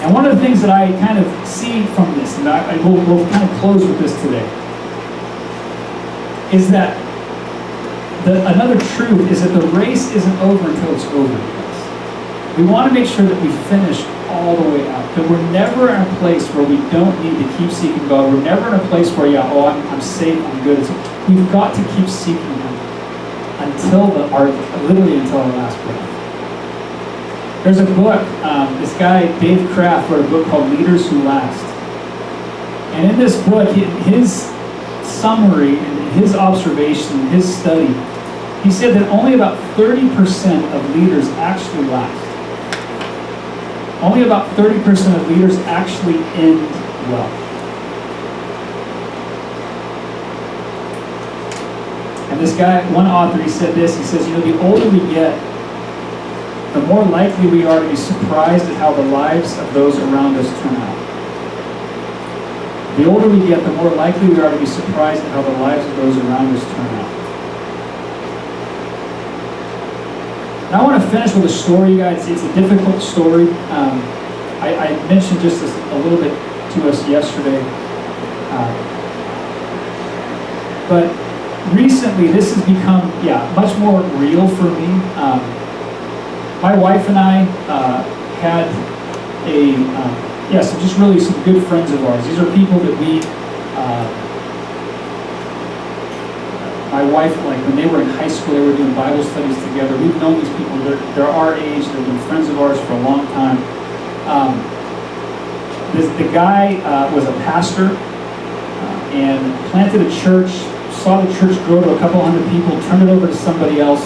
And one of the things that I kind of see from this, and we'll kind of close with this today, is that another truth is that the race isn't over until it's over. We want to make sure that we finish all the way out. That we're never in a place where we don't need to keep seeking God. We're never in a place where, I'm safe, I'm good. We've got to keep seeking Him literally until our last breath. There's a book, this guy, Dave Kraft, wrote a book called Leaders Who Last. And in this book, his summary, his observation, his study, he said that only about 30% of leaders actually last. Only about 30% of leaders actually end well. And this guy, one author, he said this, he says, the older we get, the more likely we are to be surprised at how the lives of those around us turn out. The older we get, the more likely we are to be surprised at how the lives of those around us turn out. And I want to finish with a story, you guys. It's a difficult story. I mentioned just a little bit to us yesterday. But recently, this has become, much more real for me. My wife and I had some good friends of ours. These are people that we, my wife, when they were in high school, they were doing Bible studies together. We've known these people. They're our age. They've been friends of ours for a long time. The guy was a pastor and planted a church, saw the church grow to a couple hundred people, turned it over to somebody else,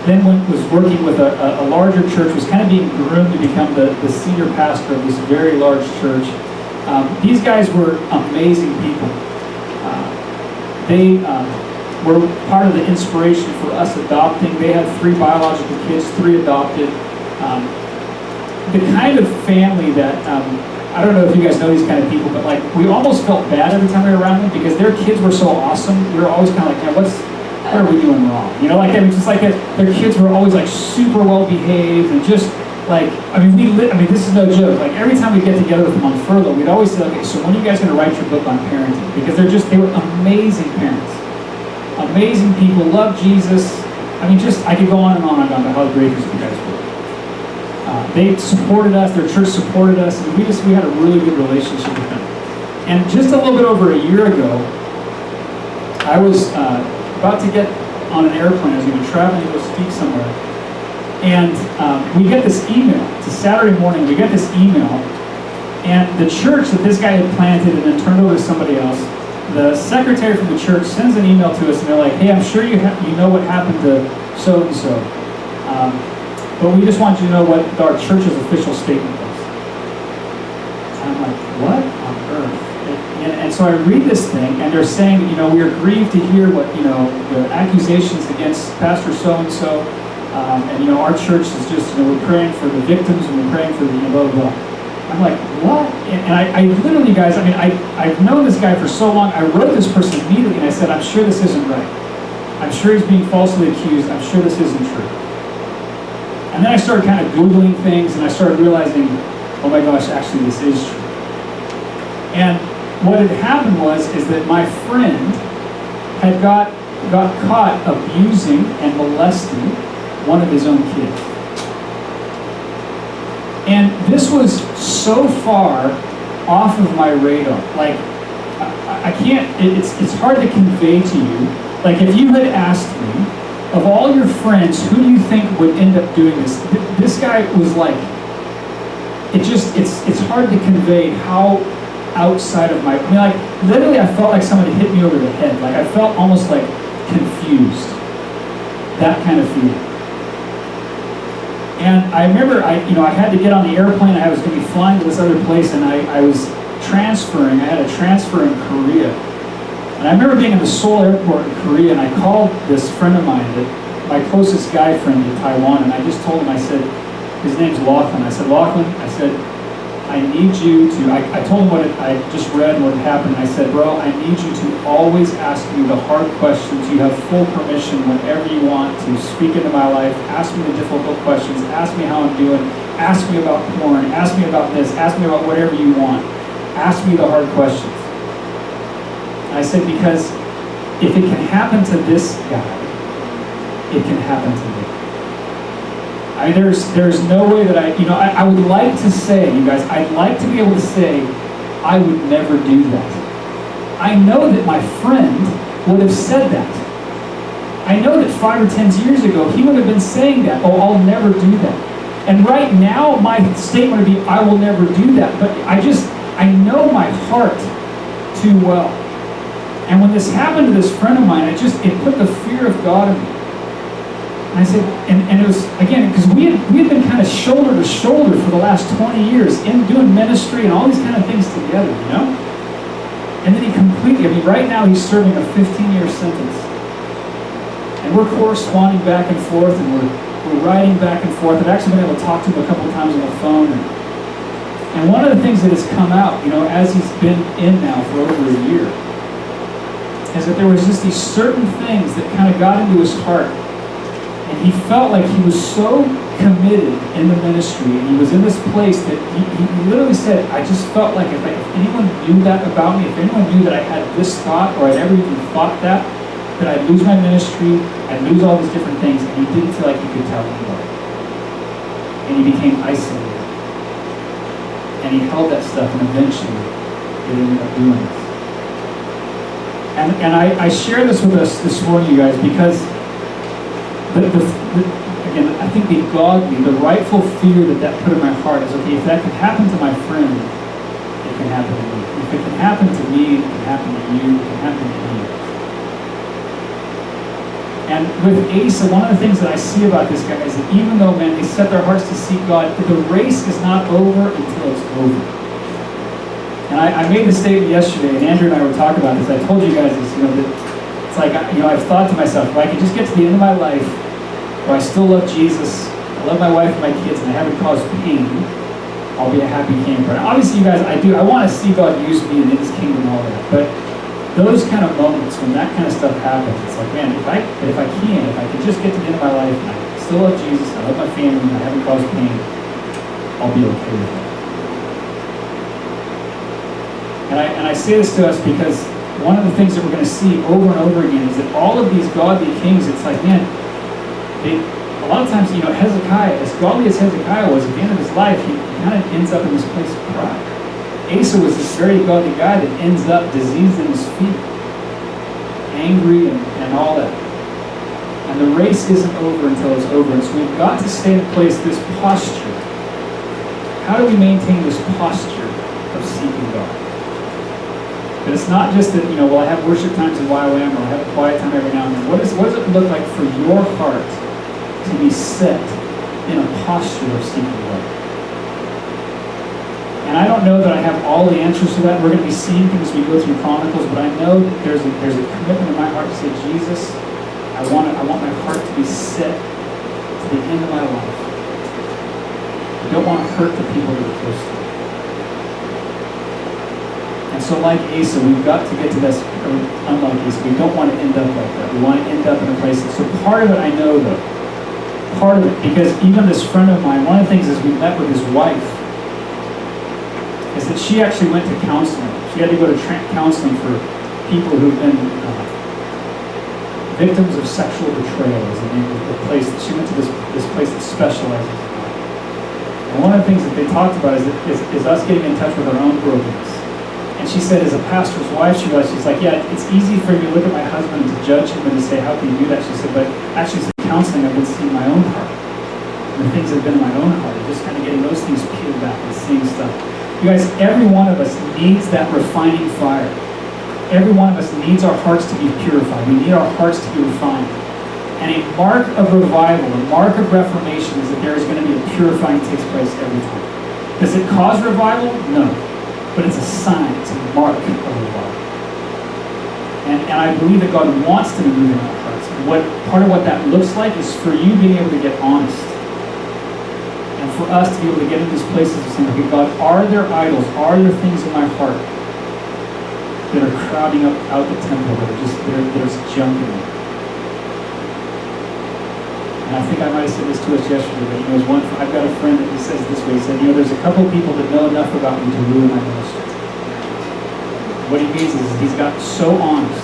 then was working with a larger church, was kind of being groomed to become the senior pastor of this very large church. These guys were amazing people. They were part of the inspiration for us adopting. They had 3 biological kids, 3 adopted. The kind of family that, I don't know if you guys know these kind of people, but we almost felt bad every time we were around them because their kids were so awesome. We were always kind of like, what are we doing wrong? Their kids were always super well behaved and just this is no joke. Every time we get together with them on furlough, we'd always say, okay, so when are you guys going to write your book on parenting? Because they were amazing parents. Amazing people, love Jesus. I could go on and on about how great these guys were. They supported us, their church supported us, and we had a really good relationship with them. And just a little bit over a year ago, I was about to get on an airplane. I was going to travel to go speak somewhere. And we get this email. It's a Saturday morning. We get this email. And the church that this guy had planted and then turned over to somebody else, the secretary from the church sends an email to us, and they're like, hey, I'm sure you know what happened to so-and-so. But we just want you to know what our church's official statement was. And I'm like, what on earth? And so I read this thing, and they're saying, we are grieved to hear what, the accusations against Pastor so-and-so. And our church is just, we're praying for the victims, and we're praying for the blah, blah, blah. I'm like, what? And I literally, guys, I've known this guy for so long. I wrote this person immediately, and I said, I'm sure this isn't right. I'm sure he's being falsely accused. I'm sure this isn't true. And then I started kind of Googling things, and I started realizing, oh my gosh, actually this is true. And what had happened is that my friend had got caught abusing and molesting one of his own kids. And this was so far off of my radar. I can't, it's hard to convey to you. If you had asked me, of all your friends, who do you think would end up doing this? This guy was it's hard to convey how outside of like literally I felt like somebody hit me over the head. Like I felt almost like confused. That kind of feeling. And I remember I had to get on the airplane. I was going to be flying to this other place, and I was transferring. I had a transfer in Korea. And I remember being in the Seoul airport in Korea, and I called this friend of mine, my closest guy friend in Taiwan, and I just told him, I said, his name's Lachlan. I said, Lachlan, I said, I need you to, I told him what I just read and what happened. I said, bro, I need you to always ask me the hard questions. You have full permission whenever you want to speak into my life. Ask me the difficult questions. Ask me how I'm doing. Ask me about porn. Ask me about this. Ask me about whatever you want. Ask me the hard questions. I said, because if it can happen to this guy, it can happen to me. I mean, there's no way that I would like to say, you guys, I'd like to be able to say, I would never do that. I know that my friend would have said that. I know that 5 or 10 years ago, he would have been saying that, oh, I'll never do that. And right now, my statement would be, I will never do that. But I know my heart too well. And when this happened to this friend of mine, it put the fear of God in me. And I said, and it was, again, because we had been kind of shoulder to shoulder for the last 20 years in doing ministry and all these kind of things together, you know? And then he completely, right now he's serving a 15-year sentence. And we're corresponding back and forth, and we're writing back and forth. I've actually been able to talk to him a couple of times on the phone. And one of the things that has come out, as he's been in now for over a year, is that there was just these certain things that kind of got into his heart. And he felt like he was so committed in the ministry, and he was in this place that he literally said, I just felt like if anyone knew that about me, if anyone knew that I had this thought, or I'd ever even thought that I'd lose my ministry, I'd lose all these different things, and he didn't feel like he could tell anybody. And he became isolated. And he held that stuff, and eventually it ended up doing this. And I share this with us this morning, you guys, because again, I think the rightful fear that put in my heart is, okay, if that can happen to my friend, it can happen to me. If it can happen to me, it can happen to you, it can happen to me. And with Asa, one of the things that I see about this guy is that even though, man, they set their hearts to seek God, the race is not over until it's over. And I made the statement yesterday, and Andrew and I were talking about this. I told you guys this, that it's like, I've thought to myself, if I could just get to the end of my life where I still love Jesus, I love my wife and my kids, and I haven't caused pain, I'll be a happy camper. And obviously, you guys, I want to see God use me in His kingdom and all that. But those kind of moments, when that kind of stuff happens, it's like, man, if I could just get to the end of my life, and I still love Jesus, I love my family, and I haven't caused pain, I'll be okay with that. And I say this to us because one of the things that we're going to see over and over again is that all of these godly kings, it's like, man, a lot of times, Hezekiah, as godly as Hezekiah was, at the end of his life, he kind of ends up in this place of pride. Asa was this very godly guy that ends up diseased in his feet, angry and all that. And the race isn't over until it's over. And so we've got to stay in place, this posture. How do we maintain this posture of seeking God? But it's not just that, I have worship times in YWAM, or I have a quiet time every now and then. What does it look like for your heart to be set in a posture of seeking God? And I don't know that I have all the answers to that. We're going to be seeing things as we go through Chronicles, but I know that there's a commitment in my heart to say, Jesus, I want my heart to be set to the end of my life. I don't want to hurt the people that are close to me. And so like Asa, we've got to get to this, or unlike Asa, we don't want to end up like that. We want to end up in a place. So part of it I know though, part of it, because even this friend of mine, one of the things is we met with his wife, is that she actually went to counseling. She had to go to counseling for people who've been victims of sexual betrayal, is the name of the place. She went to this place that specializes in that. And one of the things that they talked about is us getting in touch with our own brokenness. And she said, as a pastor's wife, she's like, yeah, it's easy for me to look at my husband and to judge him and to say, how can you do that? She said, but actually through counseling, I've been seeing my own heart. and the things that have been in my own heart, and just kind of getting those things peeled back and seeing stuff. You guys, every one of us needs that refining fire. Every one of us needs our hearts to be purified. We need our hearts to be refined. And a mark of revival, a mark of reformation is that there is going to be a purifying that takes place every time. Does it cause revival? No. But it's a sign, it's a mark of revival. And I believe that God wants to be moving in our hearts. Part of what that looks like is for you being able to get honest. And for us to be able to get into these places of saying, okay, God, are there idols? Are there things in my heart that are crowding out the temple, that are just, there's junk in it? And I think I might have said this to us yesterday, but I've got a friend that he says this way, he said, there's a couple of people that know enough about me to ruin my ministry. What he means is he's got so honest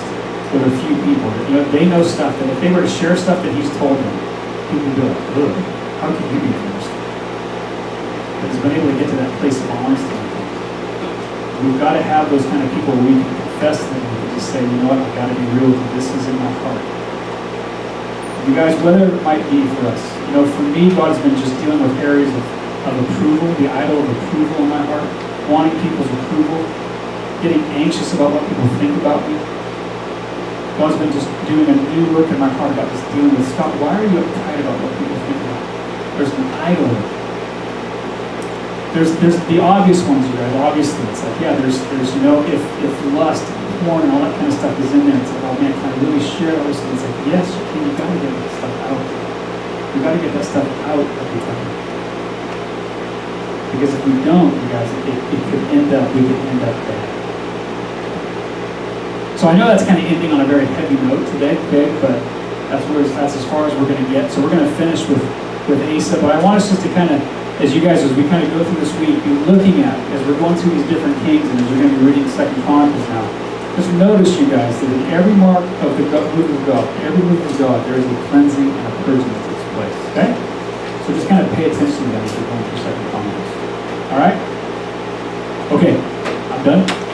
with a few people that they know stuff that if they were to share stuff that he's told them, people would be like, ugh, how can you be a minister? But he's been able to get to that place of honesty. We've got to have those kind of people where we can confess them and we can just say, you know what, I've got to be real with you. This is in my heart. You guys, whatever it might be for us, for me, God's been just dealing with areas of approval, the idol of approval in my heart, wanting people's approval, getting anxious about what people think about me. God's been just doing a new work in my heart about just dealing with, Scott, why are you uptight about what people think about me? There's an idol. There's the obvious ones, you guys. Obviously, it's like, yeah, there's if lust and porn and all that kind of stuff is in there, it's like, oh man, can I really share those things? It's like, yes, you can. You got to get that stuff out. You got to get that stuff out of the time. Because if we don't, you guys, we could end up bad. So I know that's kind of ending on a very heavy note today, okay? But that's as far as we're going to get. So we're going to finish with Asa. But I want us just to kind of, as we kind of go through this week, be looking at, as we're going through these different kings, and as we're going to be reading 2 Chronicles now, just notice, you guys, that in every mark of the move of God, every move of God, there is a cleansing and a purging that takes place, okay? So just kind of pay attention to that as we're going through 2 Chronicles. All right? Okay, I'm done.